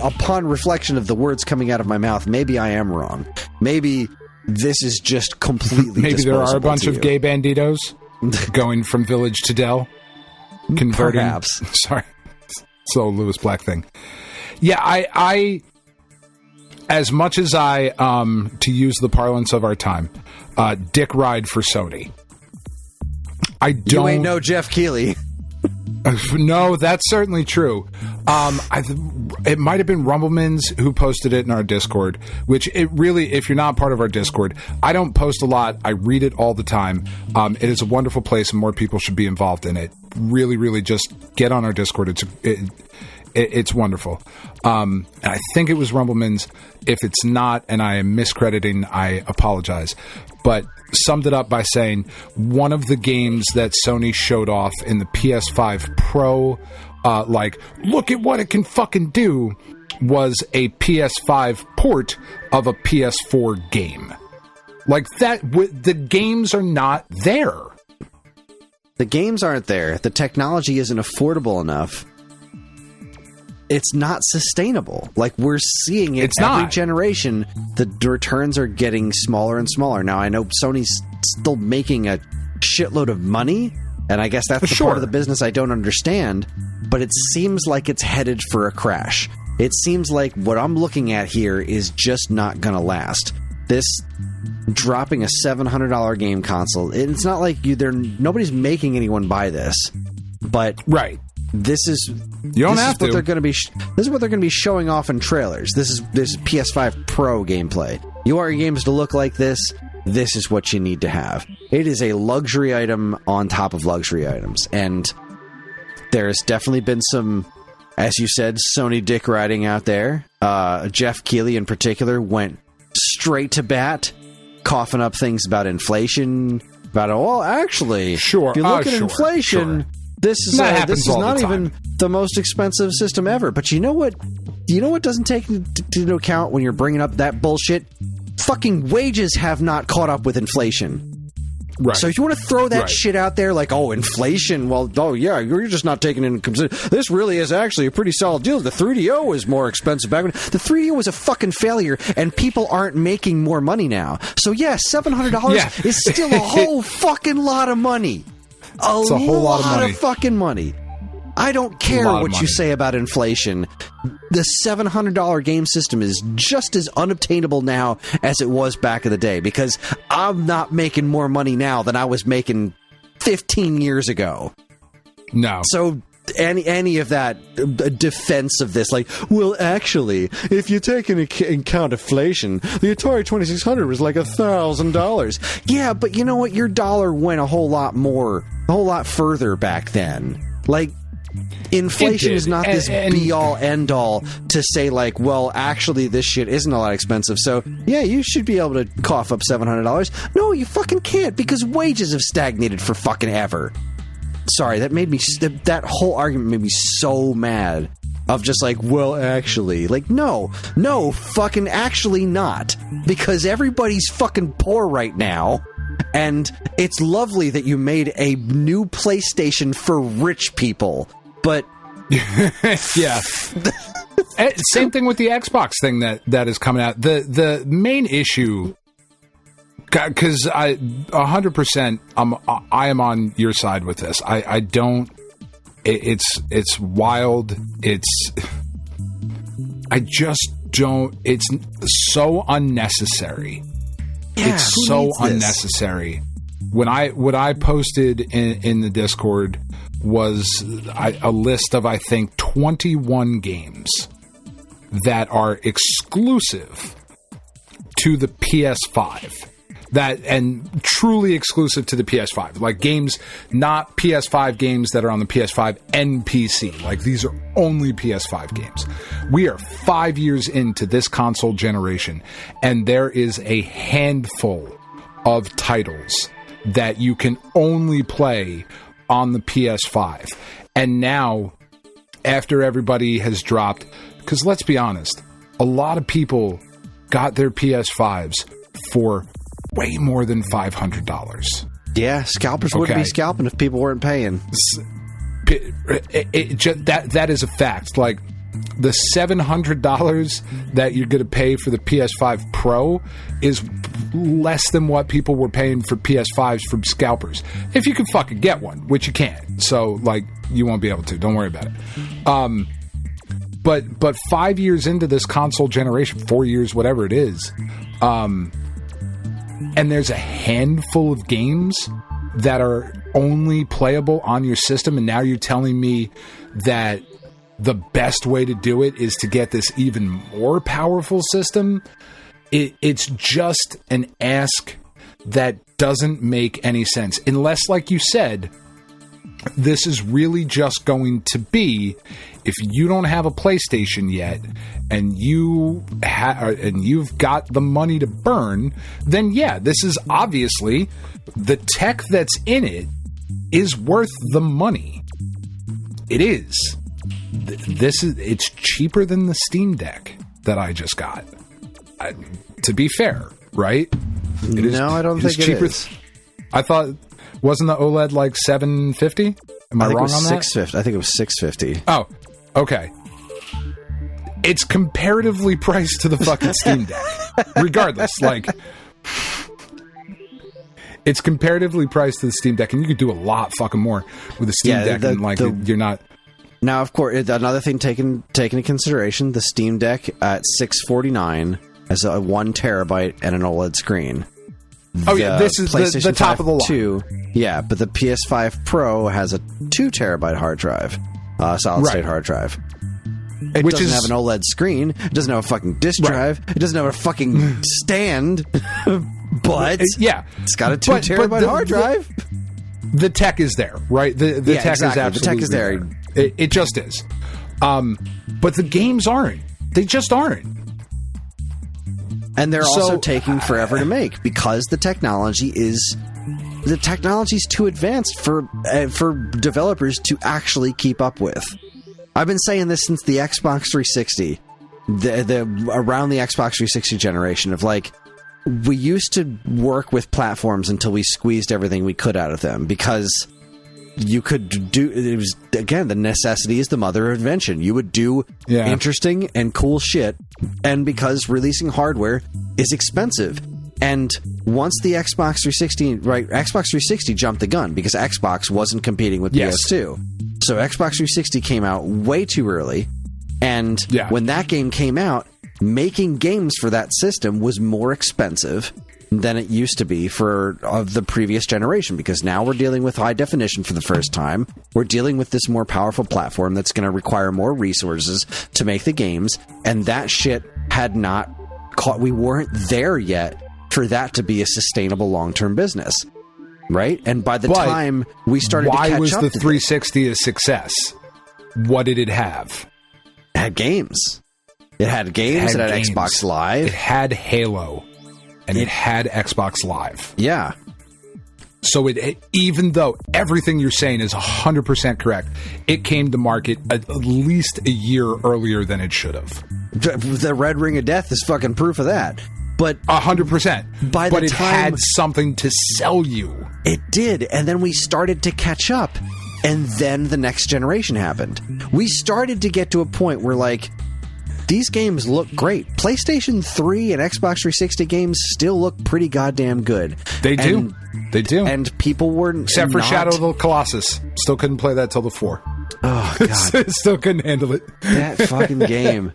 upon reflection of the words coming out of my mouth, maybe I am wrong. Maybe this is just completely maybe there are a bunch of gay banditos going from village to Dell. Converting. Perhaps. Sorry. It's a Lewis Black thing. Yeah, I as much as I, to use the parlance of our time, dick ride for Sony. I don't. You ain't no Jeff Keighley. No, that's certainly true. It might have been Rumblemans who posted it in our Discord, which it really, if you're not part of our Discord, I don't post a lot. I read it all the time. It is a wonderful place and more people should be involved in it. Really, really just get on our Discord. It's wonderful. And I think it was Rumblemans. If it's not, and I am miscrediting, I apologize. But summed it up by saying one of the games that Sony showed off in the PS5 Pro, look at what it can fucking do, was a PS5 port of a PS4 game. Like that, the games are not there. The games aren't there. The technology isn't affordable enough. It's not sustainable. Like, we're seeing it every generation. The returns are getting smaller and smaller. Now, I know Sony's still making a shitload of money, and I guess that's the part of the business I don't understand, but it seems like it's headed for a crash. It seems like what I'm looking at here is just not going to last. This dropping a $700 game console, it's not like nobody's making anyone buy this, but this is what they're going to be. This is what they're going to be showing off in trailers. This is PS5 Pro gameplay. You want your games to look like this? This is what you need to have. It is a luxury item on top of luxury items, and there's definitely been some, as you said, Sony dick riding out there. Jeff Keighley in particular went straight to bat, coughing up things about inflation. Actually, if you look at inflation. This is not even the most expensive system ever. But you know what? You know what doesn't take into account when you're bringing up that bullshit? Fucking wages have not caught up with inflation. Right. So if you want to throw that shit out there like, oh, inflation, you're just not taking into consideration. This really is actually a pretty solid deal. The 3DO was more expensive back when. The 3DO was a fucking failure, and people aren't making more money now. So yeah, $700 is still a whole fucking lot of money. It's a whole lot of fucking money. I don't care what you say about inflation. The $700 game system is just as unobtainable now as it was back in the day, because I'm not making more money now than I was making 15 years ago. No. So any of that defense of this, like, well, actually, if you take into account inflation, the Atari 2600 was like $1,000. Yeah, but you know what? Your dollar went a whole lot further back then. Like, inflation is not this be-all, end-all to say, like, well, actually, this shit isn't a lot expensive, so, yeah, you should be able to cough up $700. No, you fucking can't, because wages have stagnated for fucking ever. Sorry, that whole argument made me so mad. Of just like, well, actually. Like, no, fucking actually not. Because everybody's fucking poor right now. And it's lovely that you made a new PlayStation for rich people. But... yeah. Same thing with the Xbox thing that is coming out. The main issue... Because 100%, I am on your side with this. I don't. It's wild. I just don't. It's so unnecessary. Yeah, it's so unnecessary. What I posted in the Discord was a list of, I think, 21 games that are exclusive to the PS5. that, and truly exclusive to the PS5. Like games, not PS5 games that are on the PS5 and PC. Like these are only PS5 games. We are 5 years into this console generation, and there is a handful of titles that you can only play on the PS5. And now, after everybody has dropped, because let's be honest, a lot of people got their PS5s for way more than $500. Yeah, scalpers wouldn't be scalping if people weren't paying. That is a fact. Like, the $700 that you're going to pay for the PS5 Pro is less than what people were paying for PS5s from scalpers. If you can fucking get one, which you can't. So, like, you won't be able to. Don't worry about it. But 5 years into this console generation, 4 years, whatever it is, and there's a handful of games that are only playable on your system, and now you're telling me that the best way to do it is to get this even more powerful system. It's just an ask that doesn't make any sense. Unless, like you said, this is really just going to be, if you don't have a PlayStation yet and you've got the money to burn, then yeah, this is obviously the tech that's in it is worth the money. It is. It's cheaper than the Steam Deck that I just got. To be fair, right? No, I don't think it is. I thought, wasn't the OLED like $750? Am I wrong on that? $650. I think it was $650. Oh, okay. It's comparatively priced to the fucking Steam Deck. Regardless, like, it's comparatively priced to the Steam Deck, and you could do a lot fucking more with the Steam Deck, and like you're not. Now, of course, another thing taken into consideration: the Steam Deck at $649 has a 1 terabyte and an OLED screen. This is the top of the line. Yeah, but the PS5 Pro has a 2 terabyte hard drive, solid state hard drive. It doesn't have an OLED screen. It doesn't have a fucking disk drive. It doesn't have a fucking stand. But it's got a 2 terabyte hard drive. The tech is there, right? The tech is absolutely the tech is there. It just is. But the games aren't. They just aren't. And they're also taking forever to make because the technology is too advanced for developers to actually keep up with. I've been saying this since the Xbox 360, around the Xbox 360 generation of like, we used to work with platforms until we squeezed everything we could out of them because you could do, it was, again, the necessity is the mother of invention. You would do interesting and cool shit, and because releasing hardware is expensive. And once the Xbox 360, Xbox 360 jumped the gun because Xbox wasn't competing with PS2. So Xbox 360 came out way too early, and when that game came out, making games for that system was more expensive than it used to be of the previous generation, because now we're dealing with high definition for the first time. We're dealing with this more powerful platform that's going to require more resources to make the games, and that shit had not caught. We weren't there yet for that to be a sustainable long-term business, right? And by the time we started to catch up, why was the 360 a success? What did it have? It had games. It had games. It had Xbox Live. It had Halo. And it had Xbox Live. Yeah. So even though everything you're saying is 100% correct, it came to market at least a year earlier than it should have. The Red Ring of Death is fucking proof of that. But 100%. But it had something to sell you. It did. And then we started to catch up. And then the next generation happened. We started to get to a point where, like, these games look great. PlayStation 3 and Xbox 360 games still look pretty goddamn good. They do. They do. And people were except for Shadow of the Colossus. Still couldn't play that till the 4. Oh, God. Still couldn't handle it. That fucking game.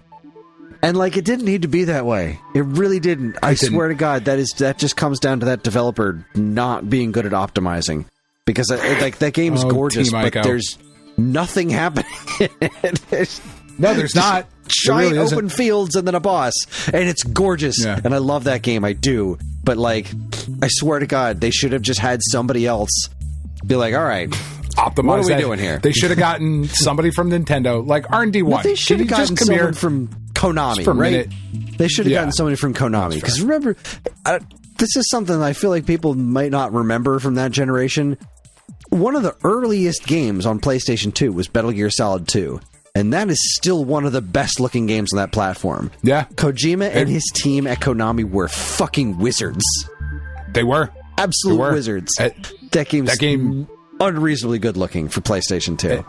And, like, it didn't need to be that way. It really didn't. I swear to God, that just comes down to that developer not being good at optimizing. Because, like, that game's gorgeous, but there's nothing happening in it. No, there's not. Giant open fields and then a boss, and it's gorgeous, and I love that game. I do, but like, I swear to God, they should have just had somebody else be like, all right, optimize what are we doing here? They should have gotten somebody from Nintendo, like R&D1. No, they should have gotten someone from Konami, right? They should have gotten somebody from Konami. Because remember, this is something I feel like people might not remember from that generation. One of the earliest games on PlayStation 2 was Metal Gear Solid 2. And that is still one of the best looking games on that platform. Yeah. Kojima and his team at Konami were fucking wizards. They were. Absolute wizards. That game unreasonably good looking for PlayStation 2.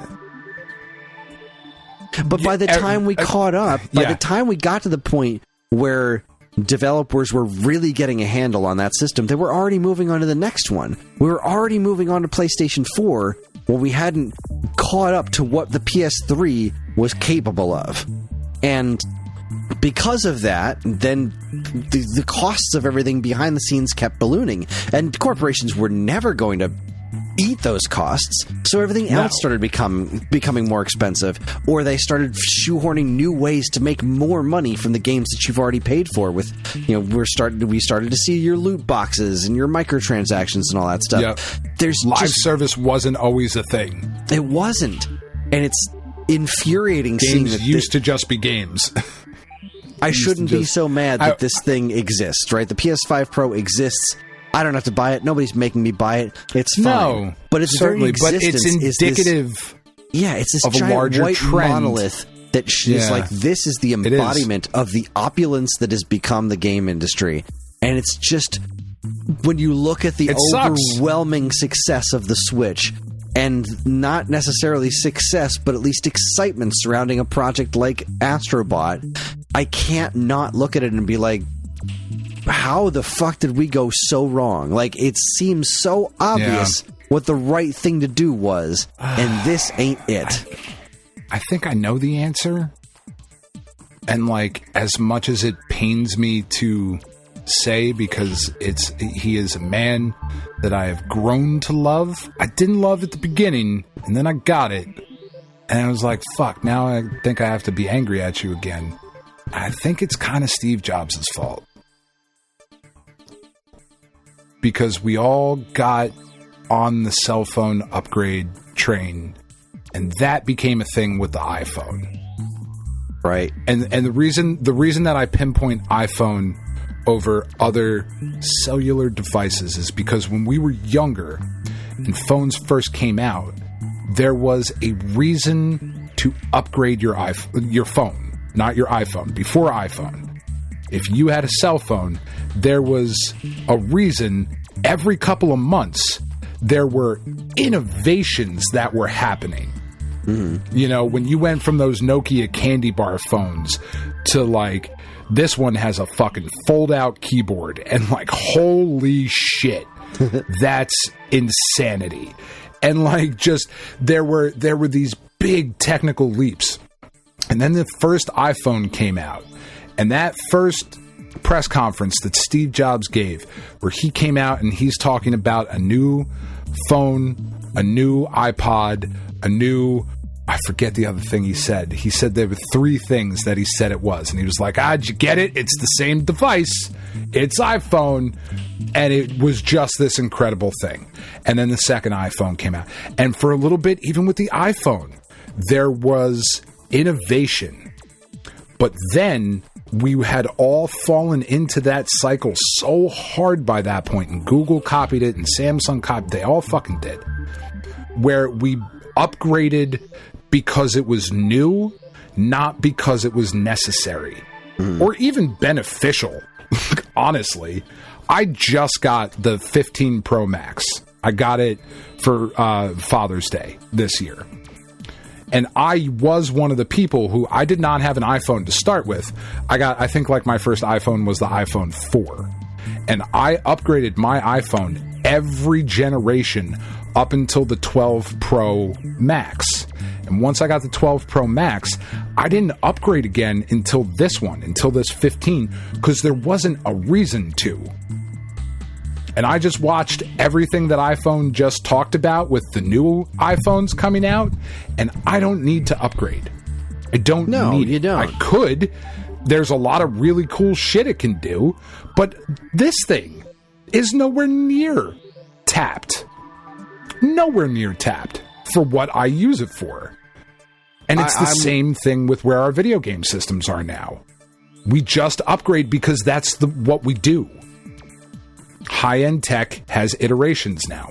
But by the time we caught up, by the time we got to the point where developers were really getting a handle on that system, they were already moving on to the next one. We were already moving on to PlayStation 4 when we hadn't caught up to what the PS3 was capable of. And because of that, then the costs of everything behind the scenes kept ballooning. And corporations were never going to eat those costs, so everything else started becoming more expensive, or they started shoehorning new ways to make more money from the games that you've already paid for. With, you know, we started to see your loot boxes and your microtransactions and all that stuff. Yep. There's live service wasn't always a thing. It wasn't, and it's infuriating. Games used to just be games. I shouldn't be so mad that this thing exists, right? The PS5 Pro exists. I don't have to buy it. Nobody's making me buy it. It's fine. No, but it's certainly, but it's indicative. It's this giant larger white monolith that is like, this is the embodiment of the opulence that has become the game industry. And it's just, when you look at the overwhelming success of the Switch, and not necessarily success, but at least excitement surrounding a project like Astrobot, I can't not look at it and be like, how the fuck did we go so wrong? Like, it seems so obvious what the right thing to do was, and this ain't it. I think I know the answer. And, like, as much as it pains me to say, because he is a man that I have grown to love. I didn't love at the beginning, and then I got it. And I was like, fuck, now I think I have to be angry at you again. I think it's kind of Steve Jobs' fault. Because we all got on the cell phone upgrade train, and that became a thing with the iPhone. Right. And the reason that I pinpoint iPhone over other cellular devices is because when we were younger and phones first came out, there was a reason to upgrade your phone, not your iPhone, before iPhone. If you had a cell phone, there was a reason. Every couple of months, there were innovations that were happening. Mm-hmm. You know, when you went from those Nokia candy bar phones to, like, this one has a fucking fold-out keyboard, and, like, holy shit, that's insanity. And, like, just there were these big technical leaps. And then the first iPhone came out, and that first press conference that Steve Jobs gave, where he came out and he's talking about a new phone, a new iPod, a new, I forget the other thing he said. He said there were 3 things that he said it was. And he was like, did you get it? It's the same device. It's iPhone. And it was just this incredible thing. And then the second iPhone came out. And for a little bit, even with the iPhone, there was innovation. But then we had all fallen into that cycle so hard by that point, and Google copied it, and Samsung copied it. They all fucking did. Where we upgraded because it was new, not because it was necessary. Or even beneficial, honestly. I just got the 15 Pro Max. I got it for Father's Day this year. And I was one of the people who, I did not have an iPhone to start with. I think like my first iPhone was the iPhone 4. And I upgraded my iPhone every generation up until the 12 Pro Max. And once I got the 12 Pro Max, I didn't upgrade again until this 15, because there wasn't a reason to. And I just watched everything that iPhone just talked about with the new iPhones coming out, and I don't need to upgrade. I don't need it. You don't. I could, there's a lot of really cool shit it can do, but this thing is nowhere near tapped. Nowhere near tapped for what I use it for. And it's the same thing with where our video game systems are now. We just upgrade because that's what we do. High-end tech has iterations now.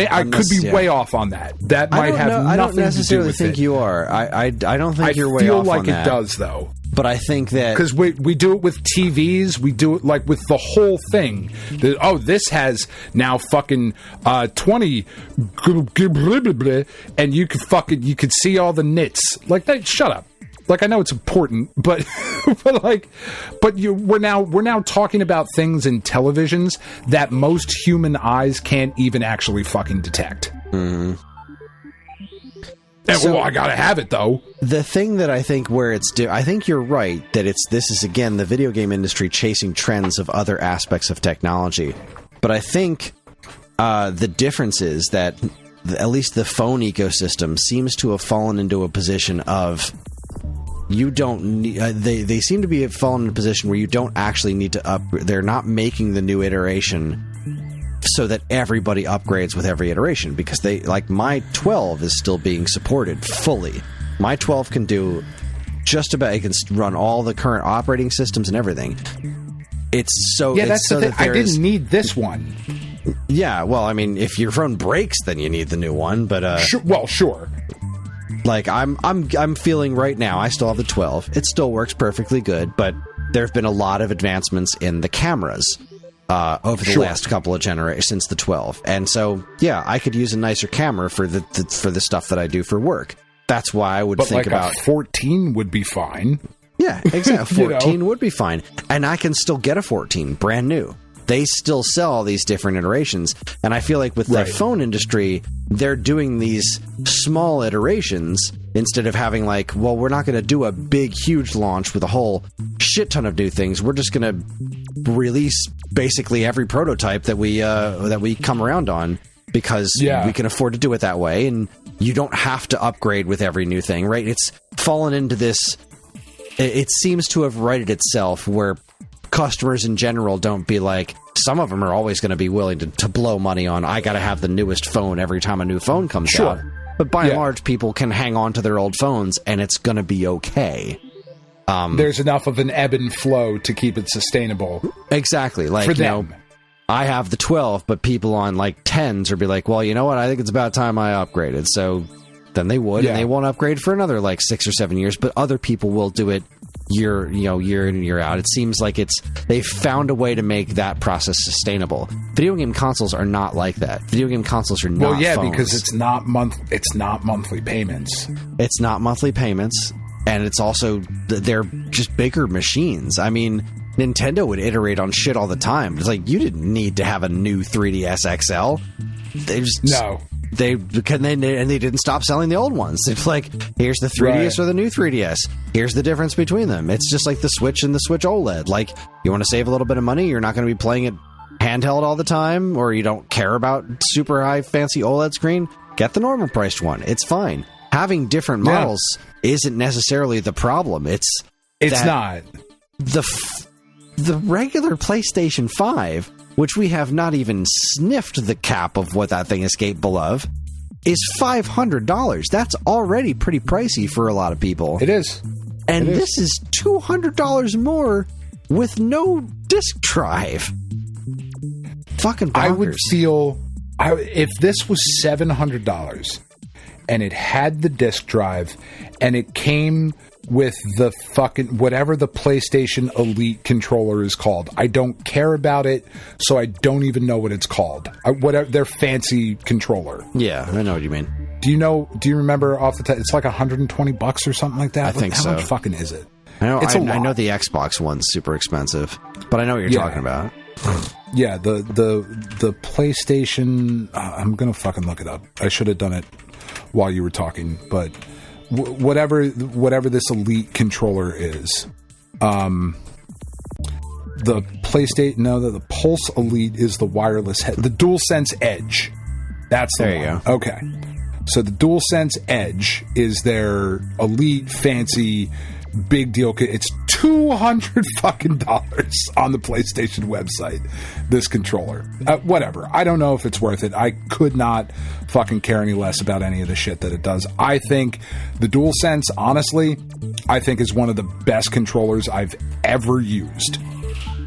I could be way off on that. That might have nothing to do with it. I don't necessarily think you are. I don't think you're way off on that. I feel like it does, though. But I think that... Because we do it with TVs. We do it like with the whole thing. This has now fucking 20... And you could see all the nits. Like, shut up. Like, I know it's important, but we're now talking about things in televisions that most human eyes can't even actually fucking detect. Mm-hmm. And, I gotta have it though. The thing that I think where I think you're right that this is again the video game industry chasing trends of other aspects of technology. But I think the difference is that at least the phone ecosystem seems to have fallen into a position of you don't need, they seem to be fallen in a position where you don't actually need to upgrade. They're not making the new iteration so that everybody upgrades with every iteration, because my 12 is still being supported fully. My 12 can do just about, it can run all the current operating systems and everything. It's so... Yeah, that's the thing. I didn't need this one. Yeah, well, I mean, if your phone breaks, then you need the new one, but... Sure. Like, I'm feeling right now, I still have the 12. It still works perfectly good, but there have been a lot of advancements in the cameras over the last couple of generations since the 12. And so, yeah, I could use a nicer camera for the stuff that I do for work. That's why I would think about... 14 would be fine. Yeah, exactly. 14 would be fine. And I can still get a 14, brand new. They still sell all these different iterations. And I feel like with the phone industry, they're doing these small iterations instead of having we're not going to do a big, huge launch with a whole shit ton of new things. We're just going to release basically every prototype that we come around on because we can afford to do it that way. And you don't have to upgrade with every new thing, right? It's fallen into this... It seems to have righted itself where customers in general don't be like... Some of them are always going to be willing to blow money on, I got to have the newest phone every time a new phone comes out. But by and large, people can hang on to their old phones, and it's going to be okay. There's enough of an ebb and flow to keep it sustainable. Exactly. Like, for them. I have the 12, but people on 10s are be like, well, you know what? I think it's about time I upgraded. So then they would, and they won't upgrade for another 6 or 7 years, but other people will do it year in and year out. It seems like they've found a way to make that process sustainable. Video game consoles are not like that. Video game consoles are not phones. Because it's not monthly payments. It's not monthly payments, and it's also they're just bigger machines. I mean, Nintendo would iterate on shit all the time. It's like, you didn't need to have a new 3DS XL. They just They didn't stop selling the old ones. It's like, here's the 3DS or the new 3DS. Here's the difference between them. It's just like the Switch and the Switch OLED. Like, you want to save a little bit of money, you're not going to be playing it handheld all the time, or you don't care about super high fancy OLED screen, get the normal priced one. It's fine. Having different models isn't necessarily the problem. It's not. The regular PlayStation 5, which we have not even sniffed the cap of what that thing is capable of, is $500. That's already pretty pricey for a lot of people. It is. And this is $200 more with no disk drive. Fucking bonkers. I would feel... if this was $700 and it had the disk drive and it came with the fucking whatever the PlayStation Elite controller is called, I don't care about it, so I don't even know what it's called. Whatever their fancy controller. Yeah, I know what you mean. Do you remember off the top? It's like $120 or something like that. I think so. How much fucking is it? I know. I know the Xbox one's super expensive, but I know what you're talking about. Yeah, the PlayStation. I'm gonna fucking look it up. I should have done it while you were talking, but whatever this Elite controller is, the PlayStation. No, the Pulse Elite is the wireless head. The DualSense Edge. That's the one. There you go. Okay. So the DualSense Edge is their elite, fancy, big deal. It's $200 fucking dollars on the PlayStation website. This controller, whatever. I don't know if it's worth it. I could not fucking care any less about any of the shit that it does. I think the DualSense, honestly, I think is one of the best controllers I've ever used.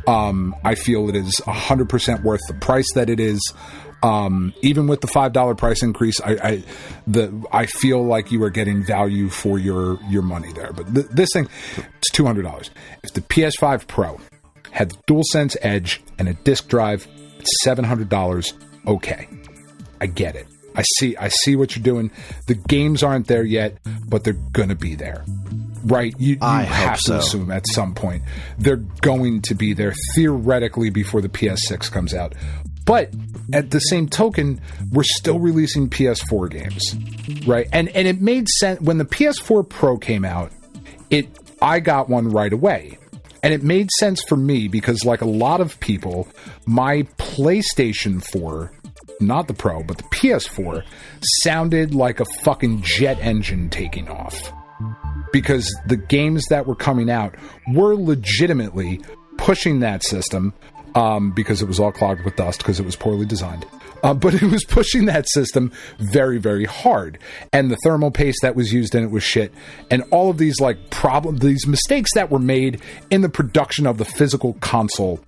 I feel it is 100% worth the price that it is. Even with the $5 price increase, I feel like you are getting value for your money there. But this thing, it's $200. If the PS5 Pro had the DualSense Edge and a disc drive, it's $700. Okay, I get it. I see what you're doing. The games aren't there yet, but they're gonna be there. Right, you have to assume at some point they're going to be there theoretically before the PS6 comes out. But at the same token, we're still releasing PS4 games, right? And it made sense when the PS4 Pro came out. I got one right away, and it made sense for me because, like a lot of people, my PlayStation 4, not the Pro, but the PS4, sounded like a fucking jet engine taking off. Because the games that were coming out were legitimately pushing that system, because it was all clogged with dust because it was poorly designed. But it was pushing that system very, very hard. And the thermal paste that was used in it was shit. And all of these these mistakes that were made in the production of the physical console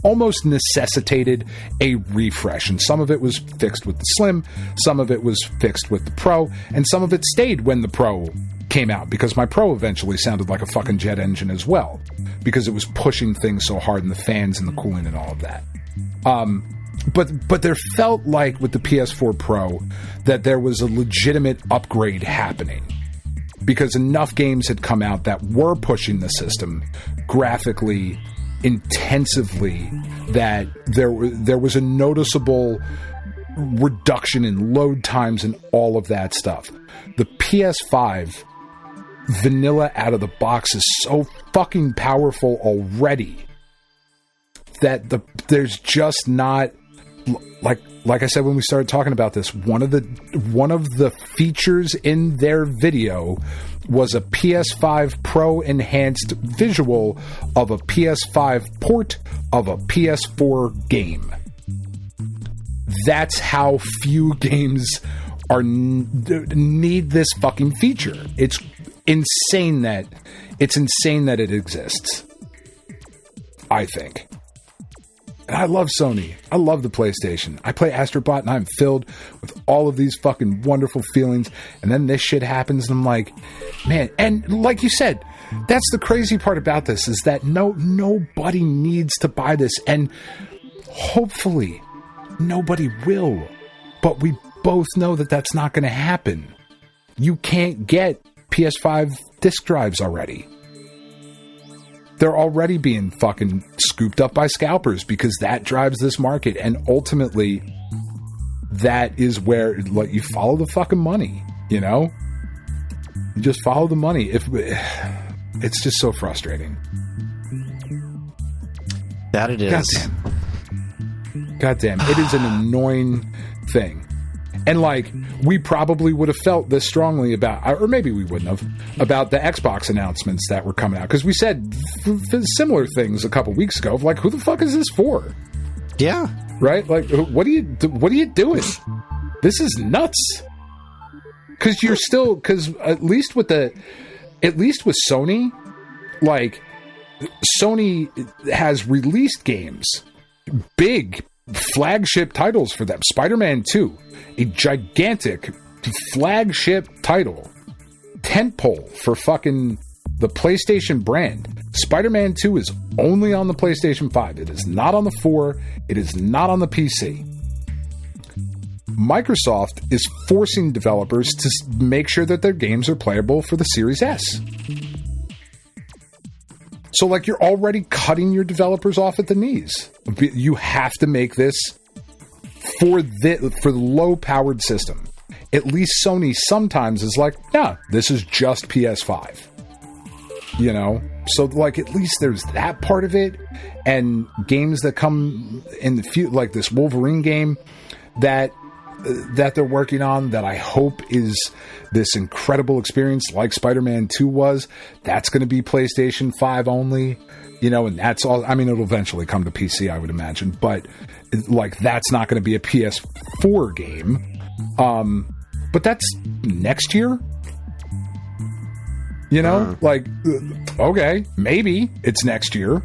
almost necessitated a refresh. And some of it was fixed with the Slim, some of it was fixed with the Pro, and some of it stayed when the Pro came out, because my Pro eventually sounded like a fucking jet engine as well, because it was pushing things so hard, and the fans and the cooling and all of that. But there felt like with the PS4 Pro that there was a legitimate upgrade happening, because enough games had come out that were pushing the system graphically intensively that there was a noticeable reduction in load times and all of that stuff. The PS5 vanilla out of the box is so fucking powerful already that there's just not, like I said when we started talking about this, one of the features in their video was a PS5 Pro enhanced visual of a PS5 port of a PS4 game. That's how few games need this fucking feature. It's insane that it exists, I think. And I love Sony. I love the PlayStation. I play Astrobot and I'm filled with all of these fucking wonderful feelings. And then this shit happens and I'm like, man. And like you said, that's the crazy part about this, is that nobody needs to buy this. And hopefully nobody will. But we both know that that's not going to happen. You can't get PS5 disc drives already. They're already being fucking scooped up by scalpers because that drives this market. And ultimately, that is where, like, you follow the fucking money, you know? You just follow the money. It's just so frustrating. That it is. Goddamn. It is an annoying thing. And, like, we probably would have felt this strongly about, or maybe we wouldn't have, about the Xbox announcements that were coming out. Because we said similar things a couple weeks ago. Like, who the fuck is this for? Yeah. Right? Like, what are you doing? This is nuts. Because you're still, because at least with Sony, like, Sony has released games, big flagship titles for them. Spider-Man 2, a gigantic flagship title, tentpole for fucking the PlayStation brand. Spider-Man 2 is only on the PlayStation 5. It is not on the 4. It is not on the PC. Microsoft is forcing developers to make sure that their games are playable for the Series S. So, like, you're already cutting your developers off at the knees. You have to make this for the low-powered system. At least Sony sometimes is like, nah, this is just PS5. You know? So, like, at least there's that part of it. And games that come in the future, like this Wolverine game, that that they're working on that I hope is this incredible experience like Spider-Man 2 was. That's going to be PlayStation 5 only, and that's all. I mean, it'll eventually come to PC, I would imagine, but that's not going to be a PS4 game. But that's next year. Okay, maybe it's next year.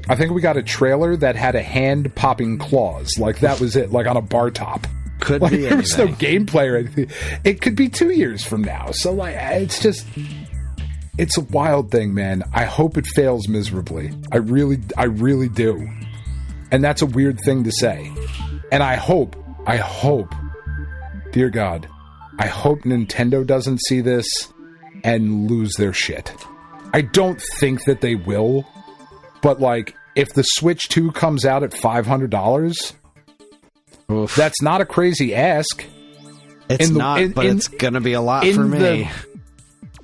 I think we got a trailer that had a hand popping claws. That was it, on a bar top. Could be anything. There was no gameplay or anything. It could be 2 years from now. So, it's a wild thing, man. I hope it fails miserably. I really do. And that's a weird thing to say. And I hope, dear God, I hope Nintendo doesn't see this and lose their shit. I don't think that they will, but if the Switch 2 comes out at $500, oof, that's not a crazy ask. It's not, but it's going to be a lot for me.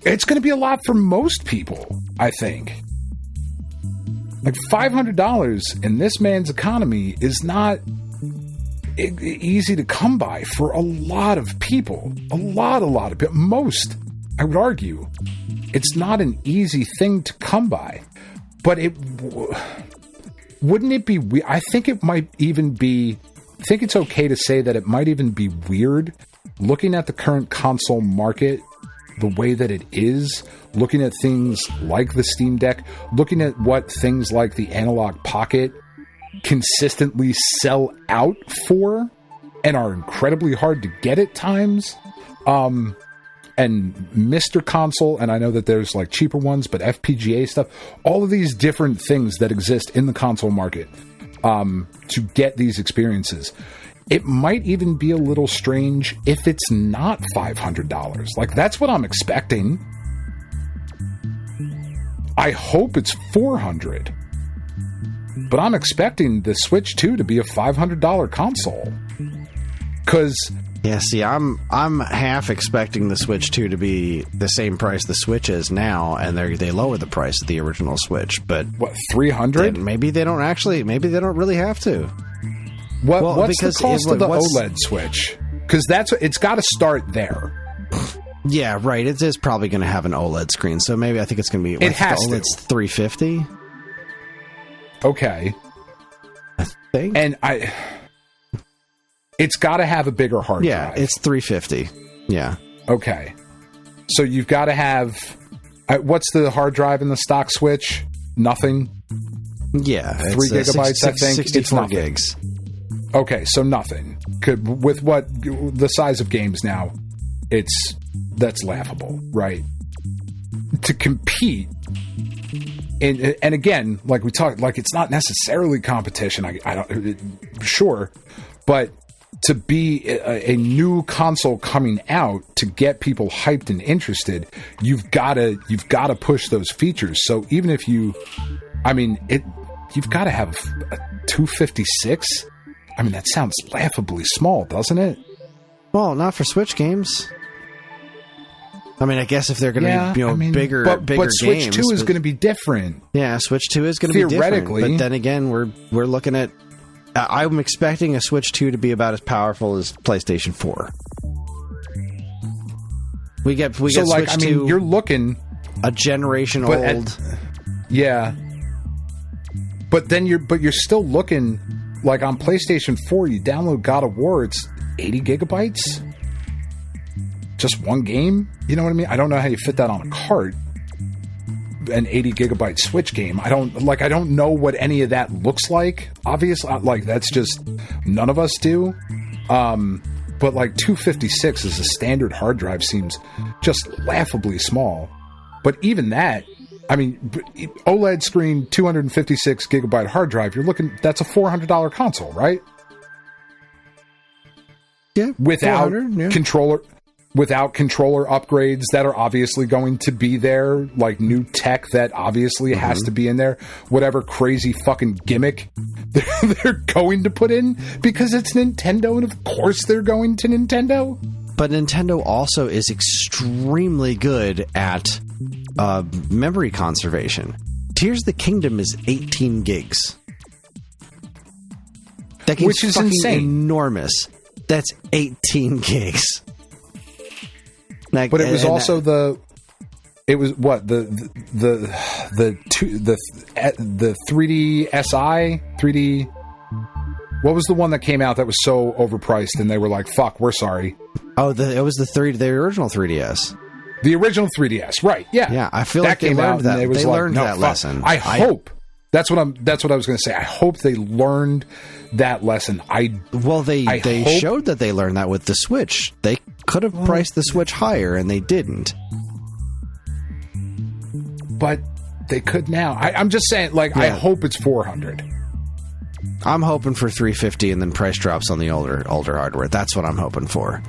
It's going to be a lot for most people, I think. $500 in this man's economy is not easy to come by for a lot of people. A lot of people. Most, I would argue. It's not an easy thing to come by. But wouldn't it be weird? I think it might even be... I think it's okay to say that it might even be weird looking at the current console market the way that it is, looking at things like the Steam Deck, looking at what things like the Analog Pocket consistently sell out for and are incredibly hard to get at times. And Mr. Console, and I know that there's cheaper ones, but FPGA stuff, all of these different things that exist in the console market to get these experiences. It might even be a little strange if it's not $500. That's what I'm expecting. I hope it's $400. But I'm expecting the Switch 2 to be a $500 console. Because... yeah, see, I'm half expecting the Switch 2 to be the same price the Switch is now, and they lower the price of the original Switch. But what, $300? Maybe they don't really have to. What's the cost of the OLED Switch? Because it's got to start there. Yeah, right. It is probably going to have an OLED screen, so maybe I think it's going to be. It has to. OLED's $350. Okay. I think, and it's got to have a bigger hard drive. Yeah, it's $350. Yeah. Okay. So you've got to have... what's the hard drive in the stock Switch? Nothing? Yeah. 3 gigabytes, I think. 64 gigs. Okay, so nothing. With what the size of games now, that's laughable, right? To compete... And again, we talked, it's not necessarily competition. I don't... Sure. But... to be a new console coming out to get people hyped and interested, you've got to push those features. So even if you've got to have a 256. I mean, that sounds laughably small, doesn't it? Well, not for Switch games. I mean, I guess if they're going to be bigger but Switch games, 2 is going to be different. Yeah, Switch 2 is going to be different. But then again, we're looking at. I'm expecting a Switch 2 to be about as powerful as PlayStation 4. We get Switch 2. You're looking a generation old. Yeah. But then you're still looking on PlayStation 4. You download God of War, it's 80 gigabytes. Just one game. You know what I mean? I don't know how you fit that on a cart. An 80 gigabyte Switch game. I don't know what any of that looks like. Obviously, that's just none of us do. But 256 as a standard hard drive seems just laughably small. But even that, OLED screen, 256 gigabyte hard drive. That's a $400 console, right? Yeah, without controller. Without controller upgrades that are obviously going to be there, new tech that obviously has to be in there, whatever crazy fucking gimmick they're going to put in, because it's Nintendo, and of course they're going to Nintendo. But Nintendo also is extremely good at memory conservation. Tears of the Kingdom is 18 gigs. That game's which is fucking insane. enormous. That's 18 gigs. Like, But it was also the 3D SI 3D. What was the one that came out that was so overpriced and they were like, "Fuck, we're sorry." Oh, it was the original 3DS. The original 3DS, right? Yeah, Yeah, I feel that like they came learned out that. and they was They like, learned "No, that fuck." lesson. I hope that's what I was going to say. I hope they learned that lesson. They hope- showed that they learned that with the Switch. They could have priced the Switch higher, and they didn't. But they could now. I'm just saying, like, I hope it's 400. I'm hoping for 350 and then price drops on the older hardware. That's what I'm hoping for.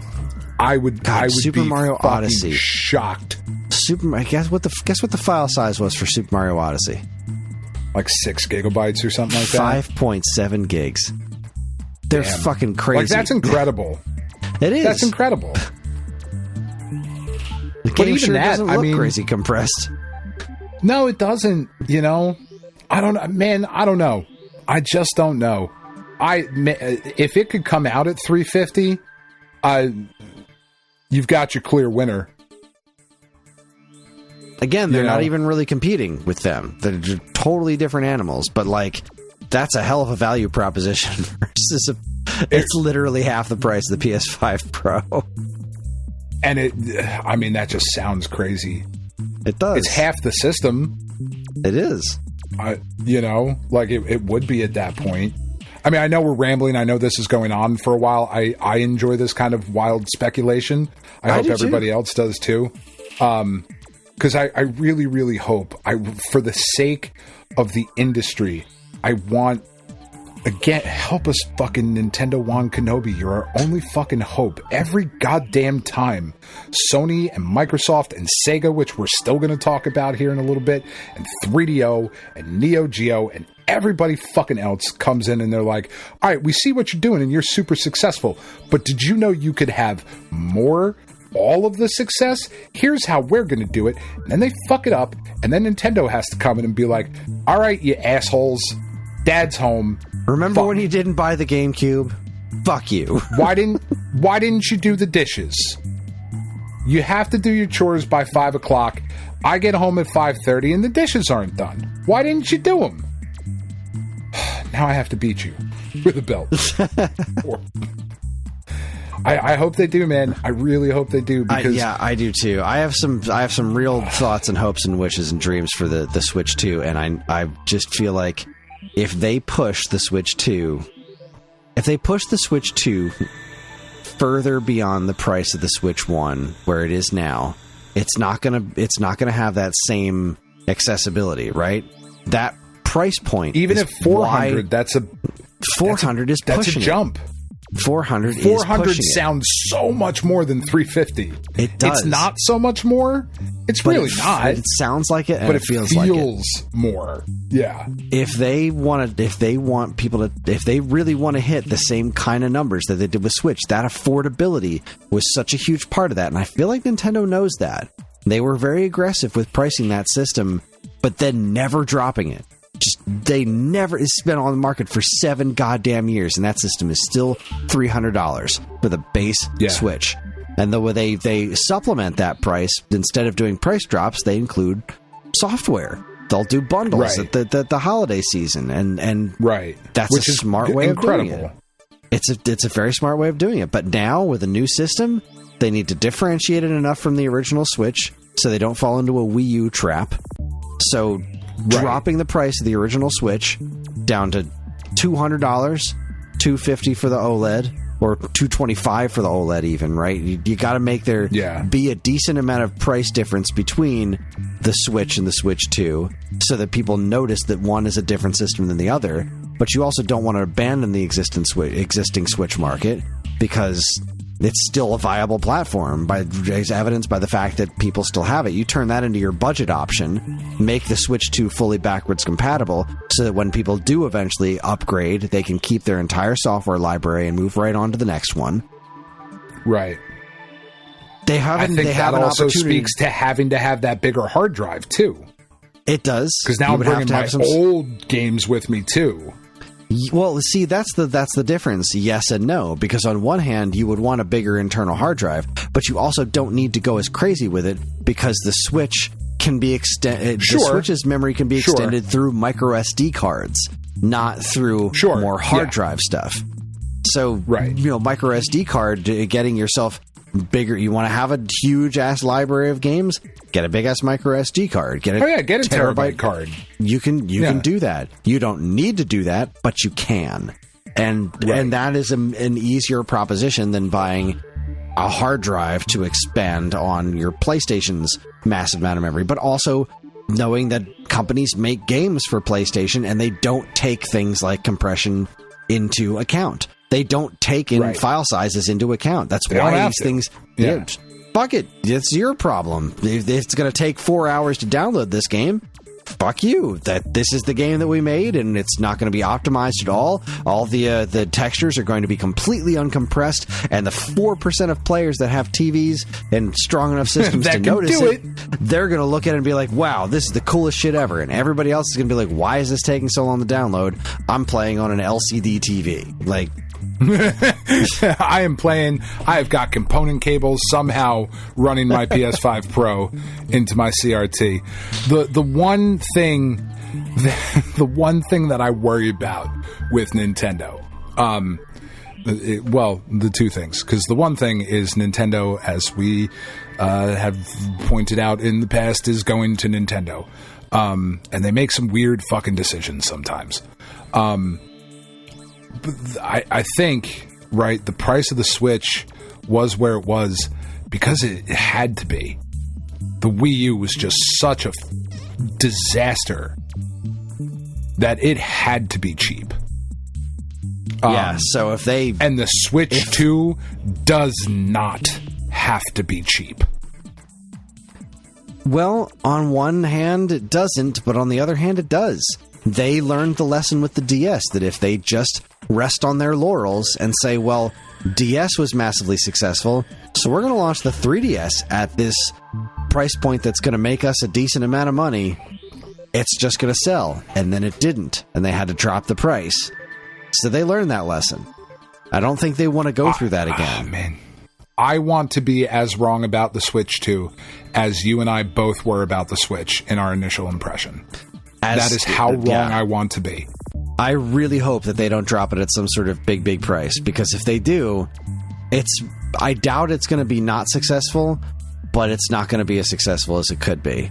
I would Super be Mario fucking Odyssey. shocked. Guess what the file size was for Super Mario Odyssey? Like 6 gigabytes or something like that. 5.7 gigs. They're Damn. fucking crazy. Like, that's incredible. It is. That's incredible. The game even sure that, doesn't I look mean- crazy compressed. No, it doesn't. You know, I don't know, man. I don't know. I just don't know. If it could come out at 350, you've got your clear winner. Again, they're You know? not even really competing with them. They're just totally different animals. But like, that's a hell of a value proposition versus it's literally half the price of the PS5 Pro. And that just sounds crazy. It does. It's half the system. It is. It would be at that point. I mean, I know we're rambling. I know this is going on for a while. I enjoy this kind of wild speculation. I hope everybody else does too. Because I really, really hope, for the sake of the industry, I want, again, help us fucking Nintendo Juan Kenobi. You're our only fucking hope. Every goddamn time Sony and Microsoft and Sega, which we're still going to talk about here in a little bit, and 3DO and Neo Geo and everybody fucking else comes in and they're like, all right, we see what you're doing and you're super successful, but did you know you could have all of the success? Here's how we're going to do it. And then they fuck it up, and then Nintendo has to come in and be like, all right, you assholes, Dad's home. Remember when you didn't buy the GameCube? Fuck you. Why didn't you do the dishes? You have to do your chores by 5 o'clock. I get home at 5:30 and the dishes aren't done. Why didn't you do them? Now I have to beat you with a belt. I hope they do, man. I really hope they do. Because I do too. I have some real thoughts and hopes and wishes and dreams for the Switch 2, and I just feel like if they push the Switch 2, further beyond the price of the Switch 1 where it is now, it's not gonna have that same accessibility, right? That price point, even at 400, that's a pushing a jump. it. 400 sounds so much more than 350. It does. It's not so much more. It's really not. It sounds like it, and but it feels like it. More. Yeah. If they really want to hit the same kind of numbers that they did with Switch, that affordability was such a huge part of that, and I feel like Nintendo knows that. They were very aggressive with pricing that system, but then never dropping it. It's been on the market for 7 goddamn years, and that system is still $300 for the base Switch. And the way they supplement that price, instead of doing price drops, they include software. They'll do bundles at the holiday season, and that's a smart way of doing it. It's a very smart way of doing it. But now with a new system, they need to differentiate it enough from the original Switch so they don't fall into a Wii U trap. So dropping the price of the original Switch down to $200, $250 for the OLED, or $225 for the OLED even, right? You got to make there be a decent amount of price difference between the Switch and the Switch 2 so that people notice that one is a different system than the other. But you also don't want to abandon the existing Switch market because it's still a viable platform, as evidenced by the fact that people still have it. You turn that into your budget option, make the Switch 2 fully backwards compatible, so that when people do eventually upgrade, they can keep their entire software library and move right on to the next one. Right. I think that also speaks to having to have that bigger hard drive, too. It does. Because now I'm bringing my old games with me, too. Well, see, that's the difference. Yes and no, because on one hand, you would want a bigger internal hard drive, but you also don't need to go as crazy with it because the Switch can be extended. Sure. The Switch's memory can be extended through micro SD cards, not through more hard drive stuff. So, micro SD card, getting yourself bigger. You want to have a huge ass library of games? Get a big ass micro SD card. Get a terabyte card. You can do that. You don't need to do that, but you can. And that is an easier proposition than buying a hard drive to expand on your PlayStation's massive amount of memory, but also knowing that companies make games for PlayStation and they don't take things like compression into account. They don't take in file sizes into account. That's why these things... Yeah. Fuck it. It's your problem. If it's going to take 4 hours to download this game, fuck you. This is the game that we made, and it's not going to be optimized at all. All the textures are going to be completely uncompressed, and the 4% of players that have TVs and strong enough systems to notice it, they're going to look at it and be like, wow, this is the coolest shit ever. And everybody else is going to be like, why is this taking so long to download? I'm playing on an LCD TV. Like... I've got component cables somehow running my PS5 Pro into my CRT. The one thing that I worry about with Nintendo, the two things, because the one thing is Nintendo, as we have pointed out in the past, is going to Nintendo, and they make some weird fucking decisions sometimes. I think, the price of the Switch was where it was because it had to be. The Wii U was just such a disaster that it had to be cheap. So if they... And the Switch 2 does not have to be cheap. Well, on one hand, it doesn't, but on the other hand, it does. They learned the lesson with the DS, that if they just rest on their laurels and say, well, DS was massively successful, so we're going to launch the 3DS at this price point that's going to make us a decent amount of money, it's just going to sell. And then it didn't, and they had to drop the price. So they learned that lesson. I don't think they want to go through that again. Man. I want to be as wrong about the Switch 2 as you and I both were about the Switch in our initial impression. That is how wrong I want to be. I really hope that they don't drop it at some sort of big price, because if they do, I doubt it's going to be not successful, but it's not going to be as successful as it could be.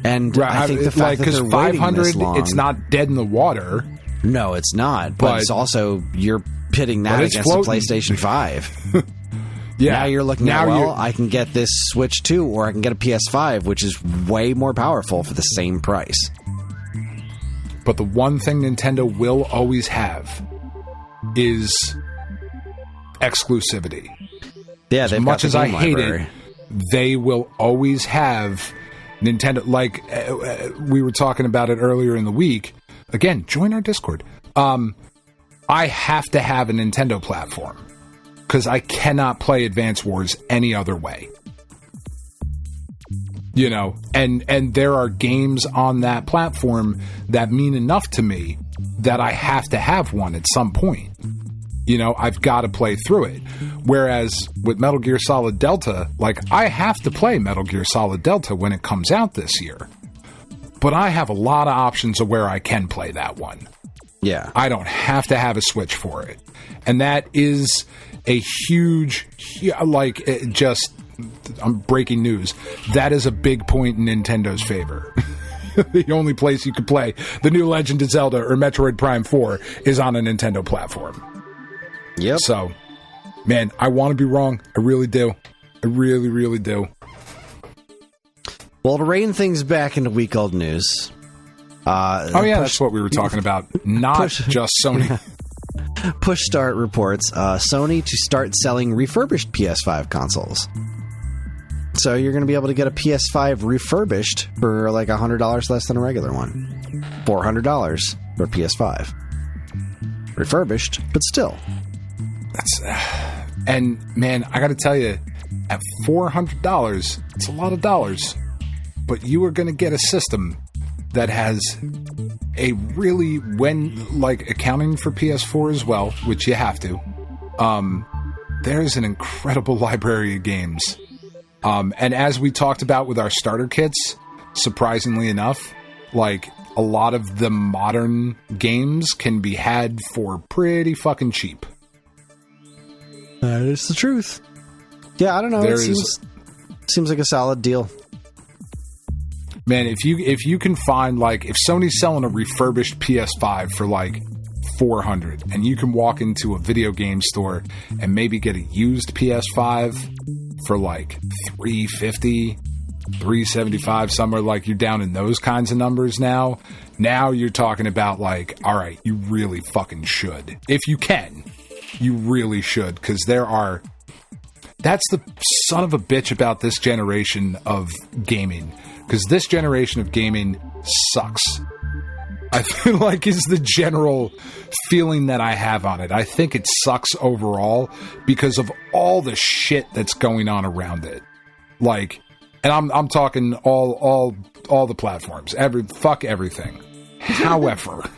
And I think the fact that they're waiting this long, it's not dead in the water. No, it's not. But it's also, you're pitting that against the PlayStation 5. Now you're looking at, I can get this Switch 2 or I can get a PS5, which is way more powerful for the same price. But the one thing Nintendo will always have is exclusivity. Yeah, as much as I hate it, they will always have Nintendo. Like we were talking about it earlier in the week. Again, join our Discord. I have to have a Nintendo platform because I cannot play Advance Wars any other way. You know, and there are games on that platform that mean enough to me that I have to have one at some point. You know, I've got to play through it. Whereas with Metal Gear Solid Delta, like, I have to play Metal Gear Solid Delta when it comes out this year. But I have a lot of options of where I can play that one. Yeah. I don't have to have a Switch for it. And that is a huge, like, I'm breaking news. That is a big point in Nintendo's favor. The only place you could play the new Legend of Zelda or Metroid Prime 4 is on a Nintendo platform. Yep. So, man, I want to be wrong. I really do. I really, really do. Well, to rein things back into week-old news. That's what we were talking about. Not just Sony. Push Start reports Sony to start selling refurbished PS5 consoles. So you're going to be able to get a PS5 refurbished for like $100 less than a regular one. $400 for a PS5. Refurbished, but still. And man, I got to tell you, at $400, it's a lot of dollars. But you are going to get a system that has a really, when like accounting for PS4 as well, which you have to, there's an incredible library of games. And as we talked about with our starter kits, surprisingly enough, like a lot of the modern games can be had for pretty fucking cheap. That is the truth. Yeah, I don't know. It seems like a solid deal. Man, if you can find, like, if Sony's selling a refurbished PS5 for like $400 and you can walk into a video game store and maybe get a used PS5 for like $350, $375, somewhere, like, you're down in those kinds of numbers now you're talking about, like, all right, you really fucking should. If you can, you really should, because that's the son of a bitch about this generation of gaming, because this generation of gaming sucks. I feel like is the general feeling that I have on it. I think it sucks overall because of all the shit that's going on around it. Like, and I'm talking all the platforms, fuck everything. However,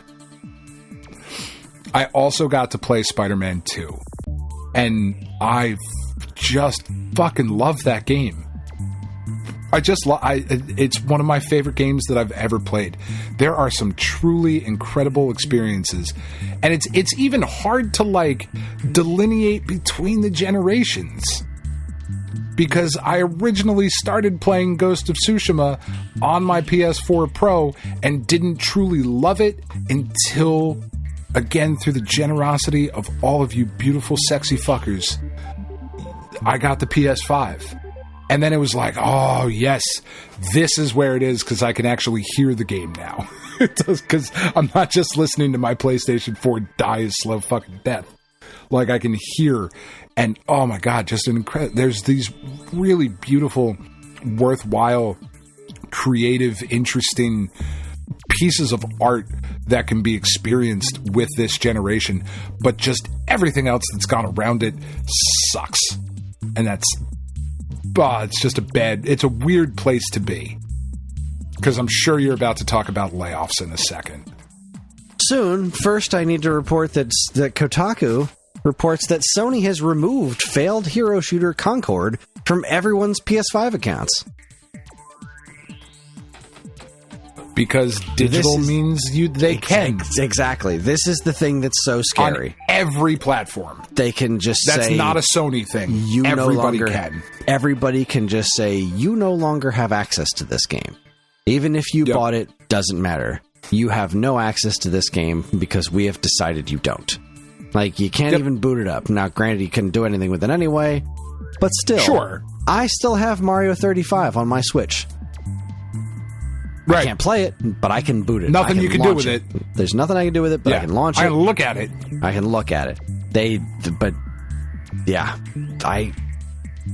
I also got to play Spider-Man 2, and I just fucking love that game. It's one of my favorite games that I've ever played. There are some truly incredible experiences, and it's even hard to, like, delineate between the generations, because I originally started playing Ghost of Tsushima on my PS4 Pro and didn't truly love it until, again, through the generosity of all of you beautiful, sexy fuckers, I got the PS5. And then it was like, oh, yes, this is where it is, because I can actually hear the game now. Because I'm not just listening to my PlayStation 4 die a slow fucking death. Like, I can hear, and oh my God, just an incredible... There's these really beautiful, worthwhile, creative, interesting pieces of art that can be experienced with this generation, but just everything else that's gone around it sucks. And that's... it's a weird place to be. Because I'm sure you're about to talk about layoffs in a second. Soon. First, I need to report that Kotaku reports that Sony has removed failed hero shooter Concord from everyone's PS5 accounts. Because digital means they can. Exactly. This is the thing that's so scary. On every platform. They can just say... That's not a Sony thing. Everybody can. Everybody can just say, you no longer have access to this game. Even if you bought it, doesn't matter. You have no access to this game because we have decided you don't. Like, you can't even boot it up. Now, granted, you couldn't do anything with it anyway, but still. Sure. I still have Mario 35 on my Switch. Right. I can't play it, but I can boot it. Nothing you can do with it. There's nothing I can do with it, but I can launch it. I can look at it. I can look at it.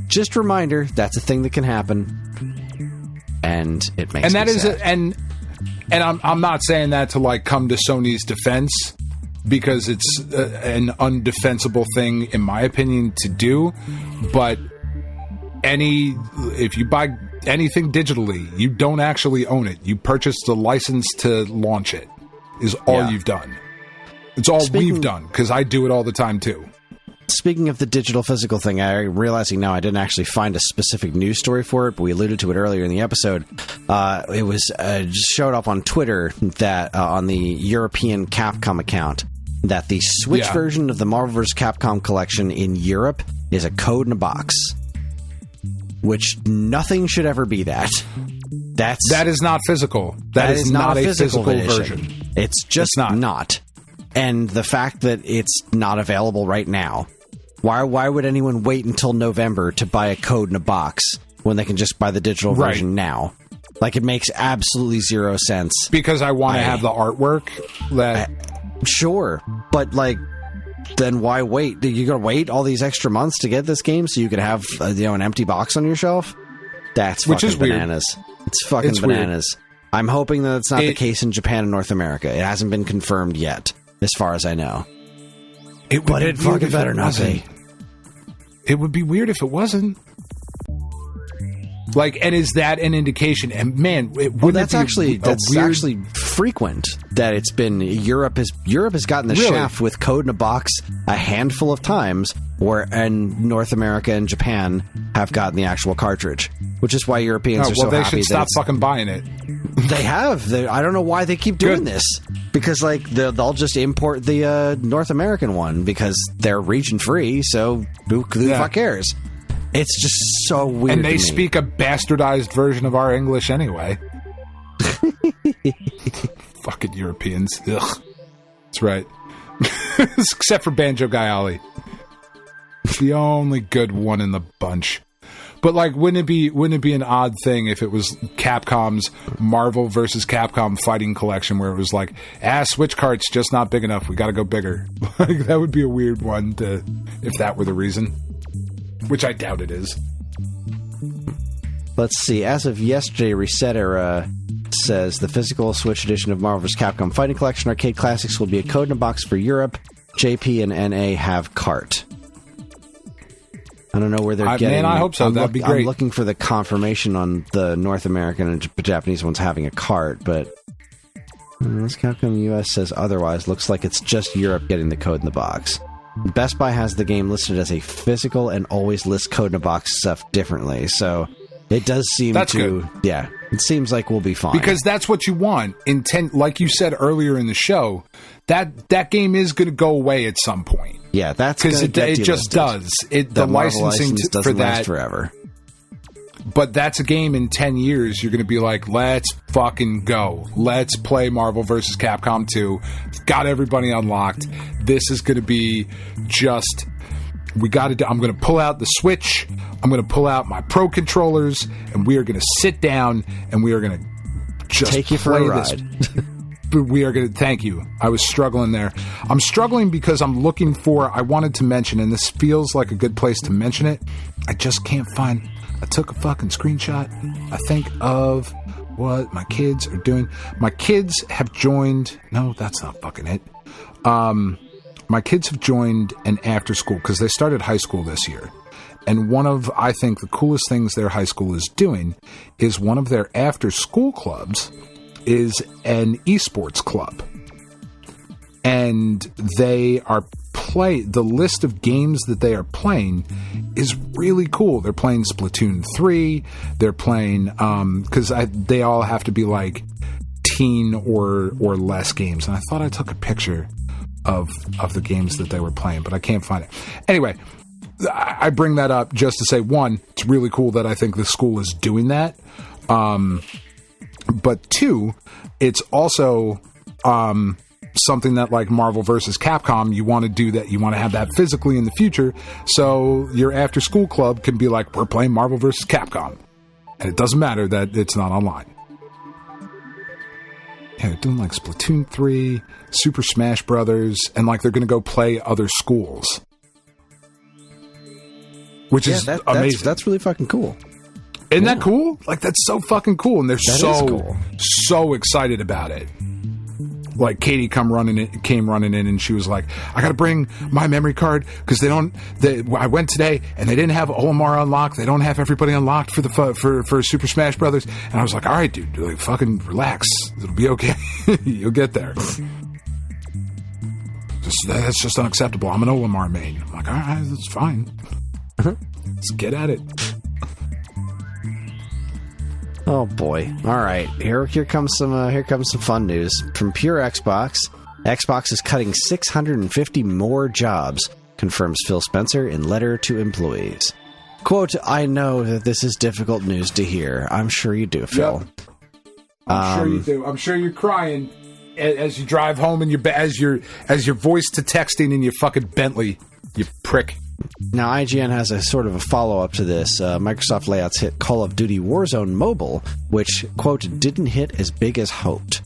Just reminder, that's a thing that can happen, and it makes me sad. And I'm not saying that to, like, come to Sony's defense, because it's an undefensible thing, in my opinion, to do. But if you buy anything digitally, you don't actually own it. You purchased the license to launch it, is all you've done. It's all we've done, because I do it all the time too. Speaking of the digital physical thing, I'm realizing now I didn't actually find a specific news story for it, but we alluded to it earlier in the episode. It was just showed up on Twitter that on the European Capcom account that the Switch version of the Marvel vs. Capcom collection in Europe is a code in a box. Which nothing should ever be that. That is not physical. That is not a physical version. It's just not. And the fact that it's not available right now, why would anyone wait until November to buy a code in a box when they can just buy the digital version now? Like, it makes absolutely zero sense. Because I want to have the artwork. Sure, but, like, then why wait? You're going to wait all these extra months to get this game so you can have an empty box on your shelf? That's fucking bananas. It's fucking bananas. Weird. I'm hoping that it's not the case in Japan and North America. It hasn't been confirmed yet, as far as I know. But it fucking better not be. It would be weird if it wasn't. Like, and is that an indication? And man, it wouldn't that's actually frequent that it's been Europe has gotten the shaft with Code in a Box a handful of times, and North America and Japan have gotten the actual cartridge, which is why Europeans are so happy. Well, they should stop fucking buying it. They have. I don't know why they keep doing this. Because, like, they'll just import the North American one because they're region free, so who the fuck cares? It's just so weird. And they speak a bastardized version of our English anyway. Fucking Europeans. Ugh. That's right. Except for Banjo Guy Ollie. The only good one in the bunch. But, like, wouldn't it be an odd thing if it was Capcom's Marvel vs. Capcom fighting collection where it was like, Switch cart's just not big enough. We got to go bigger. Like, that would be a weird one if that were the reason. Which I doubt it is. Let's see. As of yesterday, Resetter says the physical Switch edition of Marvel vs. Capcom Fighting Collection Arcade Classics will be a Code in a Box for Europe. JP and NA have cart. I don't know where they're getting... Man, I hope so. That'd be great. I'm looking for the confirmation on the North American and Japanese ones having a cart, but... Capcom US says otherwise. Looks like it's just Europe getting the Code in the Box. Best Buy has the game listed as a physical and always lists Code in a Box stuff differently, so it does seem that's good. Yeah, it seems like we'll be fine. Because that's what you want. Like you said earlier in the show, that game is going to go away at some point. Yeah, that's because it just does. The licensing for that last forever. But that's a game in 10 years. You're going to be like, let's fucking go. Let's play Marvel vs. Capcom 2. Got everybody unlocked. This is going to be just... I'm going to pull out the Switch. I'm going to pull out my Pro controllers, and we are going to sit down, and we are going to just take you for a ride. We are going to... Thank you. I was struggling there. I'm struggling because I'm looking for... I wanted to mention, and this feels like a good place to mention it. I just can't find... I took a fucking screenshot, I think, of what my kids are doing. My kids have joined... No, that's not fucking it. My kids have joined an after school because they started high school this year. And one of, I think, the coolest things their high school is doing is one of their after school clubs is an esports club. And they are the list of games that they are playing is really cool. They're playing Splatoon 3. They're playing, because they all have to be like teen or less games. And I thought I took a picture of the games that they were playing, but I can't find it. Anyway, I bring that up just to say, one, it's really cool that I think the school is doing that. But two, it's also something that, like Marvel versus Capcom, you want to do that. You want to have that physically in the future. So your after school club can be like, we're playing Marvel versus Capcom. And it doesn't matter that it's not online. Yeah, they're doing like Splatoon 3, Super Smash Brothers, and like they're going to go play other schools. Which is amazing. That's really fucking cool. Isn't that cool? Like, that's so fucking cool. And they're so excited about it. Like, Katie came running in and she was like, I got to bring my memory card because I went today and they didn't have Olimar unlocked. They don't have everybody unlocked for Super Smash Brothers. And I was like, all right, dude, like, fucking relax. It'll be okay. You'll get there. That's just unacceptable. I'm an Olimar main. I'm like, all right, that's fine. Let's get at it. Oh boy! All right, here comes some fun news from Pure Xbox. Xbox is cutting 650 more jobs, confirms Phil Spencer in letter to employees. Quote: I know that this is difficult news to hear. I'm sure you do, Phil. Yep. I'm sure you do. I'm sure you're crying as you drive home and as your voice to texting in your fucking Bentley. You prick. Now, IGN has a sort of a follow-up to this. Microsoft layouts hit Call of Duty Warzone Mobile, which, quote, didn't hit as big as hoped.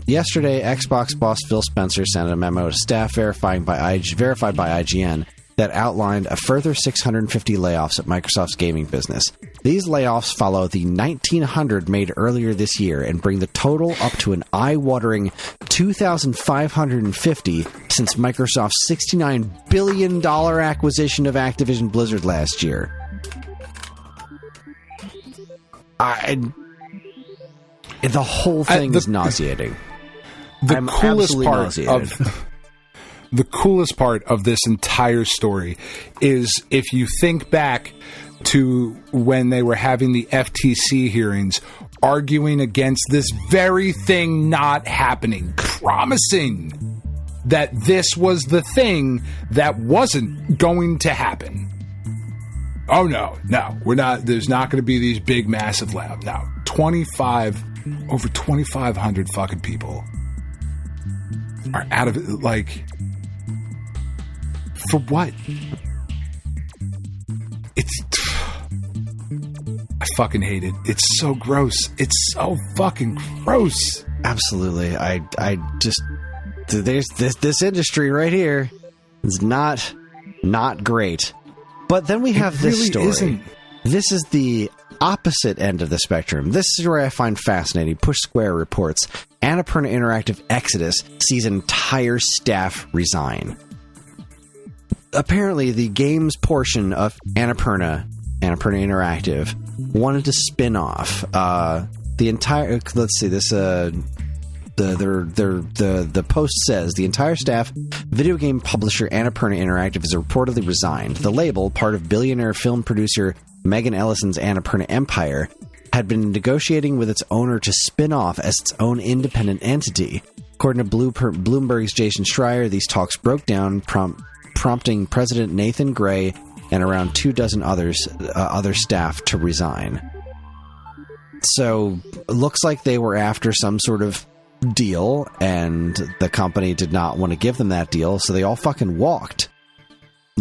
Yesterday, Xbox boss Phil Spencer sent a memo to staff verified by IGN that outlined a further 650 layoffs at Microsoft's gaming business. These layoffs follow the 1,900 made earlier this year and bring the total up to an eye-watering 2,550 since Microsoft's $69 billion acquisition of Activision Blizzard last year. The whole thing is nauseating. The coolest part of this entire story is if you think back to when they were having the FTC hearings, arguing against this very thing not happening, promising that this was the thing that wasn't going to happen. Oh, no, we're not. There's not going to be these big, massive layoffs. No, over 2,500 fucking people are out of it. Like, for what? I fucking hate it. It's so gross. It's so fucking gross. Absolutely. I just, there's this industry right here is not great. But then we have this story. Isn't. This is the opposite end of the spectrum. This is where I find fascinating. Push Square reports Annapurna Interactive Exodus sees entire staff resign. Apparently, the games portion of Annapurna Interactive wanted to spin off the entire. Let's see this. The post says the entire staff, video game publisher Annapurna Interactive, has reportedly resigned. The label, part of billionaire film producer Megan Ellison's Annapurna empire, had been negotiating with its owner to spin off as its own independent entity. According to Bloomberg's Jason Schreier, these talks broke down, prompting President Nathan Gray and around 24 other staff to resign. So, it looks like they were after some sort of deal, and the company did not want to give them that deal, so they all fucking walked.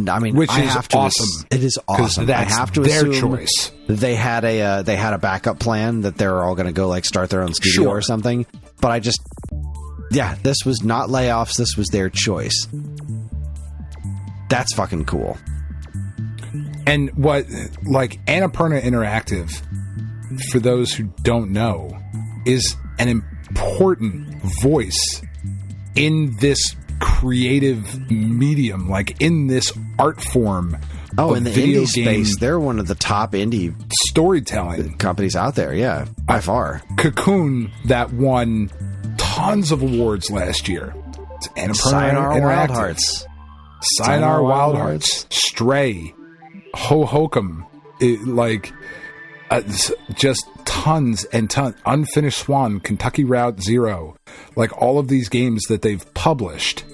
I mean, which is awesome. It is awesome. That's I have to their assume choice. They had a backup plan that they were all going to go like start their own studio or something. But this was not layoffs. This was their choice. That's fucking cool. And what, like, Annapurna Interactive, for those who don't know, is an important voice in this creative medium, like in this art form. Oh, in the indie space, they're one of the top indie storytelling companies out there. Yeah, by far. Cocoon, that won tons of awards last year. It's Annapurna Sayonara Wild Hearts. Sayonara Wild Hearts. Stray. Hohokum. Just tons and tons. Unfinished Swan, Kentucky Route Zero, like all of these games that they've published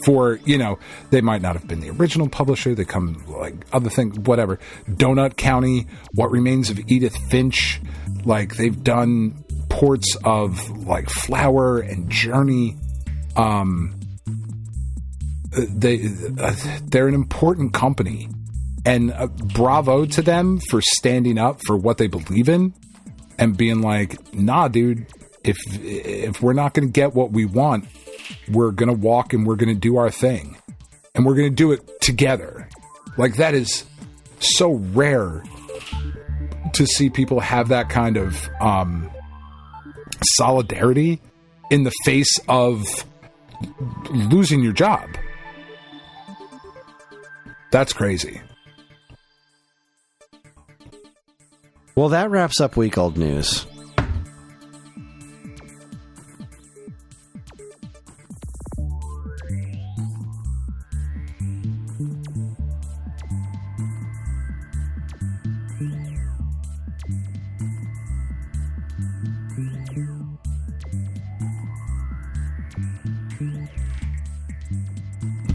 for, they might not have been the original publisher. They come like other things, whatever. Donut County, What Remains of Edith Finch. Like they've done ports of like Flower and Journey. They're an important company. And bravo to them for standing up for what they believe in and being like, nah, dude, if we're not going to get what we want, we're going to walk and we're going to do our thing. And we're going to do it together. Like, that is so rare to see people have that kind of solidarity in the face of losing your job. That's crazy. Well, that wraps up Week Old News.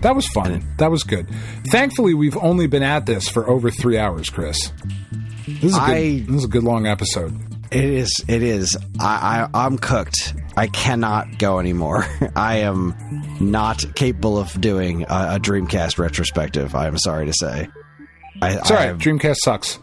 That was fun. That was good. Thankfully, we've only been at this for over 3 hours, Chris. This is a good long episode. It is. I'm cooked. I cannot go anymore. I am not capable of doing a Dreamcast retrospective, I am sorry to say. It's all right. Dreamcast sucks.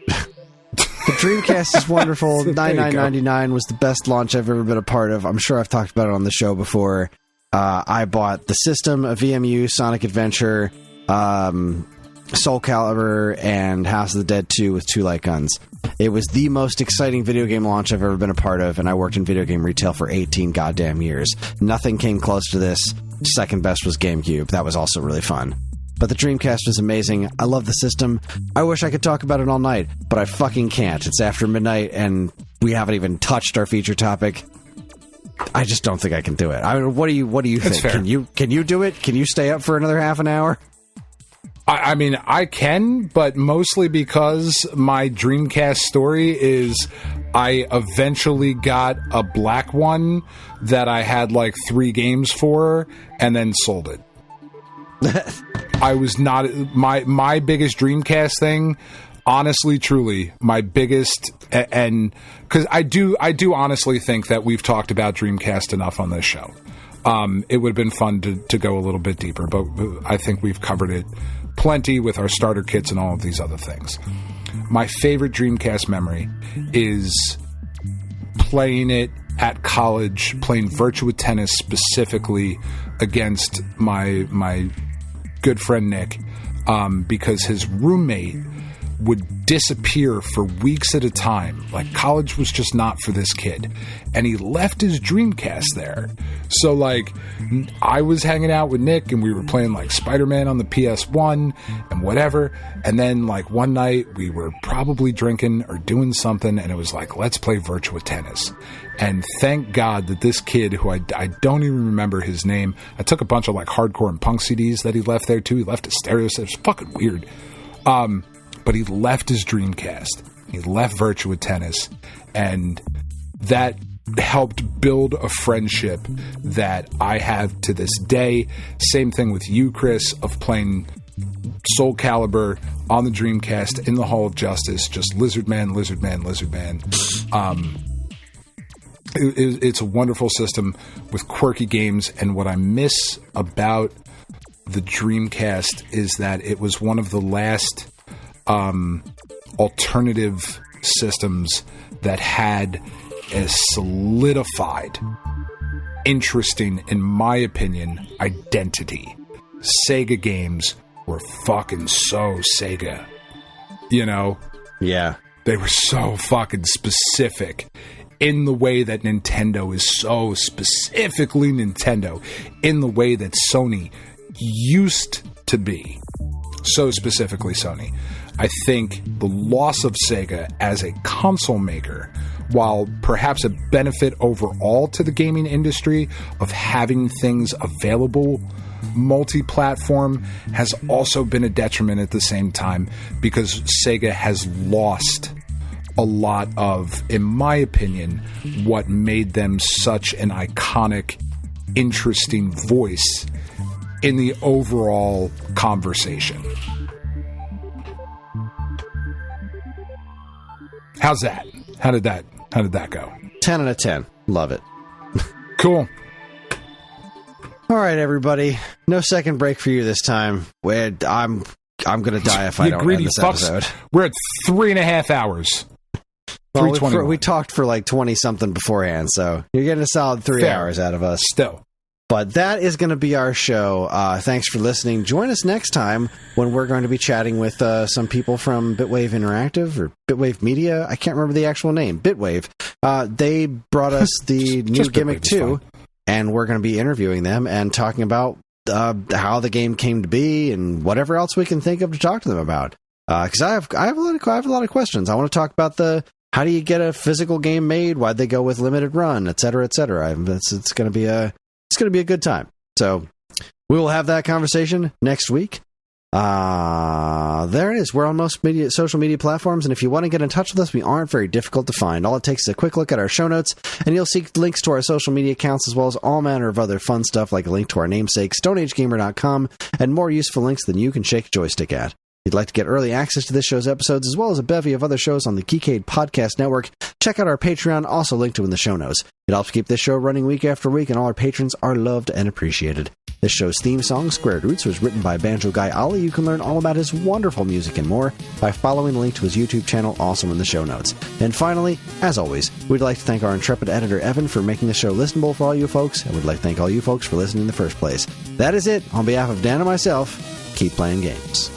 The Dreamcast is wonderful. $99.99 was the best launch I've ever been a part of. I'm sure I've talked about it on the show before. I bought the system, a VMU, Sonic Adventure, Soul Calibur, and House of the Dead 2 with 2 light guns. It was the most exciting video game launch I've ever been a part of, and I worked in video game retail for 18 goddamn years. Nothing came close to this. Second best was GameCube. That was also really fun. But the Dreamcast was amazing. I love the system. I wish I could talk about it all night, but I fucking can't. It's after midnight, and we haven't even touched our feature topic. I just don't think I can do it. I mean, what do you think? Fair. Can you do it? Can you stay up for another half an hour? I mean, I can, but mostly because my Dreamcast story is I eventually got a black one that I had like 3 games for and then sold it. I was not my biggest Dreamcast thing. Honestly, truly, my biggest, and because I do honestly think that we've talked about Dreamcast enough on this show. It would have been fun to go a little bit deeper, but I think we've covered it plenty with our starter kits and all of these other things. My favorite Dreamcast memory is playing it at college, playing Virtua Tennis specifically against my good friend Nick, because his roommate would disappear for weeks at a time. Like, college was just not for this kid. And he left his Dreamcast there. So, like, I was hanging out with Nick, and we were playing, like, Spider-Man on the PS1 and whatever. And then, like, one night, we were probably drinking or doing something, and it was like, let's play Virtua Tennis. And thank God that this kid, who I don't even remember his name, I took a bunch of, like, hardcore and punk CDs that he left there, too. He left his stereo set. It was fucking weird. But he left his Dreamcast. He left Virtua Tennis. And that helped build a friendship that I have to this day. Same thing with you, Kris, of playing Soul Calibur on the Dreamcast in the Hall of Justice. Just Lizard Man. It's a wonderful system with quirky games. And what I miss about the Dreamcast is that it was one of the last alternative systems that had a solidified, interesting, in my opinion, identity. Sega games were fucking so Sega. You know? Yeah. They were so fucking specific in the way that Nintendo is so specifically Nintendo, in the way that Sony used to be so specifically Sony. I think the loss of Sega as a console maker, while perhaps a benefit overall to the gaming industry of having things available multi-platform, has also been a detriment at the same time, because Sega has lost a lot of, in my opinion, what made them such an iconic, interesting voice in the overall conversation. How's that? How did that go? 10 out of 10. Love it. Cool. All right, everybody. No second break for you this time. I'm going to die if I don't end this episode. We're at 3.5 hours. Well, we talked for like 20-something beforehand, so you're getting a solid 3 hours out of us. Still. But that is going to be our show. Thanks for listening. Join us next time when we're going to be chatting with some people from Bitwave Interactive or Bitwave Media. I can't remember the actual name. Bitwave. They brought us the new Gimmick 2, and we're going to be interviewing them and talking about how the game came to be and whatever else we can think of to talk to them about. Because I have a lot of questions. I want to talk about how do you get a physical game made? Why'd they go with limited run, et cetera, et cetera. It's going to be a good time. So we will have that conversation next week. There it is. We're on most social media platforms, and if you want to get in touch with us, we aren't very difficult to find. All it takes is a quick look at our show notes, and you'll see links to our social media accounts, as well as all manner of other fun stuff, like a link to our namesake, StoneAgeGamer.com, and more useful links than you can shake a joystick at. If you'd like to get early access to this show's episodes, as well as a bevy of other shows on the Geekade Podcast Network, check out our Patreon, also linked to in the show notes. It helps keep this show running week after week, and all our patrons are loved and appreciated. This show's theme song, Squared Roots, was written by Banjo Guy Ali. You can learn all about his wonderful music and more by following the link to his YouTube channel, also in the show notes. And finally, as always, we'd like to thank our intrepid editor, Evan, for making the show listenable for all you folks, and we'd like to thank all you folks for listening in the first place. That is it. On behalf of Dan and myself, keep playing games.